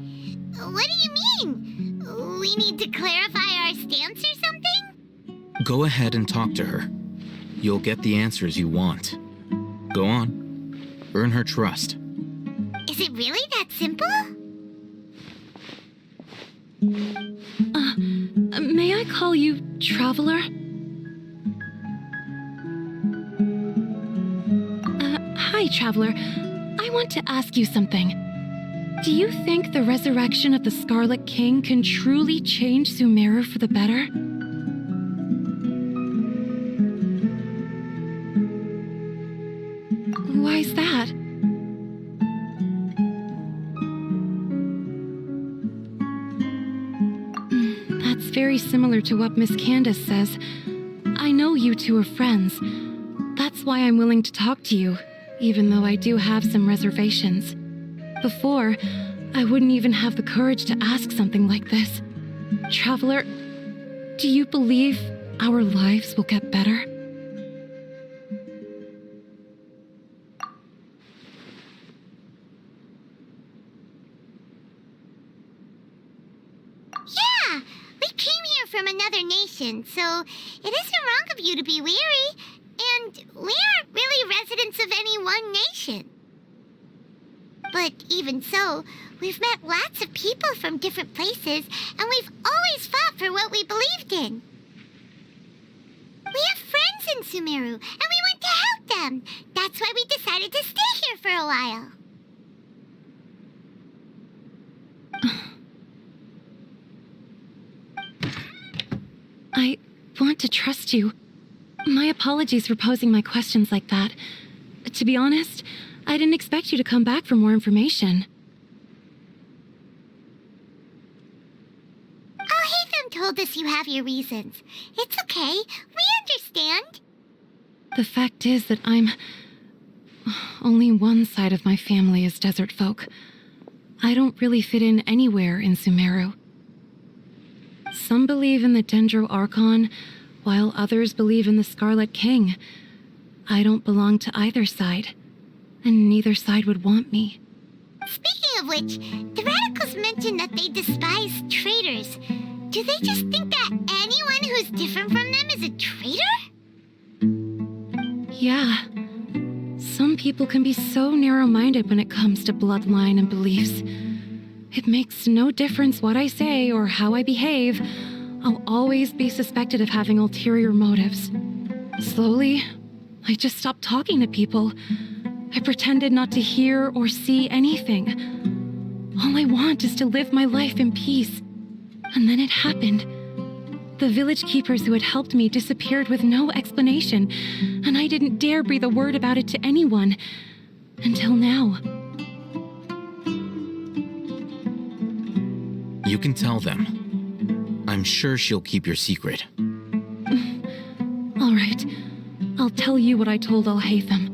What do you mean? We need to clarify our stance or something? Go ahead and talk to her. You'll get the answers you want. Go on. Earn her trust. Is it really that simple? May I call you Traveler? Hi, Traveler. I want to ask you something. Do you think the resurrection of the Scarlet King can truly change Sumeru for the better? Why's that? That's very similar to what Miss Candace says. I know you two are friends. That's why I'm willing to talk to you, even though I do have some reservations. Before, I wouldn't even have the courage to ask something like this. Traveler, do you believe our lives will get better? Yeah! We came here from another nation, so it isn't wrong of you to be weary. And we aren't really residents of any one nation. But even so, we've met lots of people from different places, and we've always fought for what we believed in. We have friends in Sumeru, and we want to help them. That's why we decided to stay here for a while. I want to trust you. My apologies for posing my questions like that. To be honest, I didn't expect you to come back for more information. Alhaitham told us you have your reasons. It's okay. We understand. The fact is that only one side of my family is desert folk. I don't really fit in anywhere in Sumeru. Some believe in the Dendro Archon, while others believe in the Scarlet King. I don't belong to either side, and neither side would want me. Speaking of which, the radicals mentioned that they despise traitors. Do they just think that anyone who's different from them is a traitor? Yeah. Some people can be so narrow-minded when it comes to bloodline and beliefs. It makes no difference what I say or how I behave. I'll always be suspected of having ulterior motives. Slowly, I just stopped talking to people. I pretended not to hear or see anything. All I want is to live my life in peace. And then it happened. The village keepers who had helped me disappeared with no explanation, and I didn't dare breathe a word about it to anyone. Until now. You can tell them. I'm sure she'll keep your secret. All right. I'll tell you what I told Alhaitham.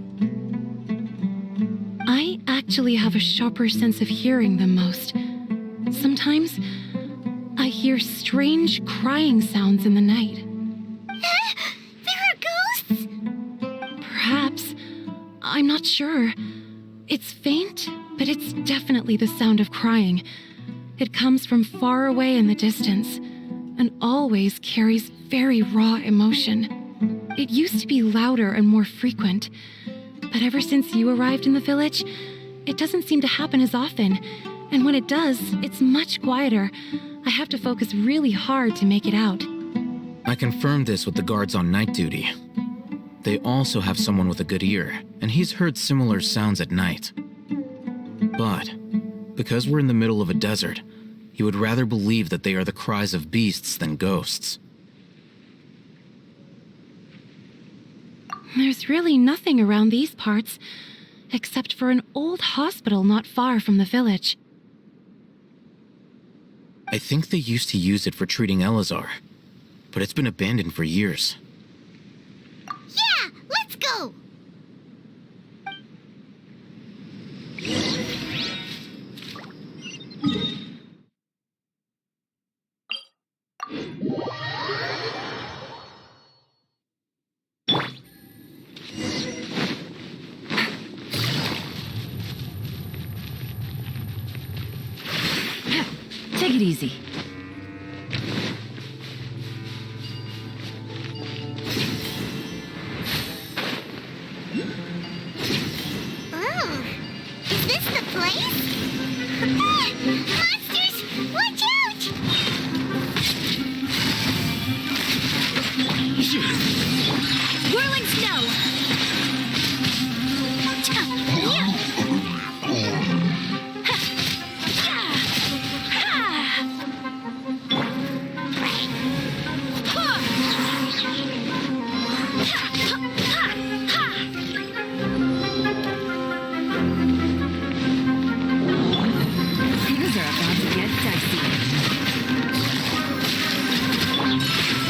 I actually have a sharper sense of hearing than most. Sometimes, I hear strange crying sounds in the night. There are ghosts? Perhaps. I'm not sure. It's faint, but it's definitely the sound of crying. It comes from far away in the distance, and always carries very raw emotion. It used to be louder and more frequent, but ever since you arrived in the village, it doesn't seem to happen as often, and when it does, it's much quieter. I have to focus really hard to make it out. I confirmed this with the guards on night duty. They also have someone with a good ear, and he's heard similar sounds at night. But, because we're in the middle of a desert, he would rather believe that they are the cries of beasts than ghosts. There's really nothing around these parts, except for an old hospital not far from the village. I think they used to use it for treating Elazar, but it's been abandoned for years. Yeah, let's go! Take it easy. Oh, is this the place? Monsters! Watch out! Whirling snow! Things are about to get dicey.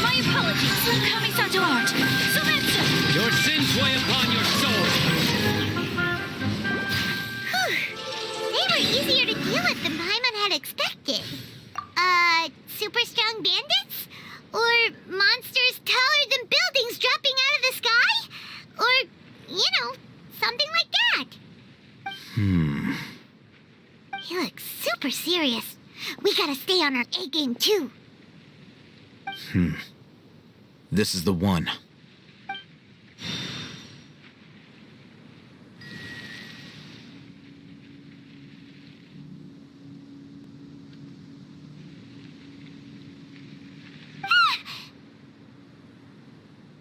My apologies, Kami-sato art! Sumetsu! Your sins weigh upon your soul! They were easier to deal with than Paimon had expected. Super strong bandits? Or monsters taller than buildings dropping out of the sky? Or, something like that. He looks super serious. We gotta stay on our A game too. This is the one.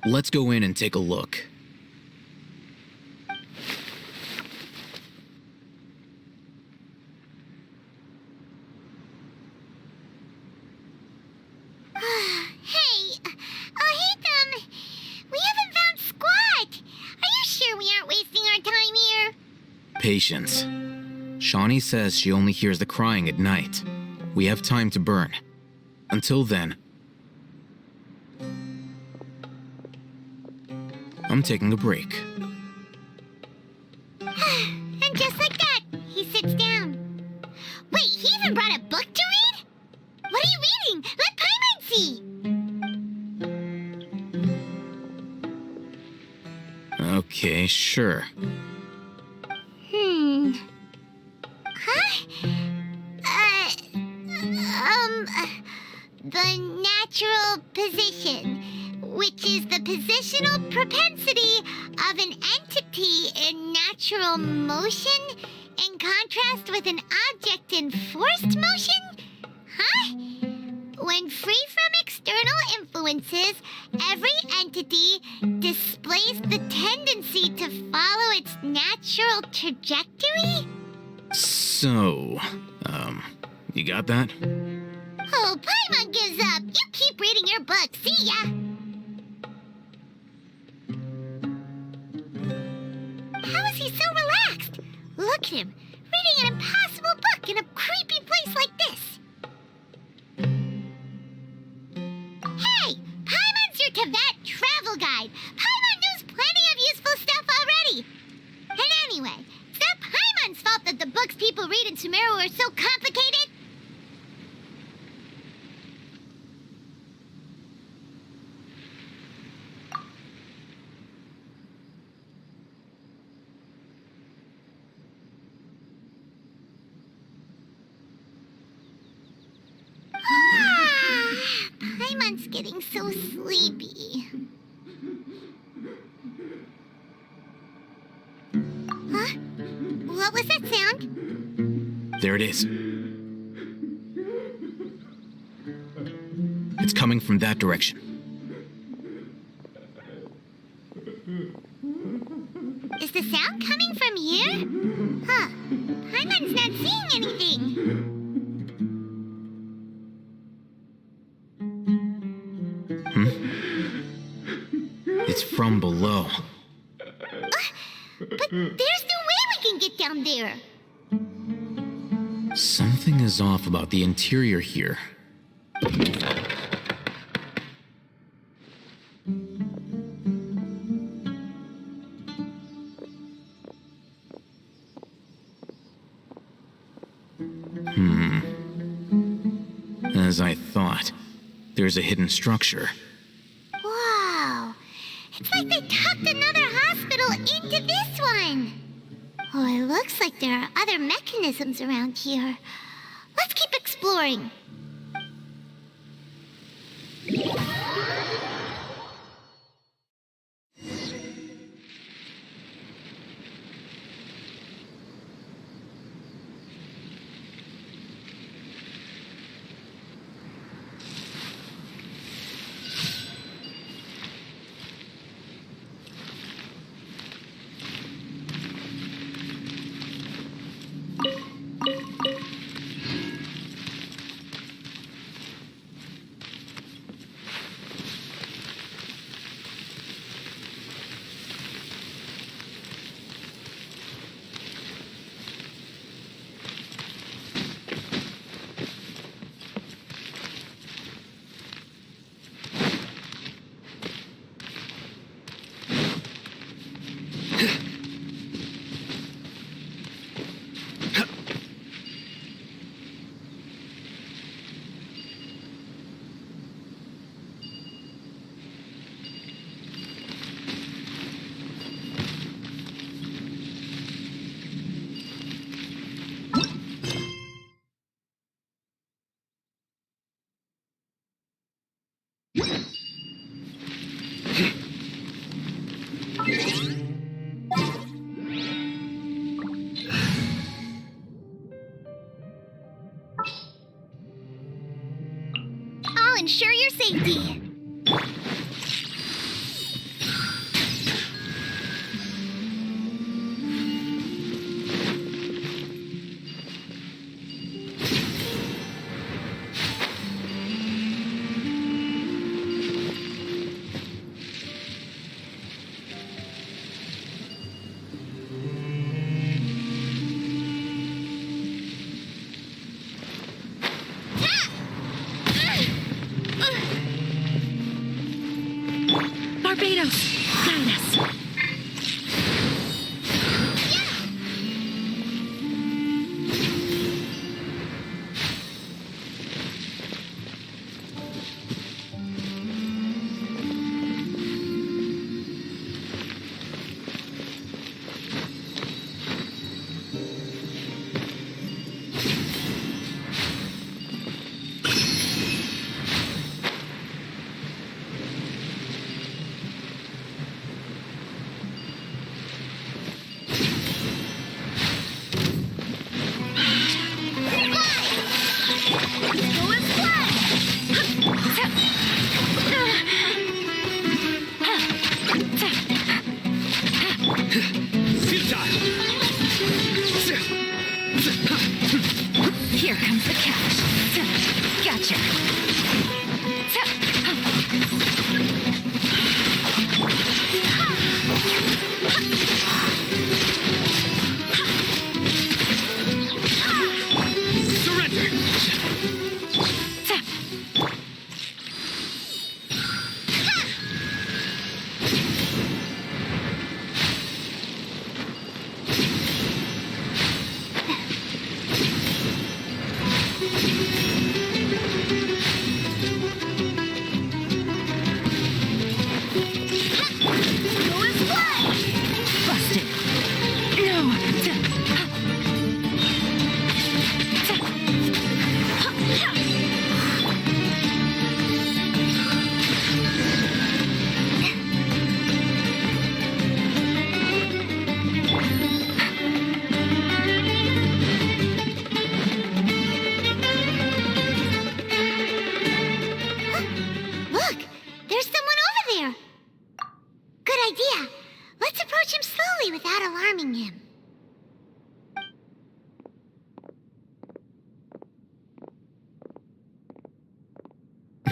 Let's go in and take a look. Hey, Haytham, we haven't found squat. Are you sure we aren't wasting our time here? Patience. Shawnee says she only hears the crying at night. We have time to burn. Until then, I'm taking a break. And just like that, he sits down. Wait, he even brought a book to read? What are you reading? Let Paimon see! Okay, sure. Huh? The natural position. which is the positional propensity of an entity in natural motion in contrast with an object in forced motion? Huh? When free from external influences, every entity displays the tendency to follow its natural trajectory? So, you got that? Oh, Paimon gives up. You keep reading your book. See ya. How is he so relaxed? Look at him, reading an impossible book in a creepy place like this. Hey, Paimon's your Teyvat travel guide. Paimon knows plenty of useful stuff already. And anyway, it's not Paimon's fault that the books people read in Sumeru are so complicated. Paimon's getting so sleepy. Huh? What was that sound? There it is. It's coming from that direction. Is the sound coming from here? Huh. Paimon's not seeing anything. It's from below. But there's no way we can get down there. Something is off about the interior here. As I thought, there's a hidden structure. Wow. It's like they tucked another hospital into this one. Oh, it looks like there are other mechanisms around here. Let's keep exploring. I'll ensure your safety. Barbados, guide us.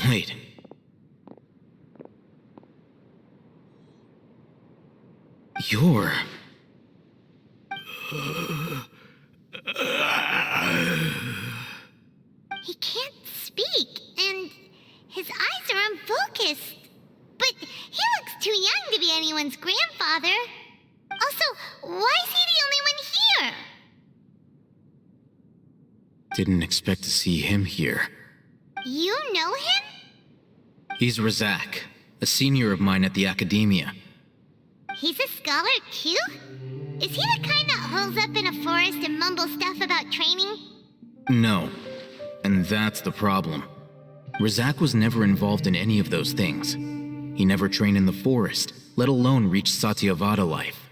Wait. You're... He can't speak, and his eyes are unfocused. But he looks too young to be anyone's grandfather. Also, why is he the only one here? Didn't expect to see him here. You know him? He's Razak, a senior of mine at the Academia. He's a scholar too? Is he the kind that holes up in a forest and mumbles stuff about training? No. And that's the problem. Razak was never involved in any of those things. He never trained in the forest, let alone reach Satyavada life.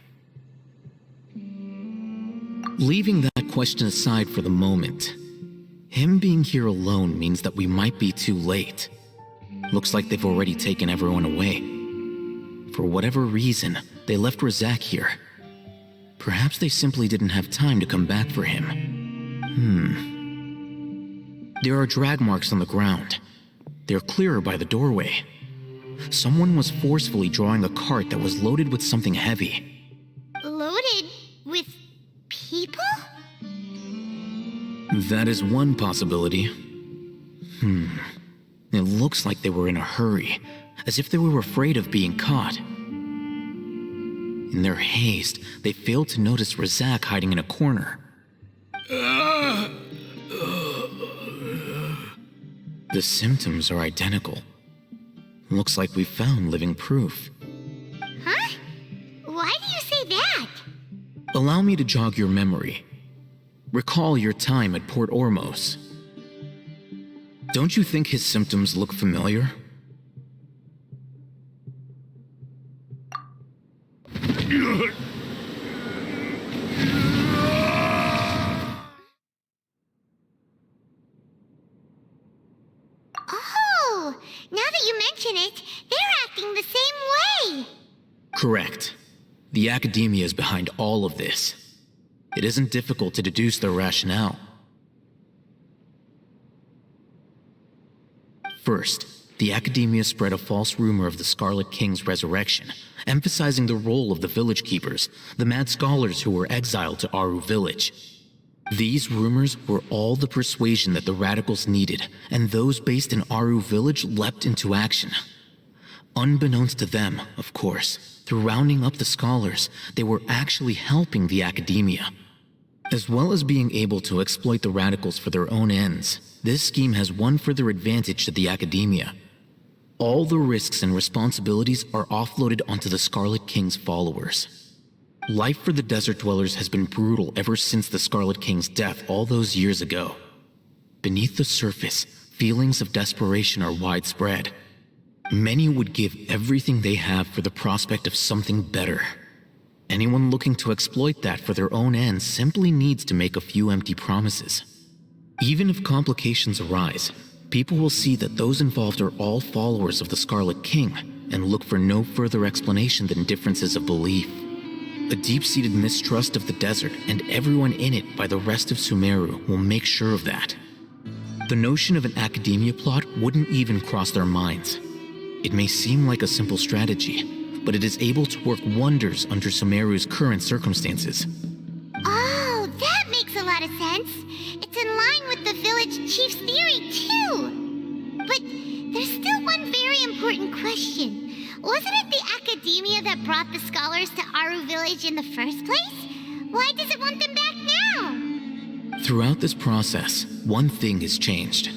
Leaving that question aside for the moment, him being here alone means that we might be too late. Looks like they've already taken everyone away. For whatever reason, they left Razak here. Perhaps they simply didn't have time to come back for him. There are drag marks on the ground. They're clearer by the doorway. Someone was forcefully drawing a cart that was loaded with something heavy. Loaded with people? That is one possibility. It looks like they were in a hurry, as if they were afraid of being caught. In their haste, they failed to notice Razak hiding in a corner. The symptoms are identical. Looks like we found living proof. Huh? Why do you say that? Allow me to jog your memory. Recall your time at Port Ormos. Don't you think his symptoms look familiar? Oh, now that you mention it, they're acting the same way. Correct. The Academia is behind all of this. It isn't difficult to deduce their rationale. First, the Academia spread a false rumor of the Scarlet King's resurrection, emphasizing the role of the village keepers, the mad scholars who were exiled to Aru village. These rumors were all the persuasion that the radicals needed, and those based in Aru village leapt into action. Unbeknownst to them, of course, through rounding up the scholars, they were actually helping the Academia. As well as being able to exploit the radicals for their own ends, this scheme has one further advantage to the Academia. All the risks and responsibilities are offloaded onto the Scarlet King's followers. Life for the desert dwellers has been brutal ever since the Scarlet King's death all those years ago. Beneath the surface, feelings of desperation are widespread. Many would give everything they have for the prospect of something better. Anyone looking to exploit that for their own ends simply needs to make a few empty promises. Even if complications arise, people will see that those involved are all followers of the Scarlet King and look for no further explanation than differences of belief. A deep-seated mistrust of the desert and everyone in it by the rest of Sumeru will make sure of that. The notion of an academia plot wouldn't even cross their minds. It may seem like a simple strategy, but it is able to work wonders under Sumeru's current circumstances. Oh, that makes a lot of sense. It's in line with the village chief's theory, too. But there's still one very important question. Wasn't it the academia that brought the scholars to Aru Village in the first place? Why does it want them back now? Throughout this process, one thing has changed.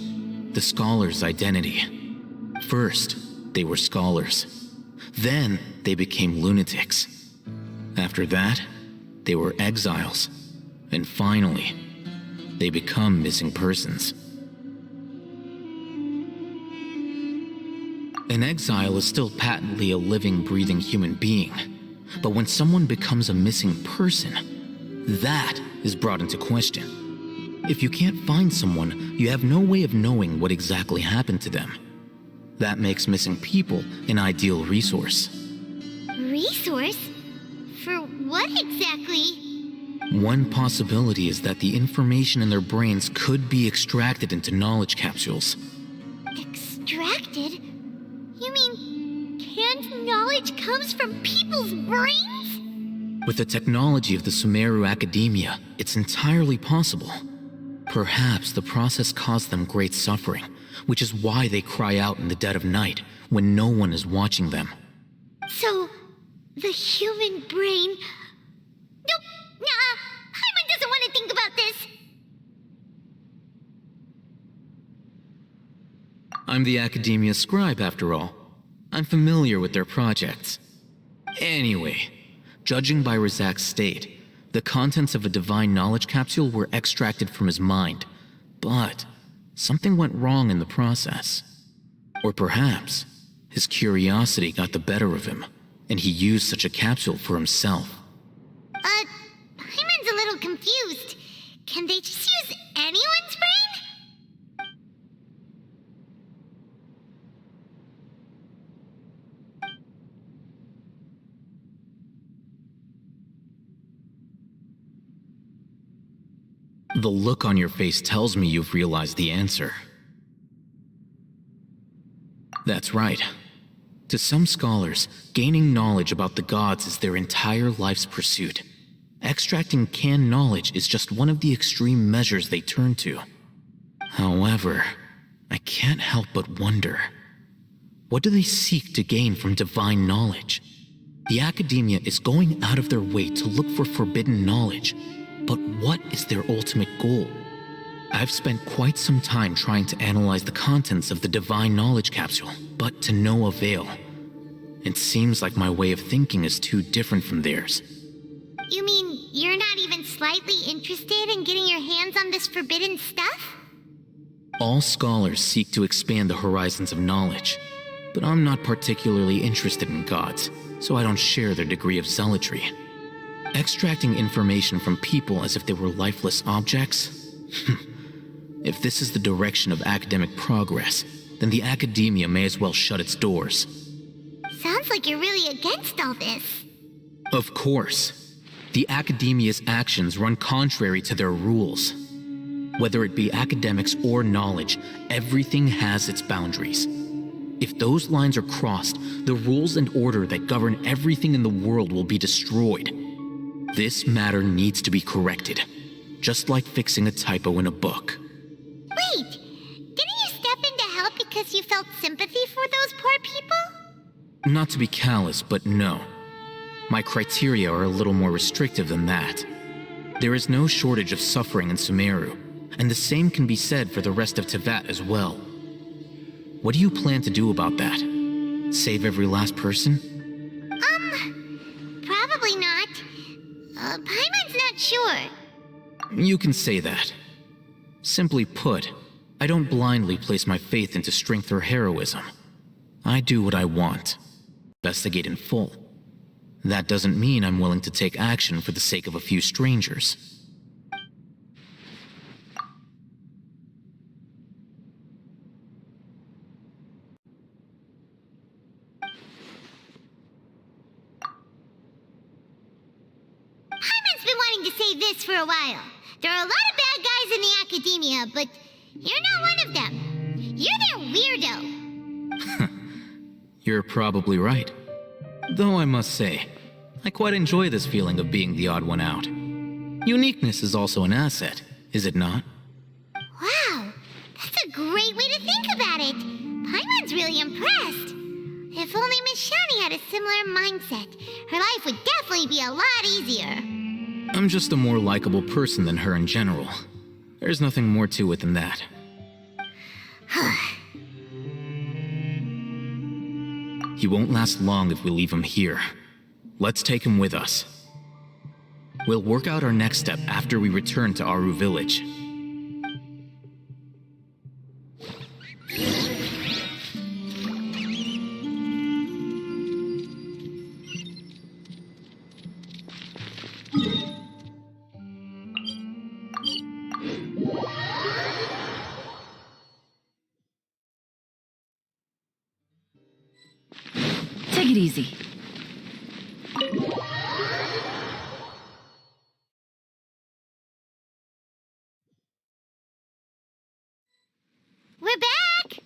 The scholars' identity. First, they were scholars. Then, they became lunatics. After that, they were exiles. And finally, they become missing persons. An exile is still patently a living, breathing human being. But when someone becomes a missing person, that is brought into question. If you can't find someone, you have no way of knowing what exactly happened to them. That makes missing people an ideal resource. Resource? For what exactly? One possibility is that the information in their brains could be extracted into knowledge capsules. Extracted? You mean canned knowledge comes from people's brains? With the technology of the Sumeru Academia, it's entirely possible. Perhaps the process caused them great suffering, which is why they cry out in the dead of night when no one is watching them. So, the human brain... Nope, nah, Paimon doesn't want to think about this. I'm the Academia scribe, after all. I'm familiar with their projects. Anyway, judging by Razak's state, the contents of a divine knowledge capsule were extracted from his mind. But something went wrong in the process. Or perhaps his curiosity got the better of him, and he used such a capsule for himself. Paimon's a little confused. Can they just use anyone's brain? The look on your face tells me you've realized the answer. That's right. To some scholars, gaining knowledge about the gods is their entire life's pursuit. Extracting canned knowledge is just one of the extreme measures they turn to. However, I can't help but wonder, what do they seek to gain from divine knowledge? The Academia is going out of their way to look for forbidden knowledge, but what is their ultimate goal? I've spent quite some time trying to analyze the contents of the divine knowledge capsule, but to no avail. It seems like my way of thinking is too different from theirs. You mean you're not even slightly interested in getting your hands on this forbidden stuff? All scholars seek to expand the horizons of knowledge, but I'm not particularly interested in gods, so I don't share their degree of zealotry. Extracting information from people as if they were lifeless objects? If this is the direction of academic progress, then the Academia may as well shut its doors. Sounds like you're really against all this. Of course. The Academia's actions run contrary to their rules. Whether it be academics or knowledge, everything has its boundaries. If those lines are crossed, the rules and order that govern everything in the world will be destroyed. This matter needs to be corrected, just like fixing a typo in a book. Wait, didn't you step in to help because you felt sympathy for those poor people? Not to be callous, but no. My criteria are a little more restrictive than that. There is no shortage of suffering in Sumeru, and the same can be said for the rest of Teyvat as well. What do you plan to do about that? Save every last person? Probably not. Paimon's not sure. You can say that. Simply put, I don't blindly place my faith into strength or heroism. I do what I want. Investigate in full. That doesn't mean I'm willing to take action for the sake of a few strangers. Paimon's been wanting to say this for a while. There are a lot of bad guys in the Academia, but You're not one of them. You're their weirdo. You're probably right. Though I must say, I quite enjoy this feeling of being the odd one out. Uniqueness is also an asset, is it not? Wow, that's a great way to think about it. Paimon's really impressed. If only Miss Shani had a similar mindset, her life would definitely be a lot easier. I'm just a more likable person than her in general. There's nothing more to it than that. He won't last long if we leave him here. Let's take him with us. We'll work out our next step after we return to Aru village. Take it easy. We're back!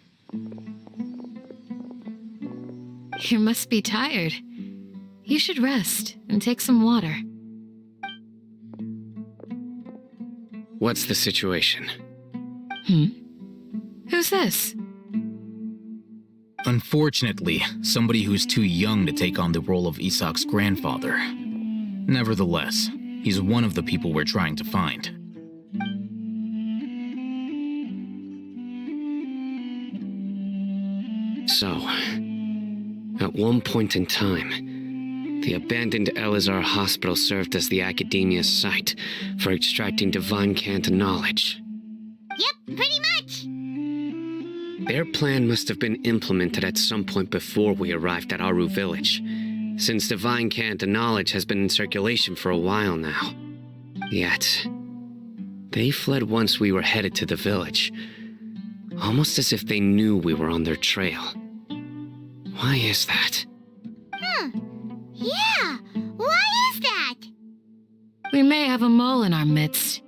You must be tired. You should rest and take some water. What's the situation? Who's this? Unfortunately, somebody who's too young to take on the role of Isak's grandfather. Nevertheless, he's one of the people we're trying to find. So, at one point in time, the abandoned Elazar Hospital served as the Academia's site for extracting divine cant knowledge. Yep, pretty much. Their plan must have been implemented at some point before we arrived at Aru village, since divine cant knowledge has been in circulation for a while now. Yet, they fled once we were headed to the village, almost as if they knew we were on their trail. Why is that? Yeah, why is that? We may have a mole in our midst.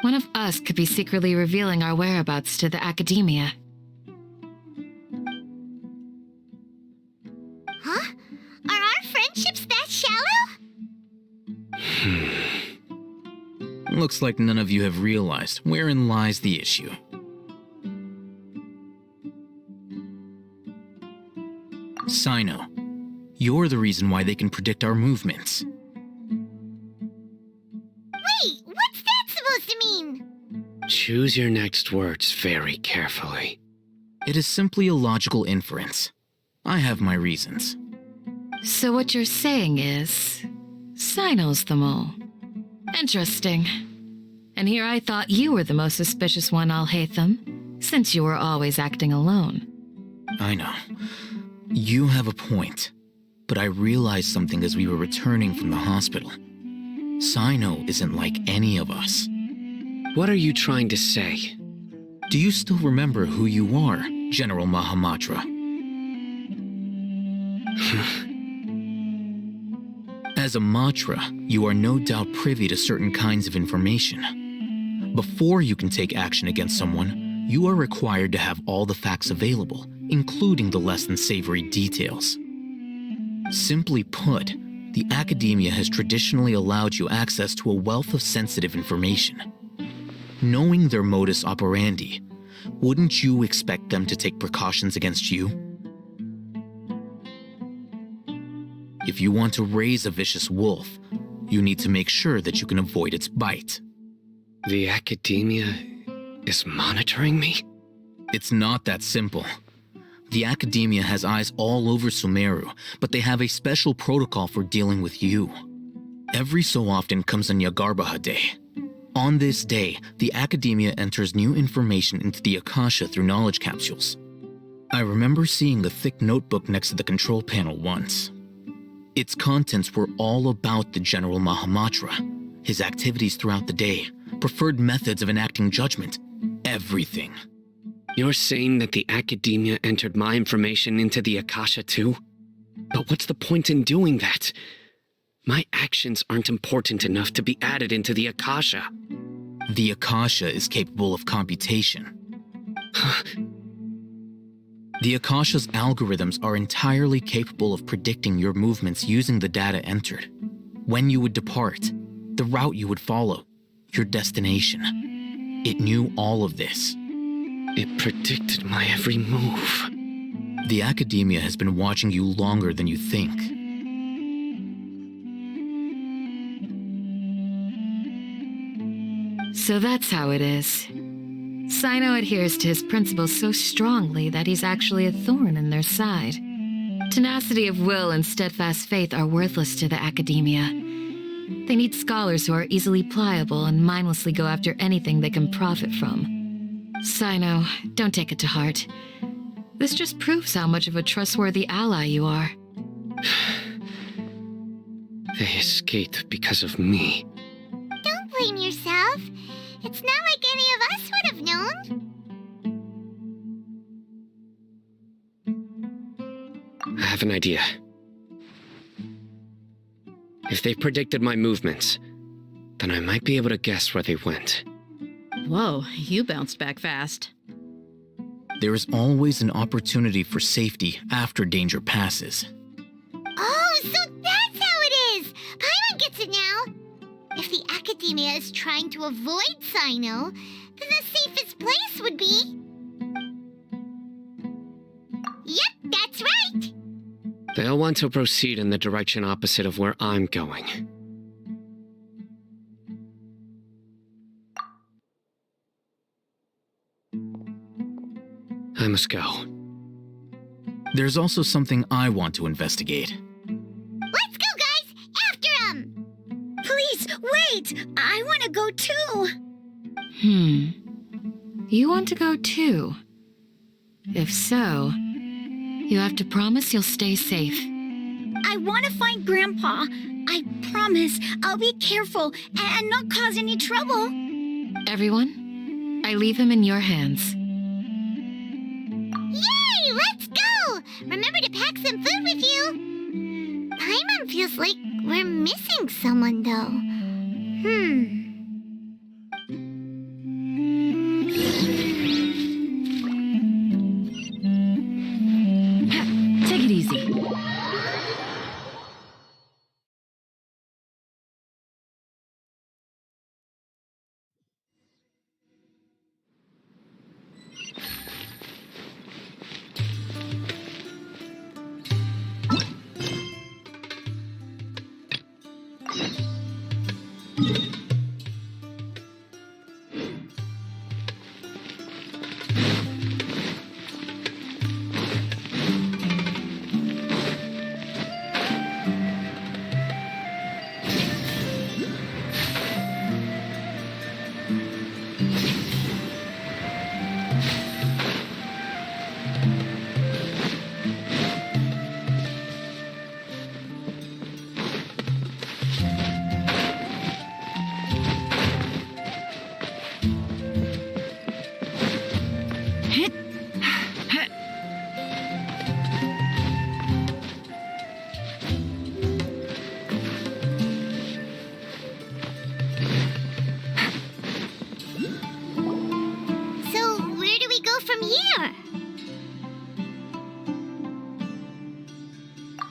One of us could be secretly revealing our whereabouts to the Academia. Huh? Are our friendships that shallow? Looks like none of you have realized wherein lies the issue. Sino, you're the reason why they can predict our movements. Wait, what's that supposed to mean? Choose your next words very carefully. It is simply a logical inference. I have my reasons. So what you're saying is, Sino's the mole. Interesting. And here I thought you were the most suspicious one, Al-Haytham, since you were always acting alone. I know. You have a point, but I realized something as we were returning from the hospital. Sino isn't like any of us. What are you trying to say? Do you still remember who you are, General Mahamatra? As a Matra, you are no doubt privy to certain kinds of information. Before you can take action against someone, you are required to have all the facts available, including the less than savory details. Simply put, the Academia has traditionally allowed you access to a wealth of sensitive information. Knowing their modus operandi, wouldn't you expect them to take precautions against you? If you want to raise a vicious wolf, you need to make sure that you can avoid its bite. The Academia is monitoring me? It's not that simple. The Academia has eyes all over Sumeru, but they have a special protocol for dealing with you. Every so often comes a Nyagarbaha Day. On this day, the Academia enters new information into the Akasha through knowledge capsules. I remember seeing a thick notebook next to the control panel once. Its contents were all about the General Mahamatra, his activities throughout the day, preferred methods of enacting judgment, everything. You're saying that the Academia entered my information into the Akasha too? But what's the point in doing that? My actions aren't important enough to be added into the Akasha. The Akasha is capable of computation. The Akasha's algorithms are entirely capable of predicting your movements using the data entered. When you would depart, the route you would follow, your destination. It knew all of this. It predicted my every move. The Academia has been watching you longer than you think. So that's how it is. Sino adheres to his principles so strongly that he's actually a thorn in their side. Tenacity of will and steadfast faith are worthless to the Academia. They need scholars who are easily pliable and mindlessly go after anything they can profit from. Sino, don't take it to heart. This just proves how much of a trustworthy ally you are. They escaped because of me. Don't blame yourself. It's not like any of us would have known. I have an idea. If they predicted my movements, then I might be able to guess where they went. Whoa, you bounced back fast. There is always an opportunity for safety after danger passes. Oh, so that's how it is! Paimon gets it now! If the Academia is trying to avoid Sino, then the safest place would be... Yep, that's right! They'll want to proceed in the direction opposite of where I'm going. I must go. There's also something I want to investigate. Let's go, guys! After him! Please, wait! I want to go too! You want to go too? If so, you have to promise you'll stay safe. I want to find Grandpa. I promise I'll be careful and not cause any trouble. Everyone, I leave him in your hands. Yay! Let's go! Remember to pack some food with you. Paimon feels like we're missing someone, though. Take it easy.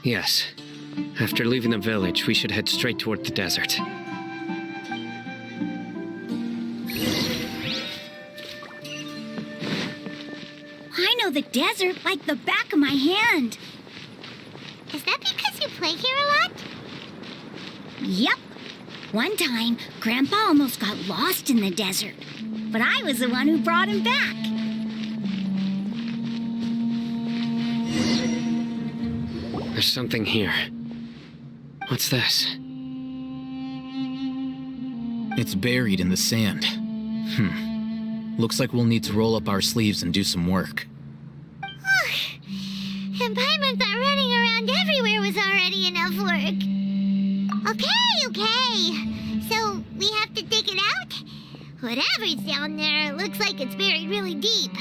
Yes. After leaving the village, we should head straight toward the desert. I know the desert like the back of my hand. Is that because you play here a lot? Yep. One time, Grandpa almost got lost in the desert, but I was the one who brought him back. There's something here. What's this? It's buried in the sand. Looks like we'll need to roll up our sleeves and do some work. And Paimon thought running around everywhere was already enough work. Okay. So, we have to dig it out? Whatever's down there looks like it's buried really deep.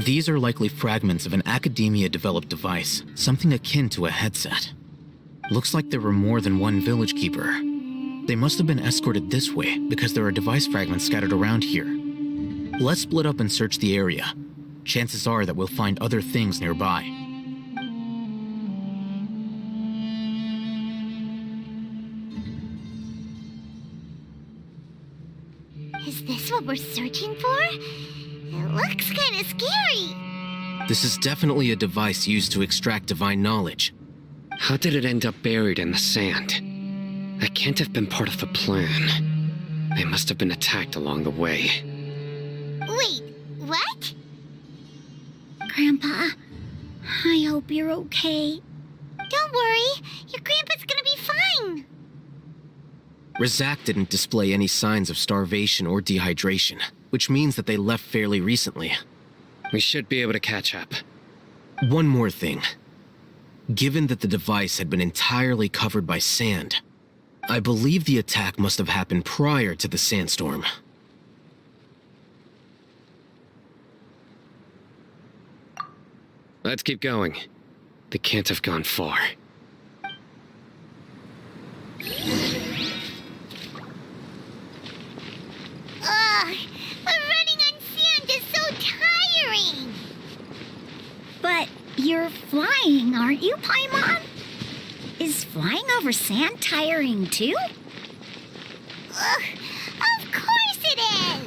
These are likely fragments of an Academia-developed device, something akin to a headset. Looks like there were more than one village keeper. They must have been escorted this way because there are device fragments scattered around here. Let's split up and search the area. Chances are that we'll find other things nearby. Is this what we're searching for? It looks kind of scary. This is definitely a device used to extract divine knowledge. How did it end up buried in the sand? That can't have been part of the plan. They must have been attacked along the way. Wait, what? Grandpa, I hope you're okay. Don't worry, your grandpa's gonna be fine. Razak didn't display any signs of starvation or dehydration, which means that they left fairly recently. We should be able to catch up. One more thing. Given that the device had been entirely covered by sand, I believe the attack must have happened prior to the sandstorm. Let's keep going. They can't have gone far. Ugh, but running on sand is so tiring. But you're flying, aren't you, Paimon? Is flying over sand tiring too? Ugh, of course it is.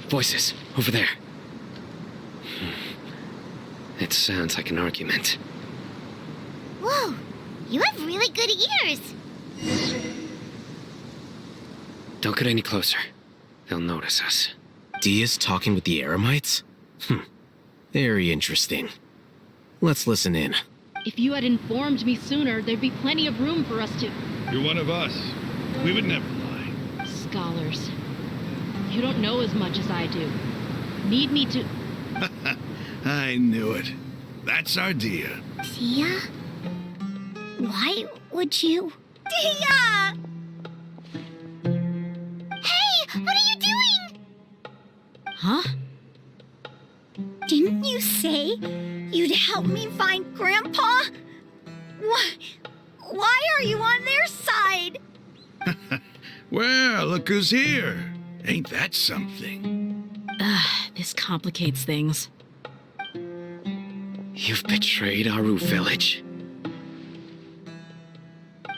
Voices, over there. It sounds like an argument. Whoa, you have really good ears. Don't get any closer. They'll notice us. Dehya's talking with the Eremites? Very interesting. Let's listen in. If you had informed me sooner, there'd be plenty of room for us to... You're one of us. We would never lie. Scholars. You don't know as much as I do. Need me to... I knew it. That's our Dehya. Dehya? Why would you? Dehya! Hey, what are you doing? Huh? Didn't you say you'd help me find Grandpa? Why are you on their side? Well, look who's here. Ain't that something? This complicates things. You've betrayed Aru village.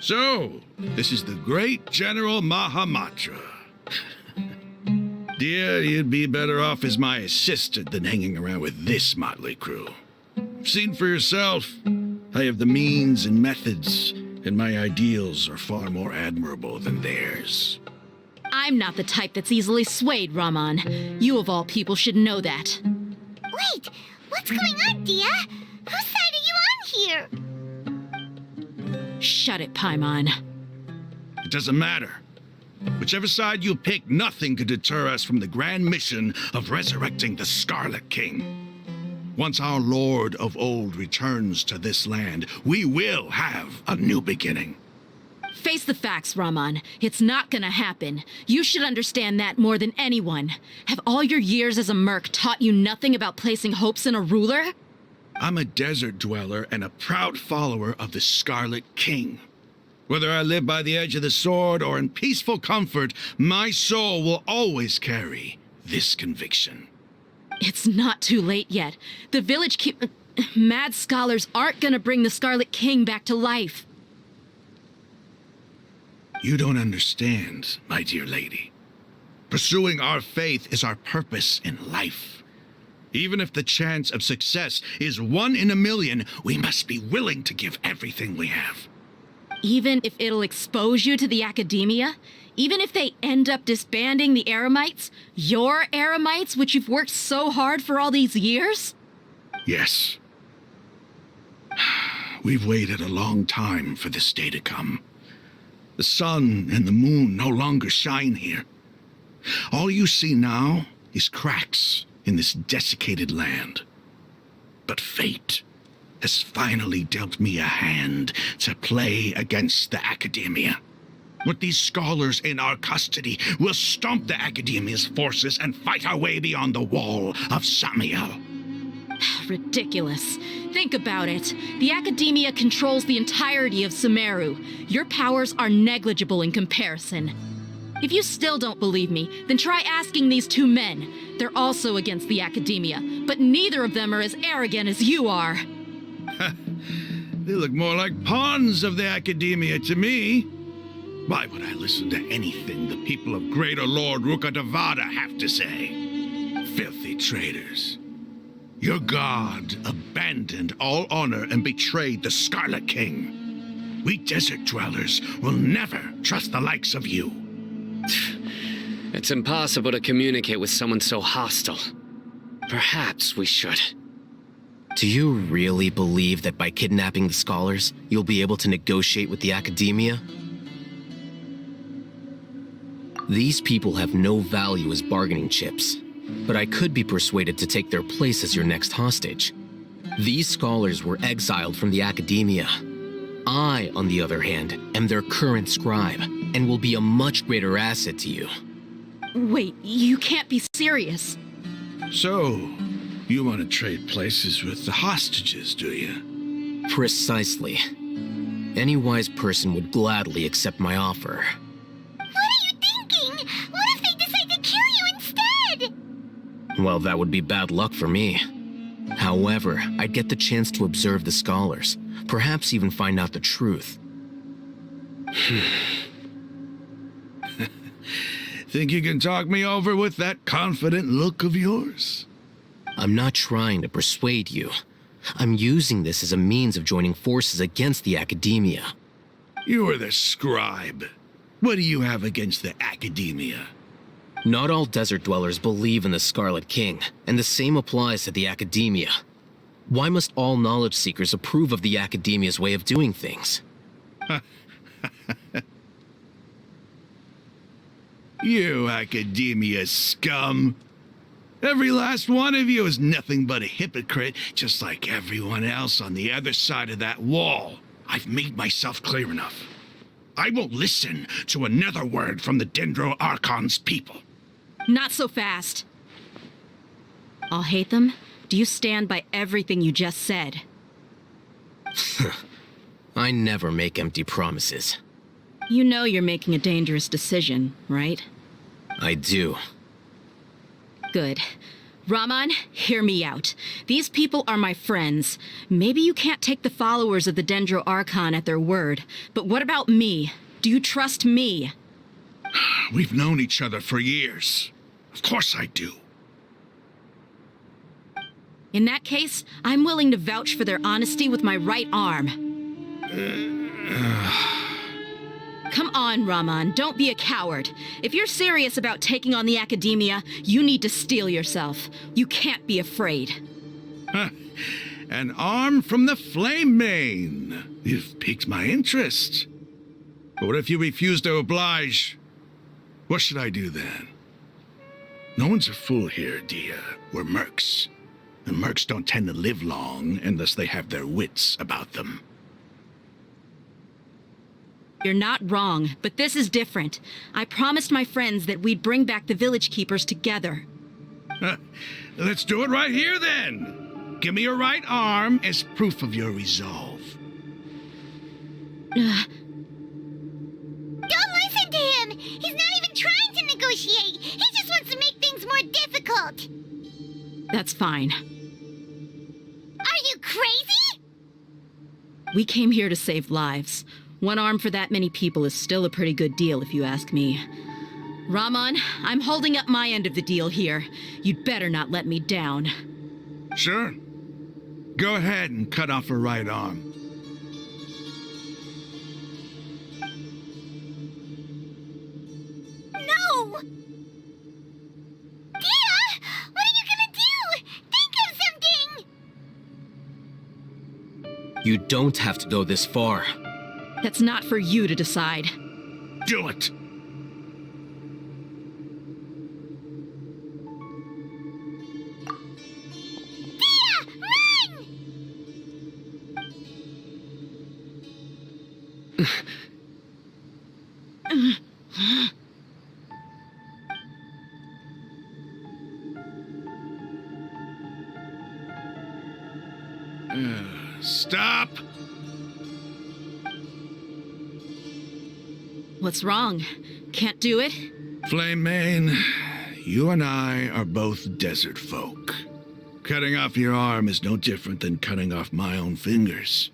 So, this is the great General Mahamatra. Dear, you'd be better off as my assistant than hanging around with this motley crew. Seen for yourself, I have the means and methods, and my ideals are far more admirable than theirs. I'm not the type that's easily swayed, Raman. You of all people should know that. Wait, what's going on, Dehya? Whose side are you on here? Shut it, Paimon. It doesn't matter. Whichever side you pick, nothing could deter us from the grand mission of resurrecting the Scarlet King. Once our Lord of Old returns to this land, we will have a new beginning. Face the facts, Raman. It's not gonna happen. You should understand that more than anyone. Have all your years as a merc taught you nothing about placing hopes in a ruler? I'm a desert dweller and a proud follower of the Scarlet King. Whether I live by the edge of the sword or in peaceful comfort, my soul will always carry this conviction. It's not too late yet. The village mad scholars aren't gonna bring the Scarlet King back to life. You don't understand, my dear lady. Pursuing our faith is our purpose in life. Even if the chance of success is 1 in a million, we must be willing to give everything we have. Even if it'll expose you to the academia? Even if they end up disbanding the Eremites? Your Eremites, which you've worked so hard for all these years? Yes. We've waited a long time for this day to come. The sun and the moon no longer shine here. All you see now is cracks in this desiccated land. But fate has finally dealt me a hand to play against the academia. With these scholars in our custody, we'll stomp the Academia's forces and fight our way beyond the wall of Samiel. Ridiculous. Think about it. The Academia controls the entirety of Sumeru. Your powers are negligible in comparison. If you still don't believe me, then try asking these two men. They're also against the Academia, but neither of them are as arrogant as you are. They look more like pawns of the Academia to me. Why would I listen to anything the people of Greater Lord Rukkhadevata have to say? Filthy traitors. Your god abandoned all honor and betrayed the Scarlet King. We desert dwellers will never trust the likes of you. It's impossible to communicate with someone so hostile. Perhaps we should. Do you really believe that by kidnapping the scholars, you'll be able to negotiate with the Academia? These people have no value as bargaining chips, but I could be persuaded to take their place as your next hostage. These scholars were exiled from the Academia. I, on the other hand, am their current scribe, and will be a much greater asset to you. Wait, you can't be serious. So, you want to trade places with the hostages, do you? Precisely. Any wise person would gladly accept my offer. What are you thinking? What if they decide to kill you instead? Well, that would be bad luck for me. However, I'd get the chance to observe the scholars, perhaps even find out the truth. Think you can talk me over with that confident look of yours? I'm not trying to persuade you. I'm using this as a means of joining forces against the Academia. You are the scribe. What do you have against the Academia? Not all desert dwellers believe in the Scarlet King, and the same applies to the Academia. Why must all knowledge seekers approve of the Academia's way of doing things? You Academia scum! Every last one of you is nothing but a hypocrite, just like everyone else on the other side of that wall. I've made myself clear enough. I won't listen to another word from the Dendro Archon's people. Not so fast. I'll hate them. Do you stand by everything you just said? I never make empty promises. You know you're making a dangerous decision, right? I do. Good. Raman, hear me out. These people are my friends. Maybe you can't take the followers of the Dendro Archon at their word, but what about me? Do you trust me? We've known each other for years. Of course I do. In that case, I'm willing to vouch for their honesty with my right arm. Come on, Raman, don't be a coward. If you're serious about taking on the Academia, you need to steel yourself. You can't be afraid. An arm from the Flame Mane. You've piqued my interest. But what if you refuse to oblige? What should I do then? No one's a fool here, Dehya. We're mercs. And mercs don't tend to live long unless they have their wits about them. You're not wrong, but this is different. I promised my friends that we'd bring back the village keepers together. Let's do it right here, then. Give me your right arm as proof of your resolve. Don't listen to him! He's not even trying to negotiate! He just wants to make things more difficult! That's fine. Are you crazy? We came here to save lives. One arm for that many people is still a pretty good deal, if you ask me. Raman, I'm holding up my end of the deal here. You'd better not let me down. Sure. Go ahead and cut off her right arm. No! Dehya! What are you gonna do? Think of something! You don't have to go this far. That's not for you to decide. Do it! Dehya, run! Stop! What's wrong? Can't do it? Flame Mane, you and I are both desert folk. Cutting off your arm is no different than cutting off my own fingers.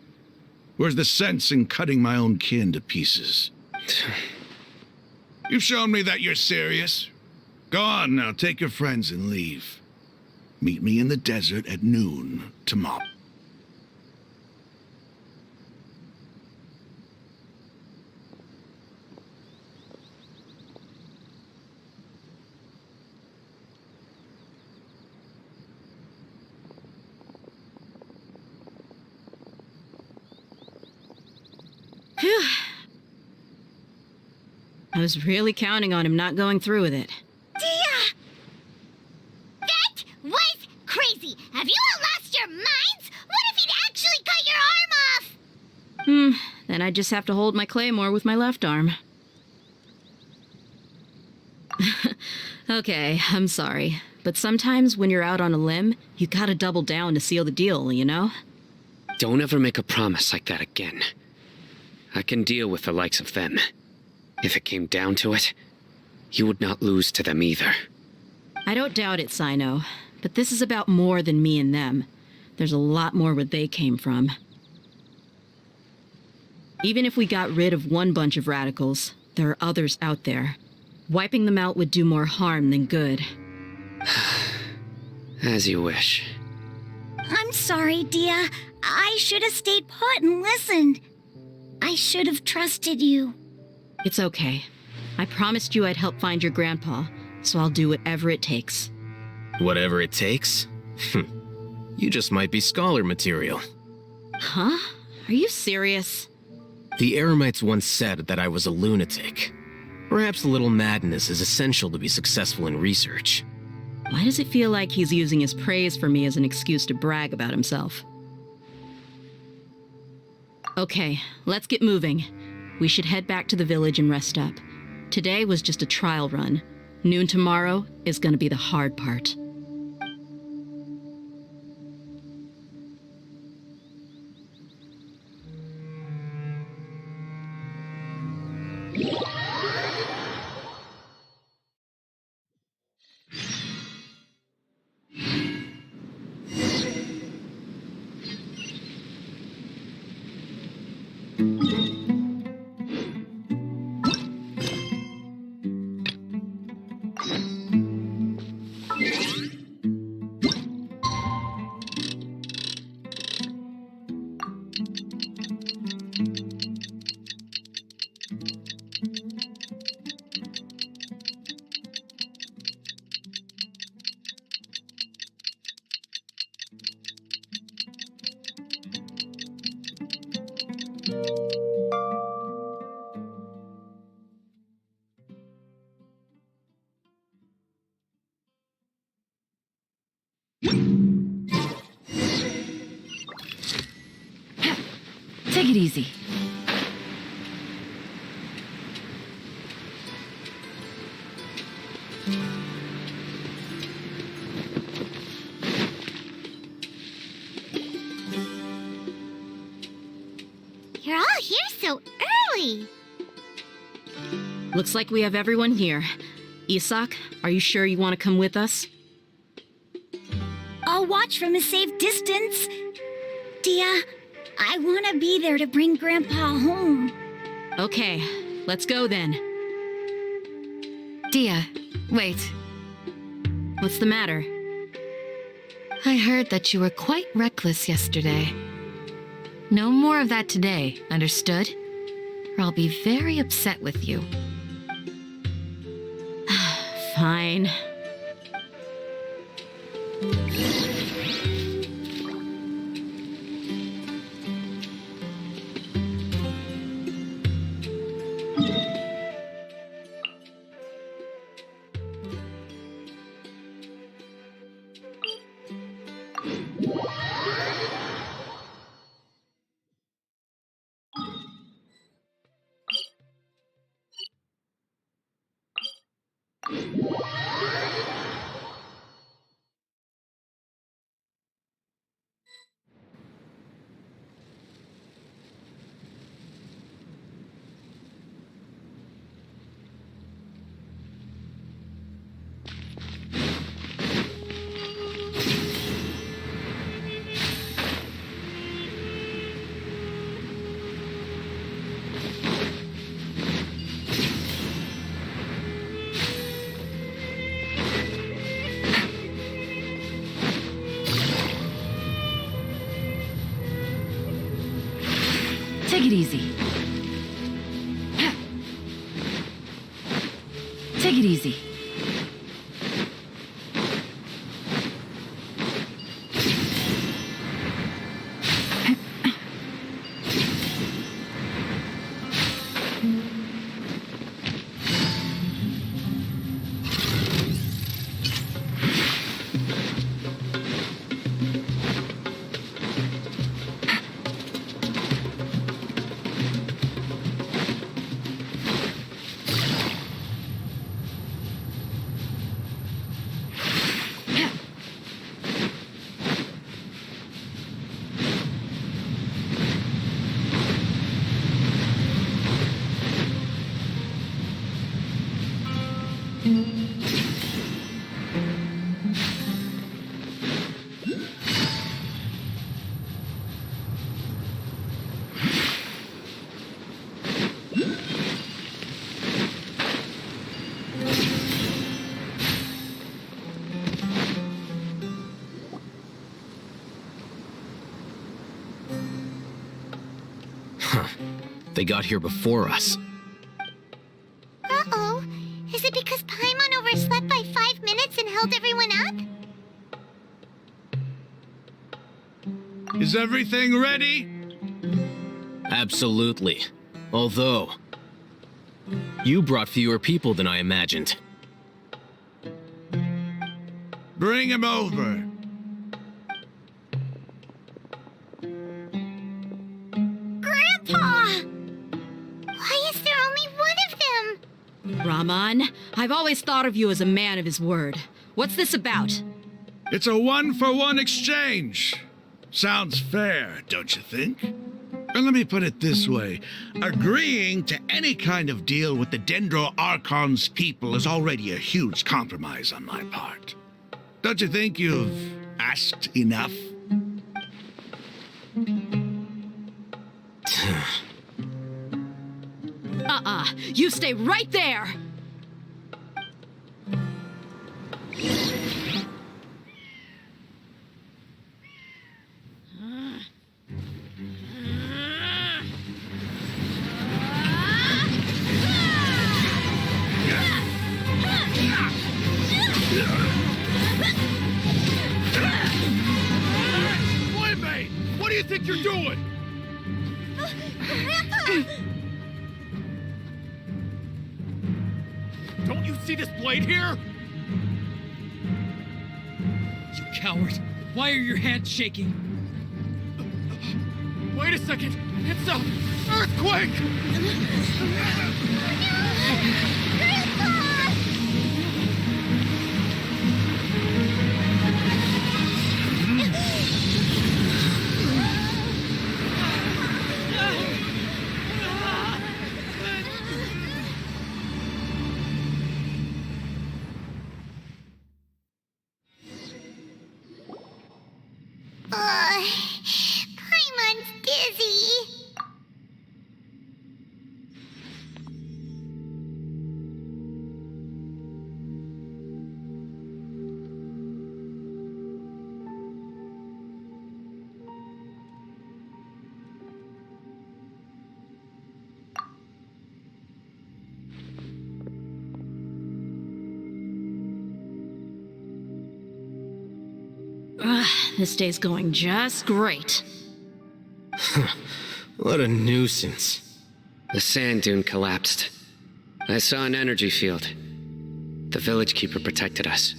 Where's the sense in cutting my own kin to pieces? You've shown me that you're serious. Go on now, take your friends and leave. Meet me in the desert at noon tomorrow. Phew. I was really counting on him not going through with it. Dehya! That was crazy! Have you all lost your minds? What if he'd actually cut your arm off? Then I just have to hold my claymore with my left arm. Okay, I'm sorry. But sometimes when you're out on a limb, you gotta double down to seal the deal, you know? Don't ever make a promise like that again. I can deal with the likes of them. If it came down to it, you would not lose to them either. I don't doubt it, Sino. But this is about more than me and them. There's a lot more where they came from. Even if we got rid of one bunch of radicals, there are others out there. Wiping them out would do more harm than good. As you wish. I'm sorry, Dehya. I should have stayed put and listened. I should have trusted you. It's okay. I promised you I'd help find your grandpa, so I'll do whatever it takes. Whatever it takes? You just might be scholar material. Huh? Are you serious? The Eremites once said that I was a lunatic. Perhaps a little madness is essential to be successful in research. Why does it feel like he's using his praise for me as an excuse to brag about himself? Okay, let's get moving. We should head back to the village and rest up. Today was just a trial run. Noon tomorrow is gonna be the hard part. Take it easy. You're all here so early. Looks like we have everyone here. Isak, are you sure you want to come with us? I'll watch from a safe distance. Dehya, I want to be there to bring Grandpa home. Okay, let's go then. Dehya, wait. What's the matter? I heard that you were quite reckless yesterday. No more of that today, understood? Or I'll be very upset with you. Fine. Take it easy. Take it easy. They got here before us. Uh-oh. Is it because Paimon overslept by 5 minutes and held everyone up? Is everything ready? Absolutely. Although, you brought fewer people than I imagined. Bring him over. Grandpa! Why is there only one of them? Raman, I've always thought of you as a man of his word. What's this about? It's a one-for-one exchange. Sounds fair, don't you think? And let me put it this way. Agreeing to any kind of deal with the Dendro Archon's people is already a huge compromise on my part. Don't you think you've asked enough? You stay right there! Playmate! What do you think you're doing? Grandpa! Don't you see this blade here? You coward! Why are your hands shaking? Wait a second! It's a earthquake! Paimon's dizzy. This day's going just great. What a nuisance. The sand dune collapsed. I saw an energy field. The village keeper protected us.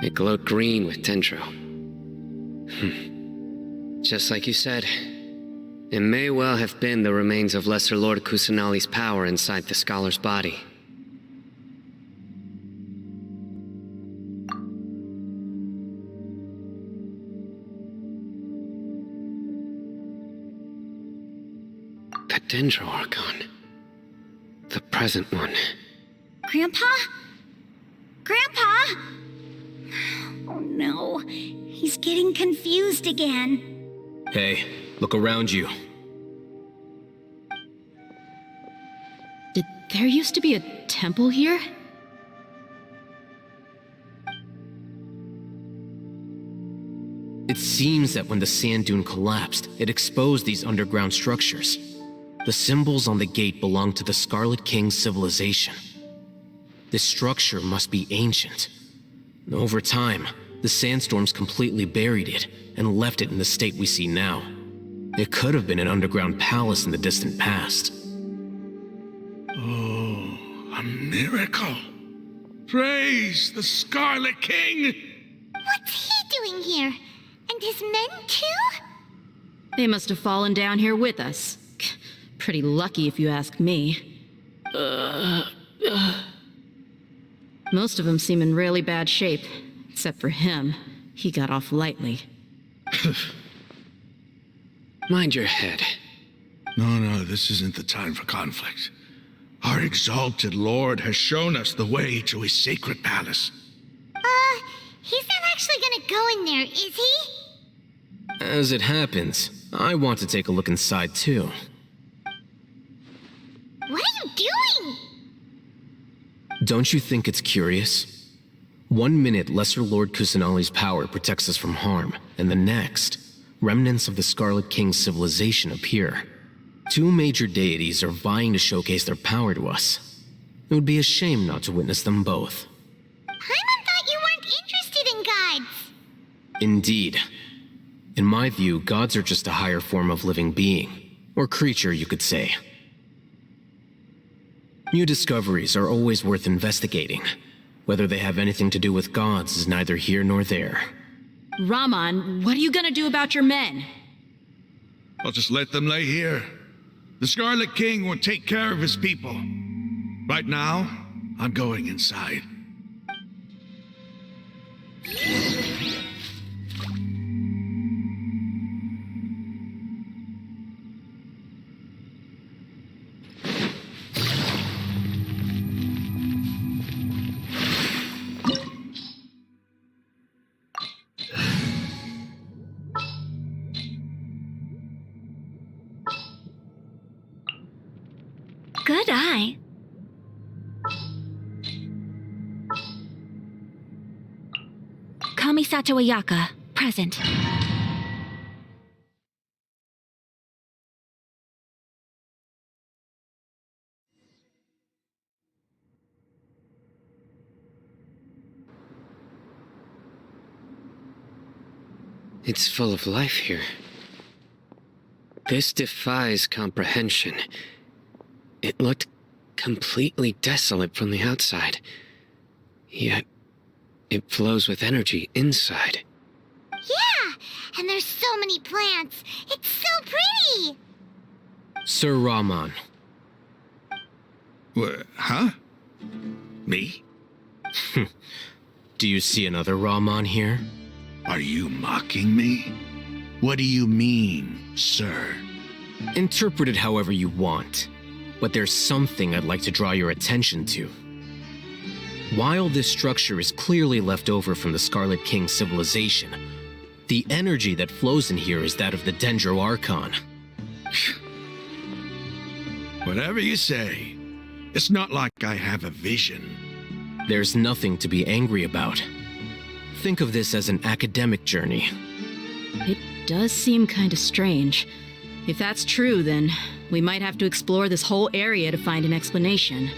It glowed green with dendro. Just like you said, it may well have been the remains of Lesser Lord Kusanali's power inside the scholar's body. The Dendro Archon. The present one. Grandpa? Grandpa? Oh no, he's getting confused again. Hey, look around you. Did there used to be a temple here? It seems that when the sand dune collapsed, it exposed these underground structures. The symbols on the gate belong to the Scarlet King's civilization. This structure must be ancient. Over time, the sandstorms completely buried it and left it in the state we see now. It could have been an underground palace in the distant past. Oh, a miracle. Praise the Scarlet King! What's he doing here? And his men too? They must have fallen down here with us. Pretty lucky if you ask me. Most of them seem in really bad shape, except for him. He got off lightly. Mind your head. No, this isn't the time for conflict. Our exalted lord has shown us the way to his sacred palace. He's not actually gonna go in there, is he? As it happens, I want to take a look inside too. What are you doing? Don't you think it's curious? 1 minute, Lesser Lord Kusanali's power protects us from harm, and the next, remnants of the Scarlet King's civilization appear. 2 major deities are vying to showcase their power to us. It would be a shame not to witness them both. Paimon thought you weren't interested in gods. Indeed. In my view, gods are just a higher form of living being, or creature, you could say. New discoveries are always worth investigating. Whether they have anything to do with gods is neither here nor there. Raman, what are you gonna do about your men? I'll just let them lay here. The Scarlet King will take care of his people. Right now, I'm going inside. Good eye. Kamisato Ayaka, present. It's full of life here. This defies comprehension. It looked completely desolate from the outside. Yet, it flows with energy inside. Yeah, and there's so many plants. It's so pretty. Sir Raman. What, huh? Me? Do you see another Raman here? Are you mocking me? What do you mean, sir? Interpret it however you want. But there's something I'd like to draw your attention to. While this structure is clearly left over from the Scarlet King civilization, the energy that flows in here is that of the Dendro Archon. Whatever you say. It's not like I have a vision. There's nothing to be angry about. Think of this as an academic journey. It does seem kinda strange. If that's true, then we might have to explore this whole area to find an explanation.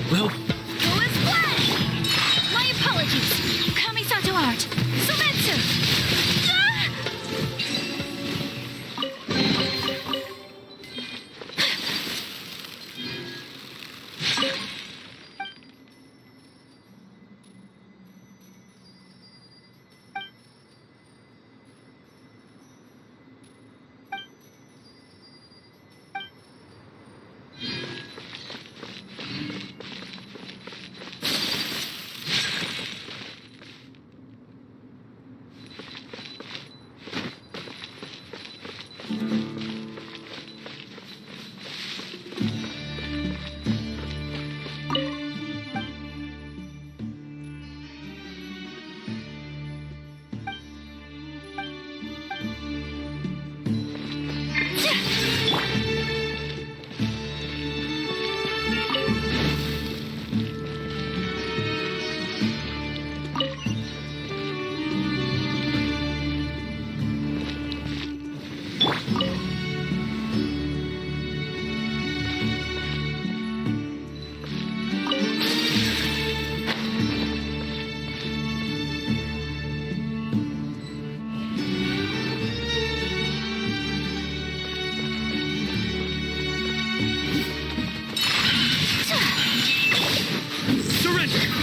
Well... Go as planned! My apologies. Kamisato art. Sumetsu!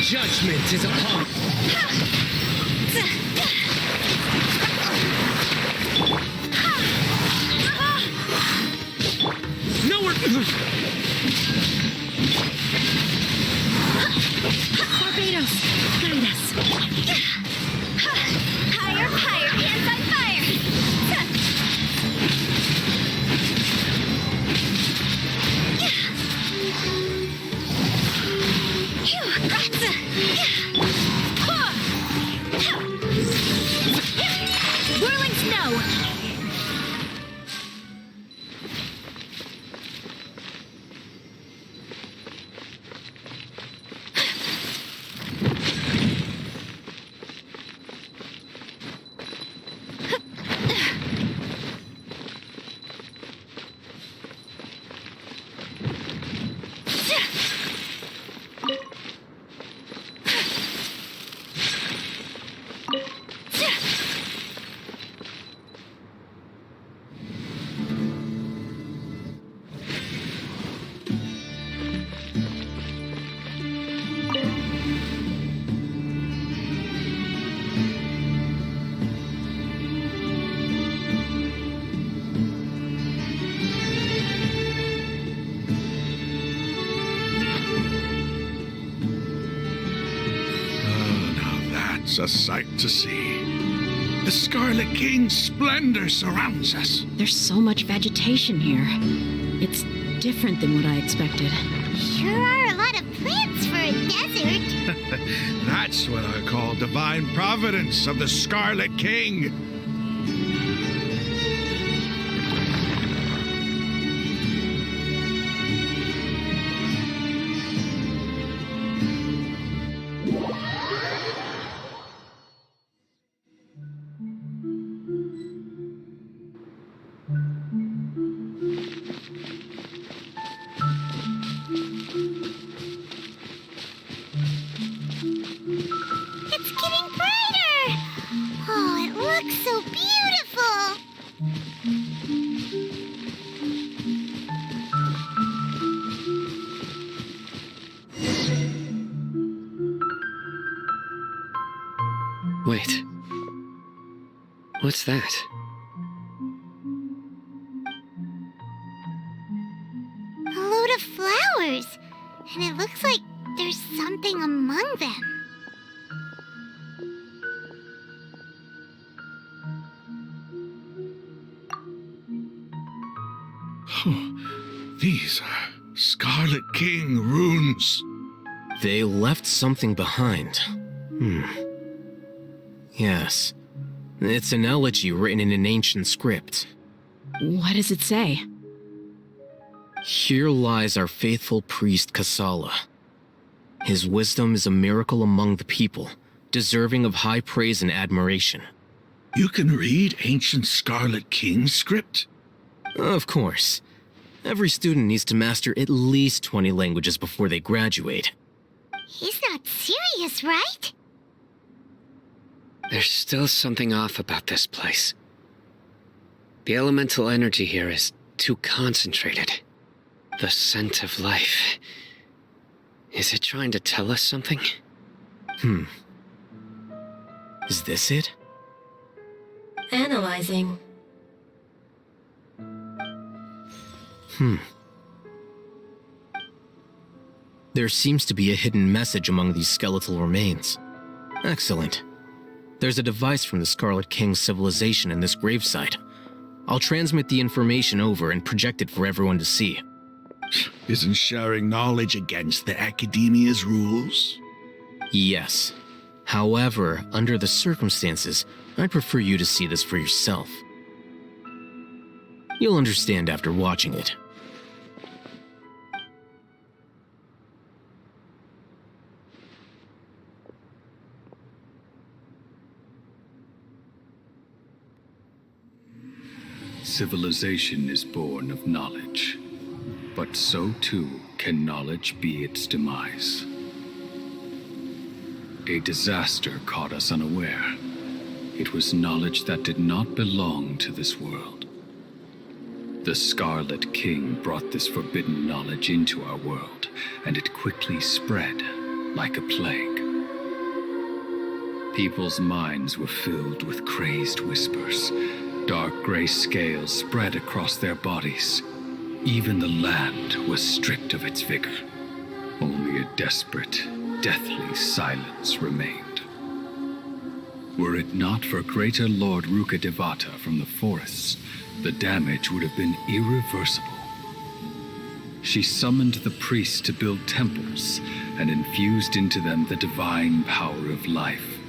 Judgment is upon. Nowhere. Barbados, guide us. Higher, higher, hands on fire. Whirling snow! It's a sight to see. The Scarlet King's splendor surrounds us. There's so much vegetation here. It's different than what I expected. Sure are a lot of plants for a desert. That's what I call divine providence of the Scarlet King. It's getting brighter! Oh, it looks so beautiful! Wait. What's that? A load of flowers! And it looks like there's something among them. These are Scarlet King runes. They left something behind. Yes. It's an elegy written in an ancient script. What does it say? Here lies our faithful priest Kasala. His wisdom is a miracle among the people, deserving of high praise and admiration. You can read ancient Scarlet King script? Of course. Every student needs to master at least 20 languages before they graduate. He's not serious, right? There's still something off about this place. The elemental energy here is too concentrated. The scent of life. Is it trying to tell us something? Is this it? Analyzing. There seems to be a hidden message among these skeletal remains. Excellent. There's a device from the Scarlet King's civilization in this gravesite. I'll transmit the information over and project it for everyone to see. Isn't sharing knowledge against the Academia's rules? Yes. However, under the circumstances, I'd prefer you to see this for yourself. You'll understand after watching it. Civilization is born of knowledge, but so too can knowledge be its demise. A disaster caught us unaware. It was knowledge that did not belong to this world. The Scarlet King brought this forbidden knowledge into our world, and it quickly spread like a plague. People's minds were filled with crazed whispers. Dark gray scales spread across their bodies. Even the land was stripped of its vigor. Only a desperate, deathly silence remained. Were it not for greater Lord Rukkhadevata from the forests, the damage would have been irreversible. She summoned the priests to build temples and infused into them the divine power of life.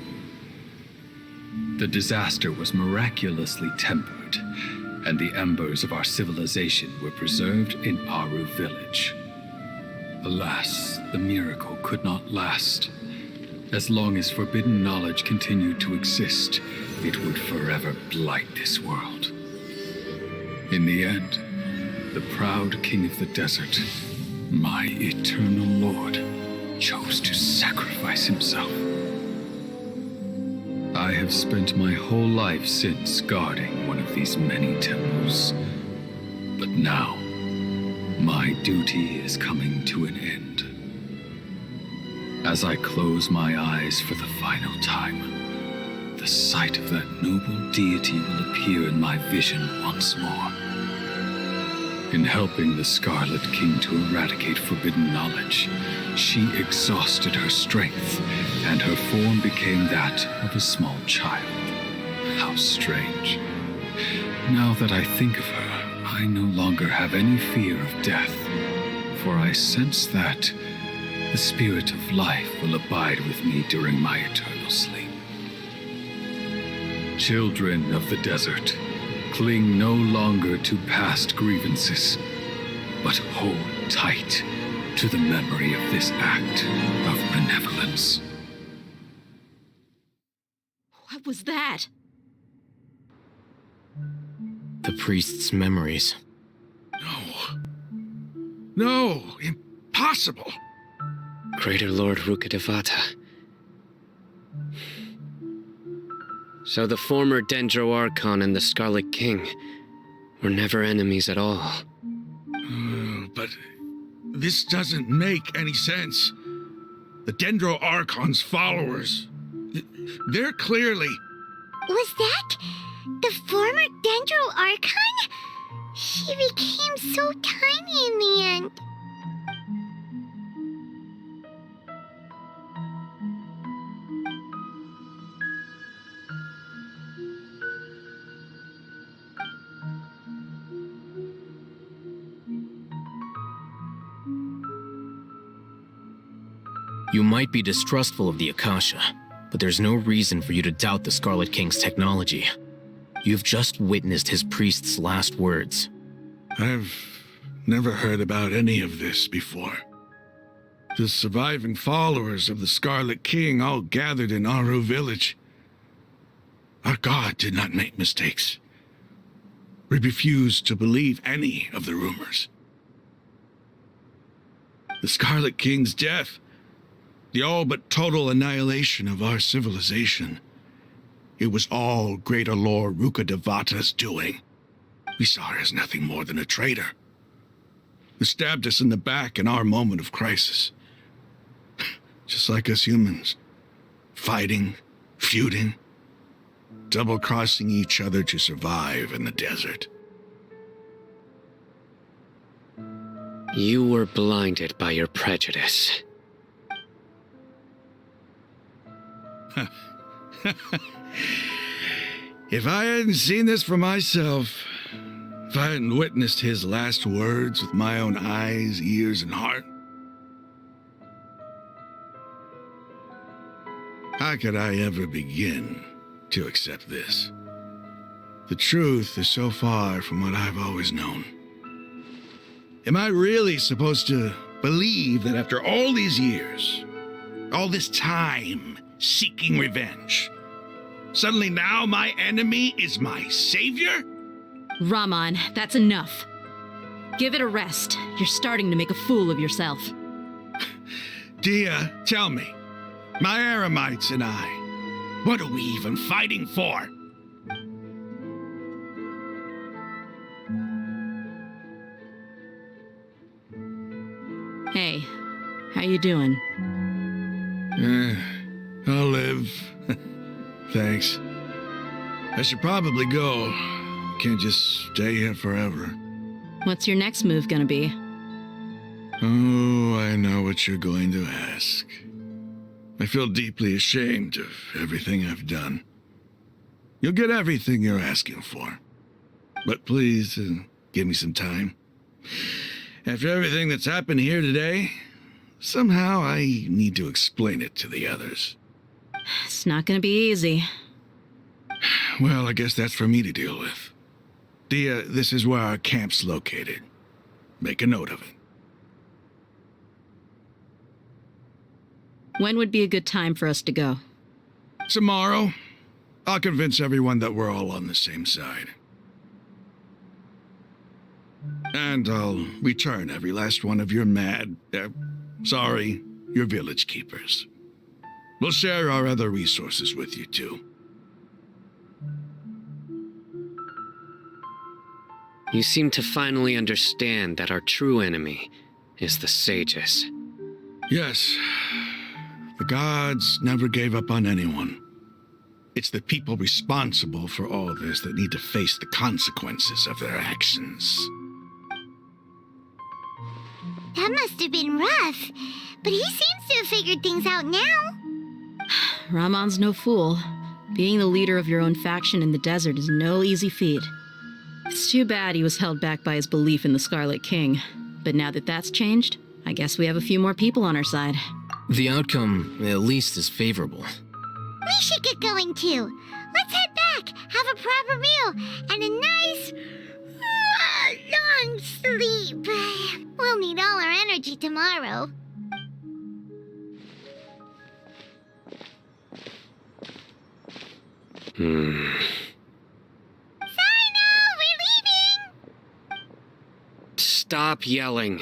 The disaster was miraculously tempered, and the embers of our civilization were preserved in Aru village. Alas, the miracle could not last. As long as forbidden knowledge continued to exist, it would forever blight this world. In the end, the proud king of the desert, my eternal lord, chose to sacrifice himself. I have spent my whole life since guarding one of these many temples. But now, my duty is coming to an end. As I close my eyes for the final time, the sight of that noble deity will appear in my vision once more. In helping the Scarlet King to eradicate forbidden knowledge, she exhausted her strength, and her form became that of a small child. How strange. Now that I think of her, I no longer have any fear of death, for I sense that the spirit of life will abide with me during my eternal sleep. Children of the desert, cling no longer to past grievances, but hold tight to the memory of this act of benevolence. What was that? The priest's memories. No, impossible. Greater Lord Rukkhadevata. So the former Dendro Archon and the Scarlet King were never enemies at all. But this doesn't make any sense. The Dendro Archon's followers, they're clearly... Was that the former Dendro Archon? He became so tiny in the end. You might be distrustful of the Akasha, but there's no reason for you to doubt the Scarlet King's technology. You've just witnessed his priest's last words. I've never heard about any of this before. The surviving followers of the Scarlet King all gathered in Aru village. Our god did not make mistakes. We refused to believe any of the rumors. The Scarlet King's death, the all but total annihilation of our civilization, it was all Greater Lord Rukkhadevata's doing. We saw her as nothing more than a traitor, who stabbed us in the back in our moment of crisis. Just like us humans, fighting, feuding, double-crossing each other to survive in the desert. You were blinded by your prejudice. If I hadn't seen this for myself, if I hadn't witnessed his last words with my own eyes, ears, and heart, how could I ever begin to accept this? The truth is so far from what I've always known. Am I really supposed to believe that after all these years, all this time seeking revenge, suddenly now my enemy is my savior? Raman, that's enough. Give it a rest. You're starting to make a fool of yourself. Dehya, tell me, my Eremites and I, what are we even fighting for? Hey, how you doing? I'll live. Thanks. I should probably go. Can't just stay here forever. What's your next move gonna be? Oh, I know what you're going to ask. I feel deeply ashamed of everything I've done. You'll get everything you're asking for. But please, give me some time. After everything that's happened here today, somehow I need to explain it to the others. It's not gonna be easy. Well, I guess that's for me to deal with. Dehya, this is where our camp's located. Make a note of it. When would be a good time for us to go? Tomorrow, I'll convince everyone that we're all on the same side. And I'll return every last one of your your village keepers. We'll share our other resources with you, too. You seem to finally understand that our true enemy is the sages. Yes. The gods never gave up on anyone. It's the people responsible for all this that need to face the consequences of their actions. That must have been rough. But he seems to have figured things out now. Ramon's no fool. Being the leader of your own faction in the desert is no easy feat. It's too bad he was held back by his belief in the Scarlet King. But now that that's changed, I guess we have a few more people on our side. The outcome, at least, is favorable. We should get going too. Let's head back, have a proper meal, and a nice, long sleep. We'll need all our energy tomorrow. Sino, we're leaving! Stop yelling.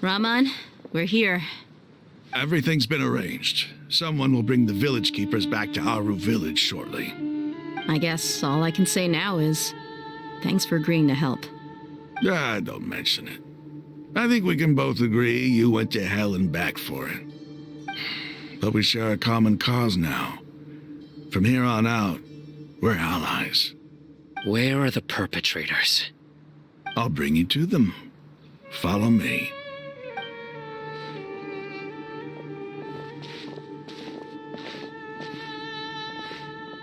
Ramon, we're here. Everything's been arranged. Someone will bring the village keepers back to Aru village shortly. I guess all I can say now is thanks for agreeing to help. Don't mention it. I think we can both agree you went to hell and back for it. But we share a common cause now. From here on out, we're allies. Where are the perpetrators? I'll bring you to them. Follow me.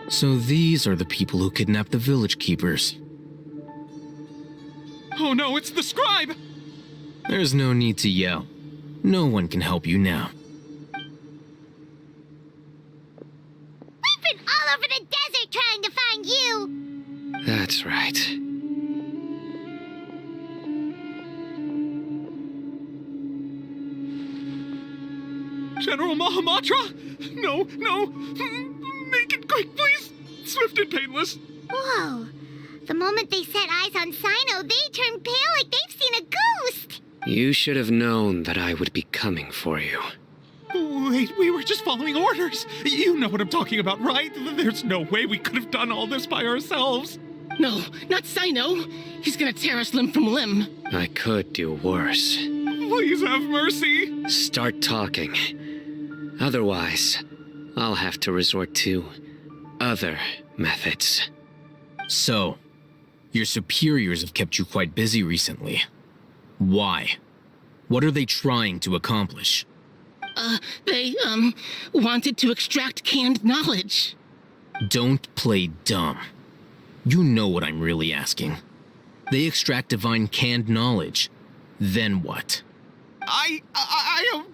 So these are the people who kidnapped the village keepers. Oh no, it's the scribe! There's no need to yell. No one can help you now. We've been all over the desert trying to find you! That's right. General Mahamatra? No, no! Make it quick, please! Swift and painless! Whoa. The moment they set eyes on Sino, they turned pale like they've seen a ghost! You should have known that I would be coming for you. Wait, we were just following orders. You know what I'm talking about, right? There's no way we could have done all this by ourselves. No, not Sino. He's gonna tear us limb from limb. I could do worse. Please have mercy. Start talking. Otherwise, I'll have to resort to other methods. So, your superiors have kept you quite busy recently. Why? What are they trying to accomplish? They wanted to extract canned knowledge. Don't play dumb. You know what I'm really asking. They extract divine canned knowledge. Then what? I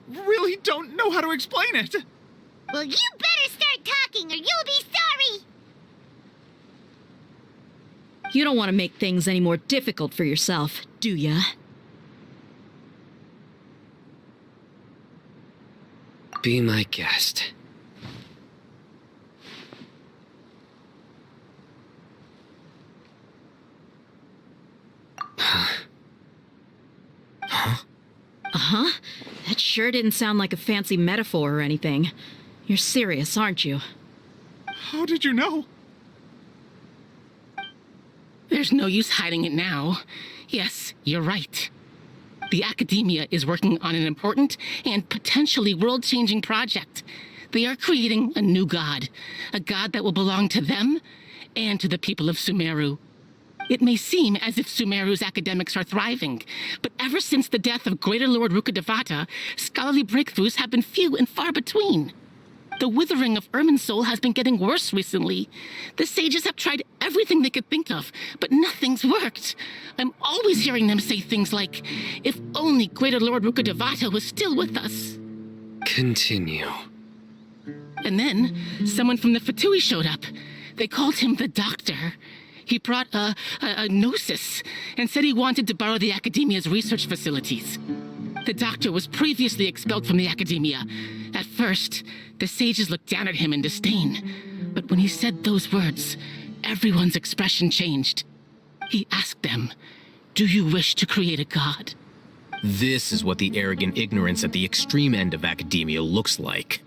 really don't know how to explain it. Well, you better start talking or you'll be sorry! You don't want to make things any more difficult for yourself, do ya? Be my guest. Uh-huh. That sure didn't sound like a fancy metaphor or anything. You're serious, aren't you? How did you know? There's no use hiding it now. Yes, you're right. The Academia is working on an important and potentially world-changing project. They are creating a new god. A god that will belong to them and to the people of Sumeru. It may seem as if Sumeru's academics are thriving, but ever since the death of Greater Lord Rukkhadevata, scholarly breakthroughs have been few and far between. The withering of Irminsul has been getting worse recently. The sages have tried everything they could think of, but nothing's worked. I'm always hearing them say things like, if only Greater Lord Rukkhadevata was still with us. Continue. And then, someone from the Fatui showed up. They called him the Doctor. He brought a gnosis and said he wanted to borrow the Academia's research facilities. The Doctor was previously expelled from the Academia. At first, the sages looked down at him in disdain. But when he said those words, everyone's expression changed. He asked them, "Do you wish to create a god?" This is what the arrogant ignorance at the extreme end of academia looks like.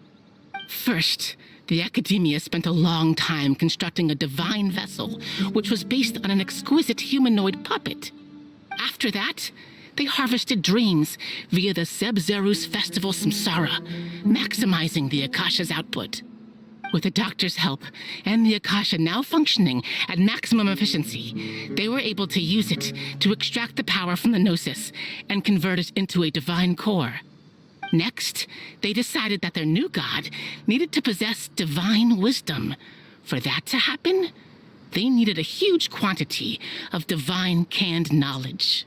First, the Academia spent a long time constructing a divine vessel, which was based on an exquisite humanoid puppet. After that, they harvested dreams via the Zeb-Zerus Festival Samsara, maximizing the Akasha's output. With the Doctor's help, and the Akasha now functioning at maximum efficiency, they were able to use it to extract the power from the Gnosis and convert it into a divine core. Next, they decided that their new god needed to possess divine wisdom. For that to happen, they needed a huge quantity of divine canned knowledge.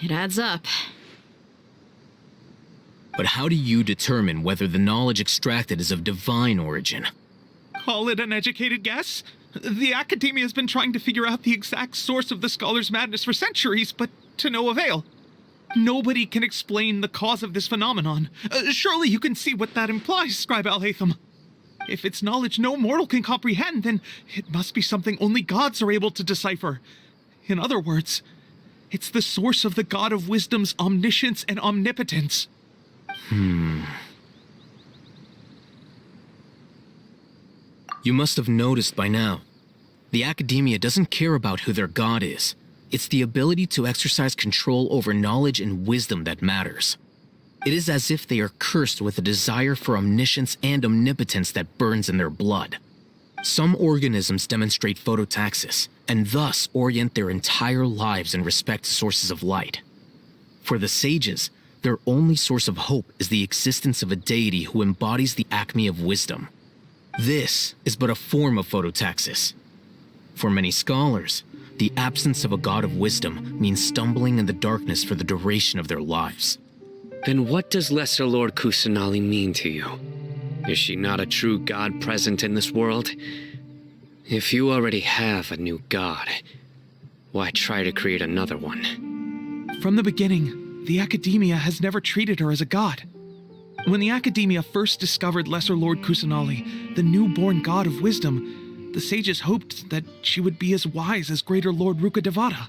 It adds up. But how do you determine whether the knowledge extracted is of divine origin? Call it an educated guess? The Academia has been trying to figure out the exact source of the scholar's madness for centuries, but to no avail. Nobody can explain the cause of this phenomenon. Surely you can see what that implies, Scribe Alhaitham. If it's knowledge no mortal can comprehend, then it must be something only gods are able to decipher. In other words, it's the source of the God of Wisdom's omniscience and omnipotence. You must have noticed by now. The Academia doesn't care about who their god is. It's the ability to exercise control over knowledge and wisdom that matters. It is as if they are cursed with a desire for omniscience and omnipotence that burns in their blood. Some organisms demonstrate phototaxis, and thus orient their entire lives in respect to sources of light. For the sages, their only source of hope is the existence of a deity who embodies the acme of wisdom. This is but a form of phototaxis. For many scholars, the absence of a god of wisdom means stumbling in the darkness for the duration of their lives. Then what does Lesser Lord Kusanali mean to you? Is she not a true god present in this world? If you already have a new god, why try to create another one? From the beginning, the Academia has never treated her as a god. When the Academia first discovered Lesser Lord Kusanali, the newborn god of wisdom, the sages hoped that she would be as wise as Greater Lord Rukkhadevata.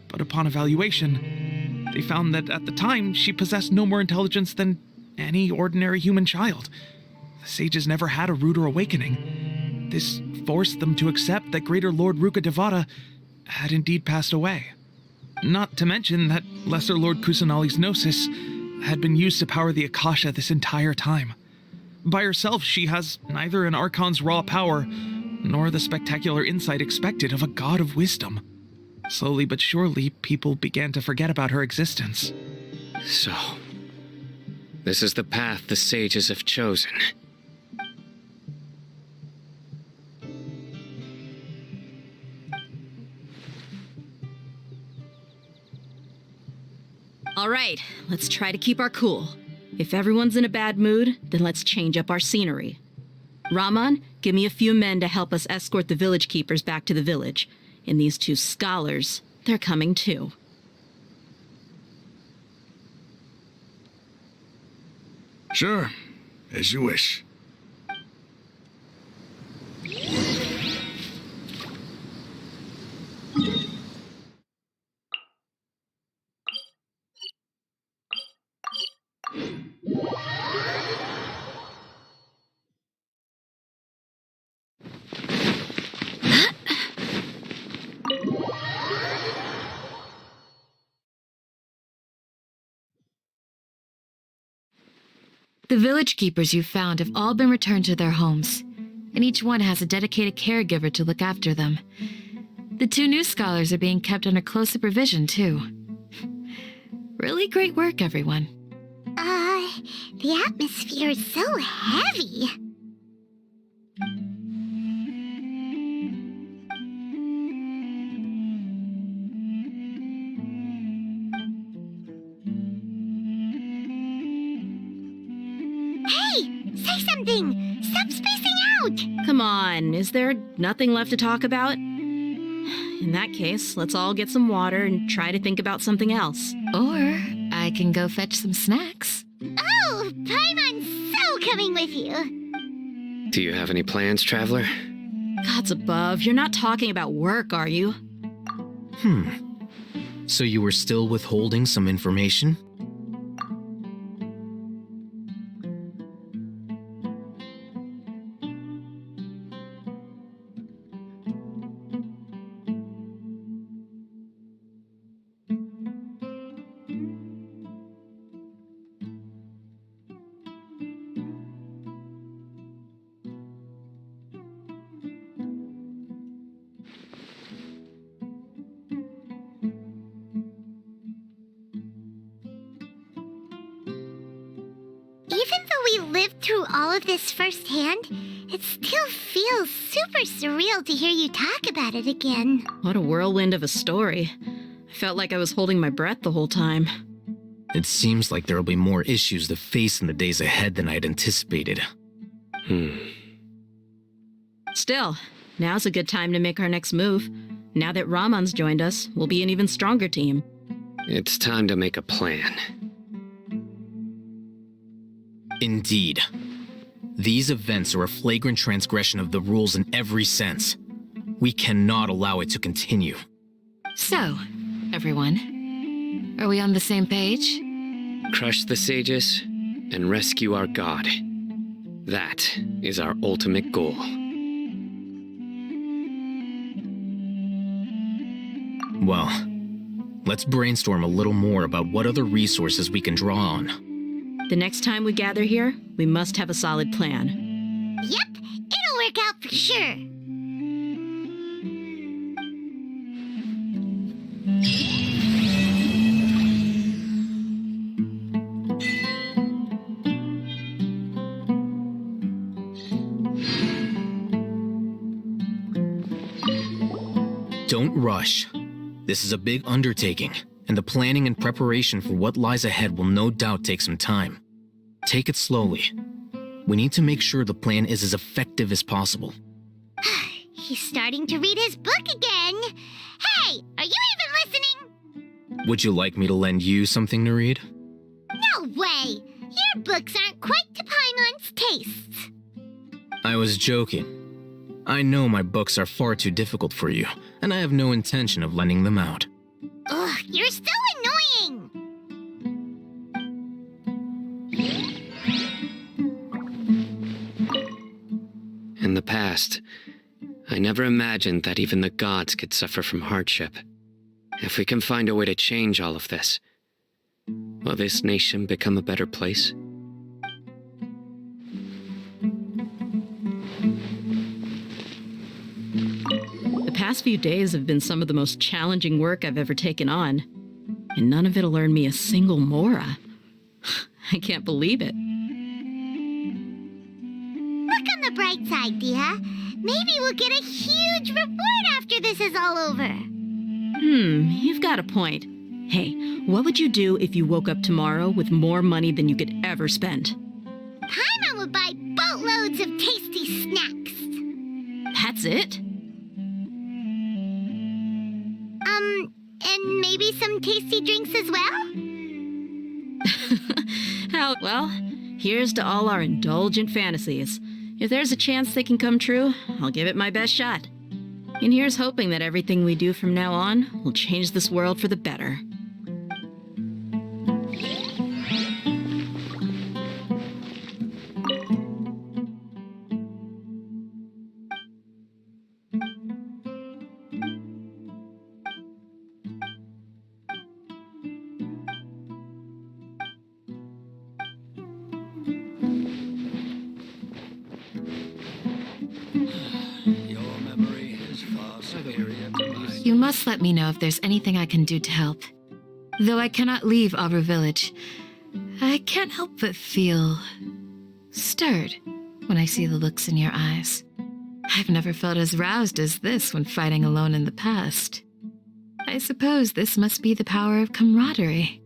But upon evaluation, they found that at the time she possessed no more intelligence than any ordinary human child. The sages never had a ruder awakening. This forced them to accept that Greater Lord Rukkhadevata had indeed passed away. Not to mention that Lesser Lord Kusanali's gnosis had been used to power the Akasha this entire time. By herself, she has neither an Archon's raw power nor the spectacular insight expected of a god of wisdom. Slowly but surely, people began to forget about her existence. So, this is the path the sages have chosen. All right, let's try to keep our cool. If everyone's in a bad mood, then let's change up our scenery. Raman, give me a few men to help us escort the village keepers back to the village. And these two scholars, they're coming too. Sure, as you wish. The village keepers you found have all been returned to their homes, and each one has a dedicated caregiver to look after them. The 2 new scholars are being kept under close supervision, too. Really great work, everyone. The atmosphere is so heavy. Hey, say something! Stop spacing out! Come on, is there nothing left to talk about? In that case, let's all get some water and try to think about something else. Or I can go fetch some snacks. Oh, Paimon's so coming with you. Do you have any plans, Traveler? Gods above, you're not talking about work, are you? So you were still withholding some information? Even though we lived through all of this firsthand, it still feels super surreal to hear you talk about it again. What a whirlwind of a story. I felt like I was holding my breath the whole time. It seems like there will be more issues to face in the days ahead than I'd anticipated. Still, now's a good time to make our next move. Now that Ramon's joined us, we'll be an even stronger team. It's time to make a plan. Indeed. These events are a flagrant transgression of the rules in every sense. We cannot allow it to continue. So, everyone, are we on the same page? Crush the sages and rescue our god. That is our ultimate goal. Well, let's brainstorm a little more about what other resources we can draw on. The next time we gather here, we must have a solid plan. Yep, it'll work out for sure. Don't rush. This is a big undertaking, and the planning and preparation for what lies ahead will no doubt take some time. Take it slowly. We need to make sure the plan is as effective as possible. He's starting to read his book again. Hey, are you even listening? Would you like me to lend you something to read? No way! Your books aren't quite to Paimon's tastes. I was joking. I know my books are far too difficult for you, and I have no intention of lending them out. Ugh, you're so annoying! In the past, I never imagined that even the gods could suffer from hardship. If we can find a way to change all of this, will this nation become a better place? The past few days have been some of the most challenging work I've ever taken on, and none of it'll earn me a single mora. I can't believe it. Look on the bright side, Dehya. Maybe we'll get a huge reward after this is all over. You've got a point. Hey, what would you do if you woke up tomorrow with more money than you could ever spend? Paimon would buy boatloads of tasty snacks. That's it? And maybe some tasty drinks as well? Well, here's to all our indulgent fantasies. If there's a chance they can come true, I'll give it my best shot. And here's hoping that everything we do from now on will change this world for the better. You must let me know if there's anything I can do to help. Though I cannot leave Aru Village, I can't help but feel stirred when I see the looks in your eyes. I've never felt as roused as this when fighting alone in the past. I suppose this must be the power of camaraderie.